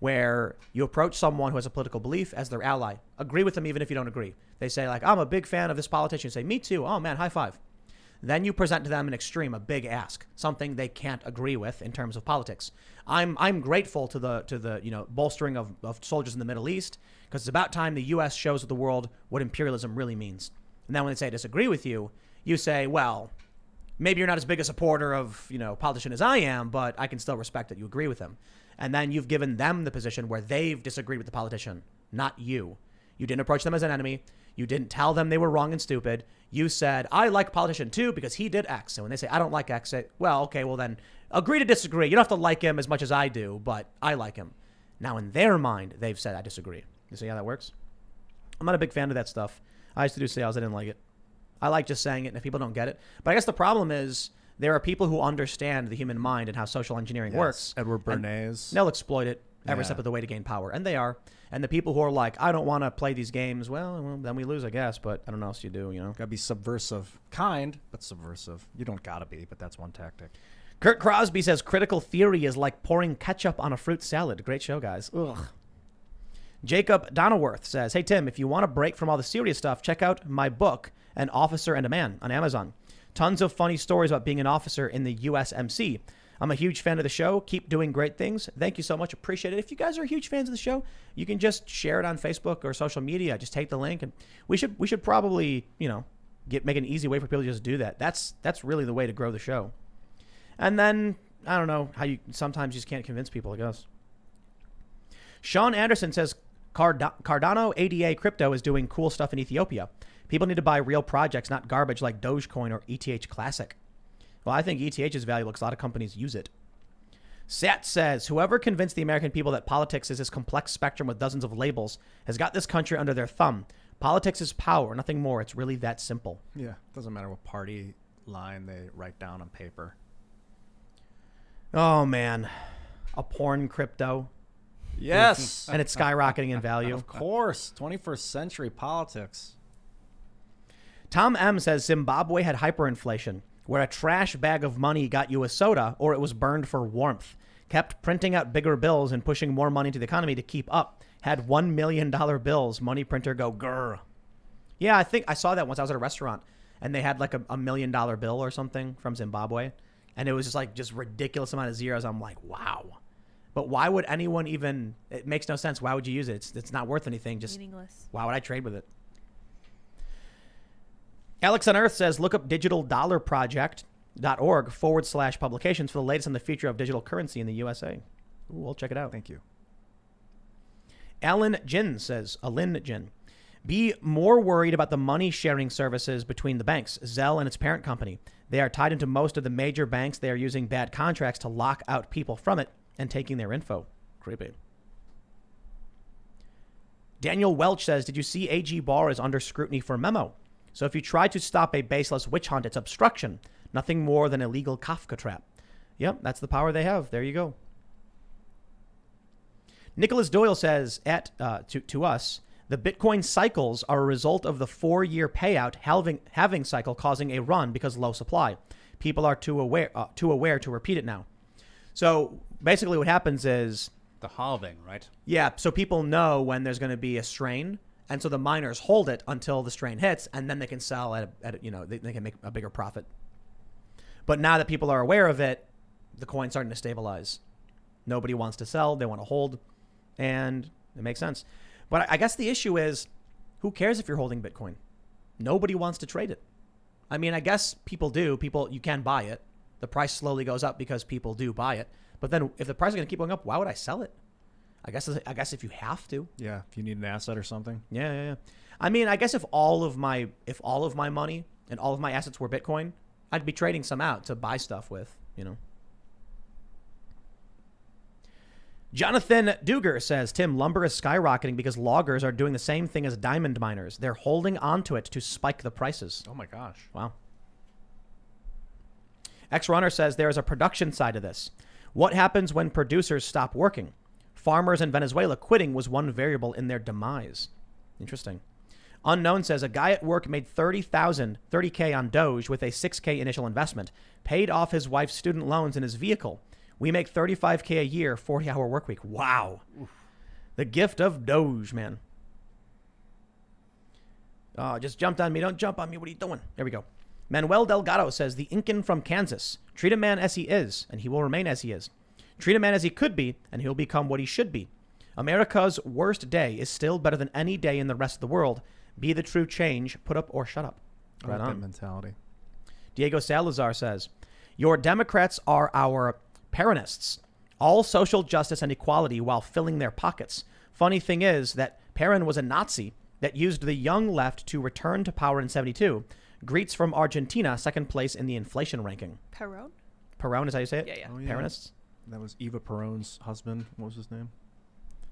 where you approach someone who has a political belief as their ally. Agree with them even if you don't agree. They say like, I'm a big fan of this politician. You say, me too. Oh man, high five. Then you present to them an extreme, a big ask, something they can't agree with in terms of politics. I'm grateful to the bolstering of soldiers in the Middle East, because it's about time the U.S. shows the world what imperialism really means. And then when they say I disagree with you, you say, well, maybe you're not as big a supporter of politician as I am, but I can still respect that you agree with him. And then you've given them the position where they've disagreed with the politician, not you. You didn't approach them as an enemy. You didn't tell them they were wrong and stupid. You said, I like politician too because he did X. And when they say, I don't like X, say, well, okay, well then agree to disagree. You don't have to like him as much as I do, but I like him. Now in their mind, they've said, I disagree. You see how that works? I'm not a big fan of that stuff. I used to do sales. I didn't like it. I like just saying it, and if people don't get it. But I guess the problem is there are people who understand the human mind and how social engineering works. Edward Bernays. They'll exploit it every step of the way to gain power. And they are. And the people who are like, I don't want to play these games, well, then we lose, I guess. But I don't know what else you do, Gotta be subversive. Kind, but subversive. You don't gotta be, but that's one tactic. Kurt Crosby says critical theory is like pouring ketchup on a fruit salad. Great show, guys. Ugh. Jacob Donalworth says, hey, Tim, if you want to break from all the serious stuff, check out my book, An Officer and a Man, on Amazon. Tons of funny stories about being an officer in the USMC. I'm a huge fan of the show. Keep doing great things. Thank you so much. Appreciate it. If you guys are huge fans of the show, you can just share it on Facebook or social media. Just take the link, and we should probably, make an easy way for people to just do that. That's really the way to grow the show. And then I don't know how you sometimes just can't convince people, I guess. Sean Anderson says Cardano ADA crypto is doing cool stuff in Ethiopia. People need to buy real projects, not garbage like Dogecoin or ETH Classic. Well, I think ETH is valuable because a lot of companies use it. Sat says, whoever convinced the American people that politics is this complex spectrum with dozens of labels has got this country under their thumb. Politics is power, nothing more. It's really that simple. Yeah, doesn't matter what party line they write down on paper. Oh, man. A porn crypto. Yes. And it's skyrocketing in value. Of course. 21st century politics. Tom M says Zimbabwe had hyperinflation, where a trash bag of money got you a soda or it was burned for warmth. Kept printing out bigger bills and pushing more money into the economy to keep up. Had $1 million bills. Money printer go grr. Yeah, I think I saw that once. I was at a restaurant and they had like a $1 million bill or something from Zimbabwe. And it was just ridiculous amount of zeros. I'm like, wow. But why would anyone even, it makes no sense. Why would you use it? It's not worth anything. Just meaningless. Why would I trade with it? Alex on Earth says, look up digitaldollarproject.org/publications for the latest on the future of digital currency in the USA. Ooh, we'll check it out. Thank you. Alin Jin says, be more worried about the money sharing services between the banks, Zelle and its parent company. They are tied into most of the major banks. They are using bad contracts to lock out people from it and taking their info. Creepy. Daniel Welch says, did you see AG Barr is under scrutiny for memo? So if you try to stop a baseless witch hunt, it's obstruction. Nothing more than a legal Kafka trap. Yep, that's the power they have. There you go. Nicholas Doyle says to us, the Bitcoin cycles are a result of the 4-year payout halving cycle causing a run because low supply. People are too aware to repeat it now. So basically what happens is the halving, right? Yeah. So people know when there's going to be a strain. And so the miners hold it until the strain hits, and then they can sell at they can make a bigger profit. But now that people are aware of it, the coin's starting to stabilize. Nobody wants to sell. They want to hold. And it makes sense. But I guess the issue is, who cares if you're holding Bitcoin? Nobody wants to trade it. I mean, I guess people do. You can buy it. The price slowly goes up because people do buy it. But then if the price is going to keep going up, why would I sell it? I guess if you have to. Yeah, if you need an asset or something. Yeah. I mean, I guess if all of my money and all of my assets were Bitcoin, I'd be trading some out to buy stuff with, Jonathan Duger says, Tim, lumber is skyrocketing because loggers are doing the same thing as diamond miners. They're holding onto it to spike the prices. Oh my gosh. Wow. X-Runner says there is a production side of this. What happens when producers stop working? Farmers in Venezuela quitting was one variable in their demise. Interesting. Unknown says a guy at work made $30K on Doge with a $6K initial investment, paid off his wife's student loans in his vehicle. We make $35K a year, 40-hour work week. Wow. Oof. The gift of Doge, man. Just jumped on me. Don't jump on me. What are you doing? There we go. Manuel Delgado says, the Incan from Kansas. Treat a man as he is, and he will remain as he is. Treat a man as he could be, and he'll become what he should be. America's worst day is still better than any day in the rest of the world. Be the true change. Put up or shut up. Right on. That mentality. Diego Salazar says, your Democrats are our Peronists. All social justice and equality while filling their pockets. Funny thing is that Peron was a Nazi that used the young left to return to power in 72. Greets from Argentina, second place in the inflation ranking. Peron? Peron is how you say it? Yeah. Oh, yeah. Peronists? That was Eva Peron's husband. What was his name?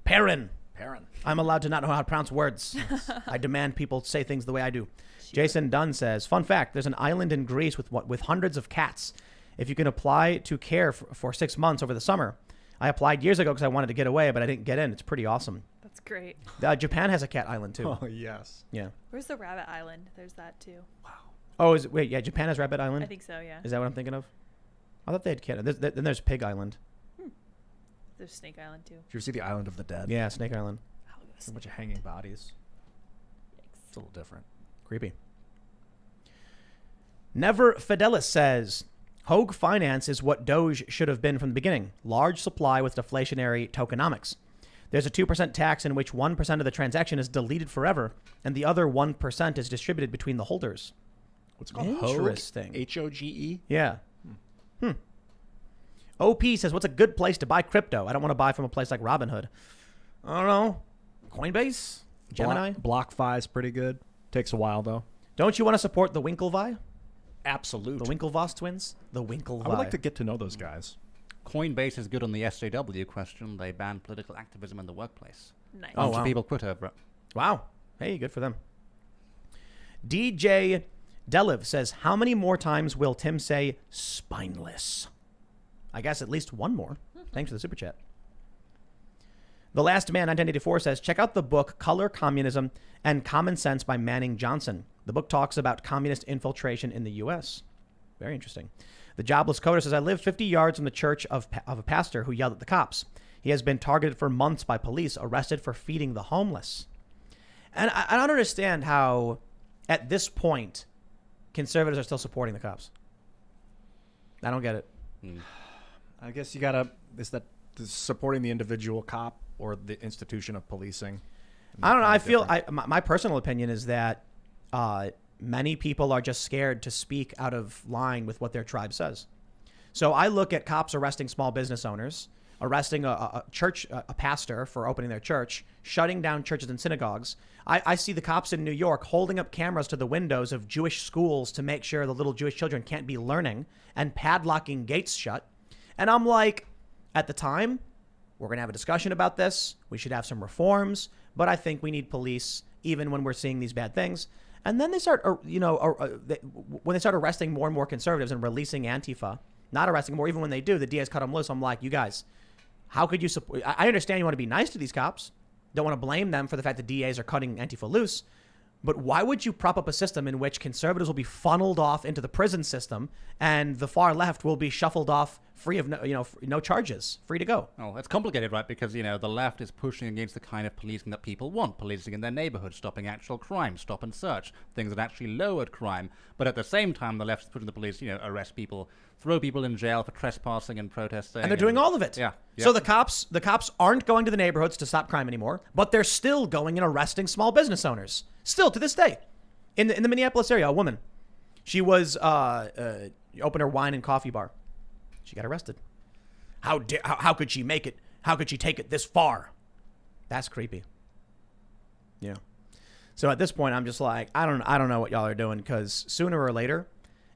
Peron. Peron. I'm allowed to not know how to pronounce words. I demand people say things the way I do. Sure. Jason Dunn says, fun fact, there's an island in Greece with hundreds of cats. If you can apply to care for 6 months over the summer. I applied years ago because I wanted to get away, but I didn't get in. It's pretty awesome. That's great. Japan has a cat island, too. Oh, yes. Yeah. Where's the rabbit island? There's that, too. Wow. Oh, wait, yeah, Japan has Rabbit Island? I think so, yeah. Is that what I'm thinking of? I thought they had cat. Then there's Pig Island. There's Snake Island, too. Did you ever see the Island of the Dead? Yeah, Snake Island. I'll go There's a bunch of hanging bodies. Yikes. It's a little different. Creepy. Never Fidelis says, Hogue Finance is what Doge should have been from the beginning. Large supply with deflationary tokenomics. There's a 2% tax in which 1% of the transaction is deleted forever, and the other 1% is distributed between the holders. What's it called? Interesting. Hoge? Yeah. OP says, what's a good place to buy crypto? I don't want to buy from a place like Robinhood. I don't know. Coinbase? Gemini? BlockFi is pretty good. Takes a while, though. Don't you want to support the Winklevi? Absolute. The Winklevoss twins? The Winklevi. I would like to get to know those guys. Coinbase is good on the SJW question. They banned political activism in the workplace. Nice. Oh, Bunch wow. of people quit over it. Wow. Hey, good for them. DJ Deliv says, how many more times will Tim say spineless? I guess at least one more. Thanks for the super chat. The Last Man 1984 says, check out the book Color, Communism, and Common Sense by Manning Johnson. The book talks about communist infiltration in the U.S. Very interesting. The Jobless Coder says, I live 50 yards from the church of a pastor who yelled at the cops. He has been targeted for months by police, arrested for feeding the homeless. And I don't understand how, at this point, conservatives are still supporting the cops. I don't get it. I guess you gotta, is that supporting the individual cop or the institution of policing? I don't know. I feel, my personal opinion is that many people are just scared to speak out of line with what their tribe says. So I look at cops arresting small business owners, arresting a pastor for opening their church, shutting down churches and synagogues. I see the cops in New York holding up cameras to the windows of Jewish schools to make sure the little Jewish children can't be learning and padlocking gates shut. And I'm like, at the time, we're going to have a discussion about this. We should have some reforms, but I think we need police even when we're seeing these bad things. And then they start, when they start arresting more and more conservatives and releasing Antifa, not arresting more, even when they do, the DAs cut them loose. I'm like, you guys, how could you support? I understand you want to be nice to these cops. Don't want to blame them for the fact that DAs are cutting Antifa loose. But why would you prop up a system in which conservatives will be funneled off into the prison system and the far left will be shuffled off free of no charges, free to go? Oh, it's complicated, right? Because, the left is pushing against the kind of policing that people want. Policing in their neighborhood, stopping actual crime, stop and search, things that actually lowered crime. But at the same time, the left is pushing the police, arrest people, throw people in jail for trespassing and protesting. And they're doing all of it. Yeah. So the cops aren't going to the neighborhoods to stop crime anymore, but they're still going and arresting small business owners. Still to this day. In the Minneapolis area, a woman, she was opened her wine and coffee bar. She got arrested. How could she make it? How could she take it this far? That's creepy. Yeah. So at this point, I'm just like, I don't know what y'all are doing, because sooner or later,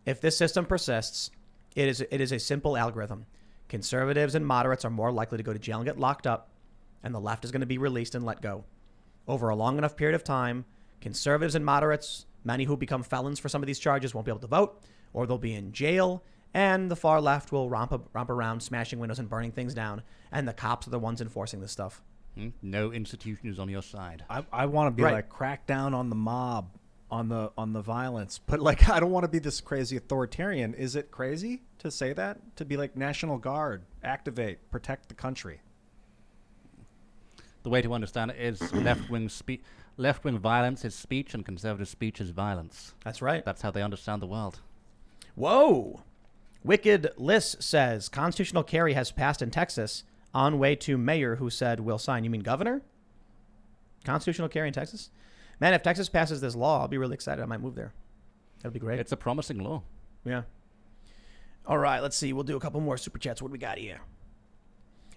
if this system persists, it is a simple algorithm. Conservatives and moderates are more likely to go to jail and get locked up, and the left is going to be released and let go. Over a long enough period of time, conservatives and moderates, many who become felons for some of these charges, won't be able to vote, or they'll be in jail, and the far left will romp around, smashing windows and burning things down, and the cops are the ones enforcing this stuff. No institution is on your side. I want to be Right. like, crack down on the mob. on the violence. But like, I don't want to be this crazy authoritarian. Is it crazy to say that? To be like, National Guard, activate, protect the country? The way to understand it is left-wing violence is speech and conservative speech is violence. That's right. That's how they understand the world. Whoa. Wicked Liss says constitutional carry has passed in Texas on way to mayor who said we'll sign. You mean governor? Constitutional carry in Texas? Man, if Texas passes this law, I'll be really excited. I might move there. That'd be great. It's a promising law. Yeah. All right, let's see. We'll do a couple more super chats. What do we got here?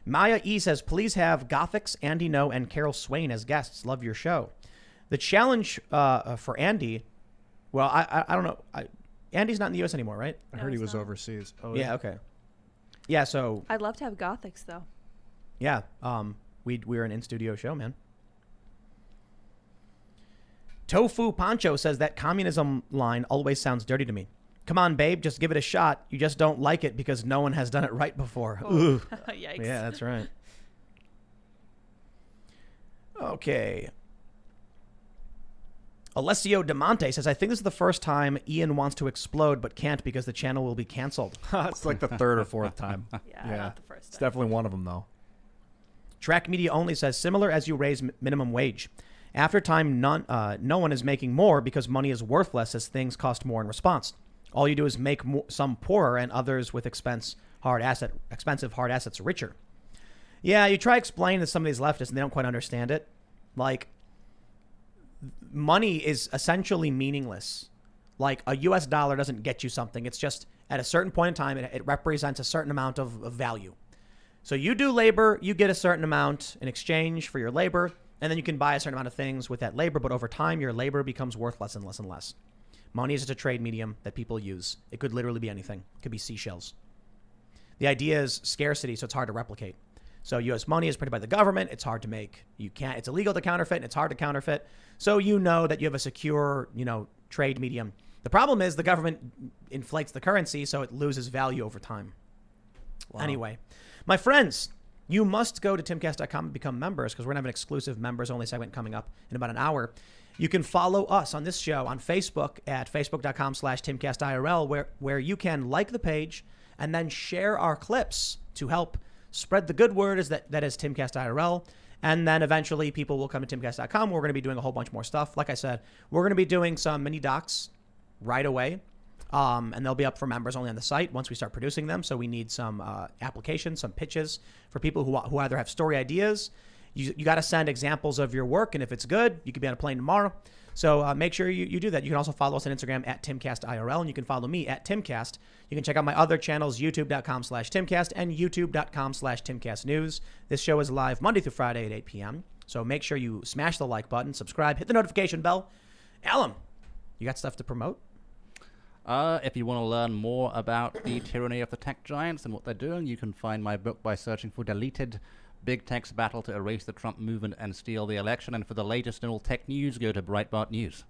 Maya E says, please have Gothix, Andy No, and Carol Swain as guests. Love your show. The challenge for Andy, well, I don't know. Andy's not in the U.S. anymore, right? I No, heard he he's was not. overseas. Oh, Yeah, okay. Yeah, so, I'd love to have Gothics though. yeah, we're an in-studio show, man. Tofu Pancho says that communism line always sounds dirty to me. Come on, babe, just give it a shot. You just don't like it because no one has done it right before. Ugh. Yikes. Yeah, that's right. Okay. Alessio Demonte says, I think this is the first time Ian wants to explode but can't because the channel will be canceled. it's like the third or fourth time. Yeah, not the first It's time. definitely one of them, though. Track Media Only says, similar as you raise minimum wage. After time, no one is making more because money is worthless as things cost more in response. All you do is make some poorer and others with expensive hard assets richer. Yeah, you try explaining to some of these leftists and they don't quite understand it. Like, money is essentially meaningless. Like, a US dollar doesn't get you something. It's just at a certain point in time, it represents a certain amount of value. So you do labor, you get a certain amount in exchange for your labor, and then you can buy a certain amount of things with that labor, but over time, your labor becomes worth less and less and less. Money is just a trade medium that people use. It could literally be anything. It could be seashells. The idea is scarcity, so it's hard to replicate. So U.S. money is printed by the government. It's hard to make. It's illegal to counterfeit, and it's hard to counterfeit. So you know that you have a secure, trade medium. The problem is the government inflates the currency, so it loses value over time. Wow. Anyway, my friends, you must go to timcast.com and become members because we're going to have an exclusive members-only segment coming up in about an hour. You can follow us on this show on Facebook at facebook.com/TimcastIRL, where you can like the page and then share our clips to help spread the good word that is Timcast IRL. And then eventually people will come to timcast.com. We're going to be doing a whole bunch more stuff. Like I said, we're going to be doing some mini docs right away. And they'll be up for members only on the site once we start producing them. So we need some applications, some pitches for people who either have story ideas. You got to send examples of your work. And if it's good, you could be on a plane tomorrow. So make sure you do that. You can also follow us on Instagram at TimcastIRL, and you can follow me at Timcast. You can check out my other channels, youtube.com/Timcast and youtube.com/TimcastNews. This show is live Monday through Friday at 8 p.m. So make sure you smash the like button, subscribe, hit the notification bell. Allum, you got stuff to promote? If you want to learn more about the tyranny of the tech giants and what they're doing, you can find my book by searching for Deleted: Big Tech's Battle to Erase the Trump Movement and Steal the Election. And for the latest in all tech news, go to Breitbart News.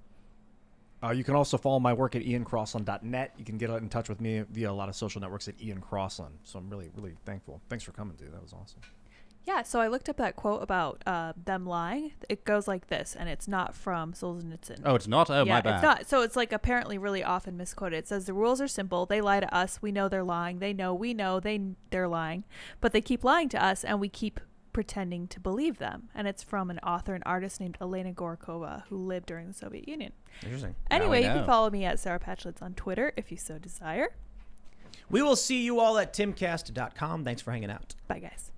You can also follow my work at iancrossland.net. You can get in touch with me via a lot of social networks at Ian Crossland. So I'm really, really thankful. Thanks for coming, dude. That was awesome. Yeah, so I looked up that quote about them lying. It goes like this, and it's not from Solzhenitsyn. Oh, it's not? Oh, yeah, my bad. It's not. So it's like apparently really often misquoted. It says the rules are simple. They lie to us. We know they're lying. They know we know they're lying. But they keep lying to us, and we keep pretending to believe them. And it's from an author and artist named Elena Gorokova, who lived during the Soviet Union. Interesting. Anyway, you can follow me at Sarah Patchlitz on Twitter if you so desire. We will see you all at timcast.com. Thanks for hanging out. Bye, guys.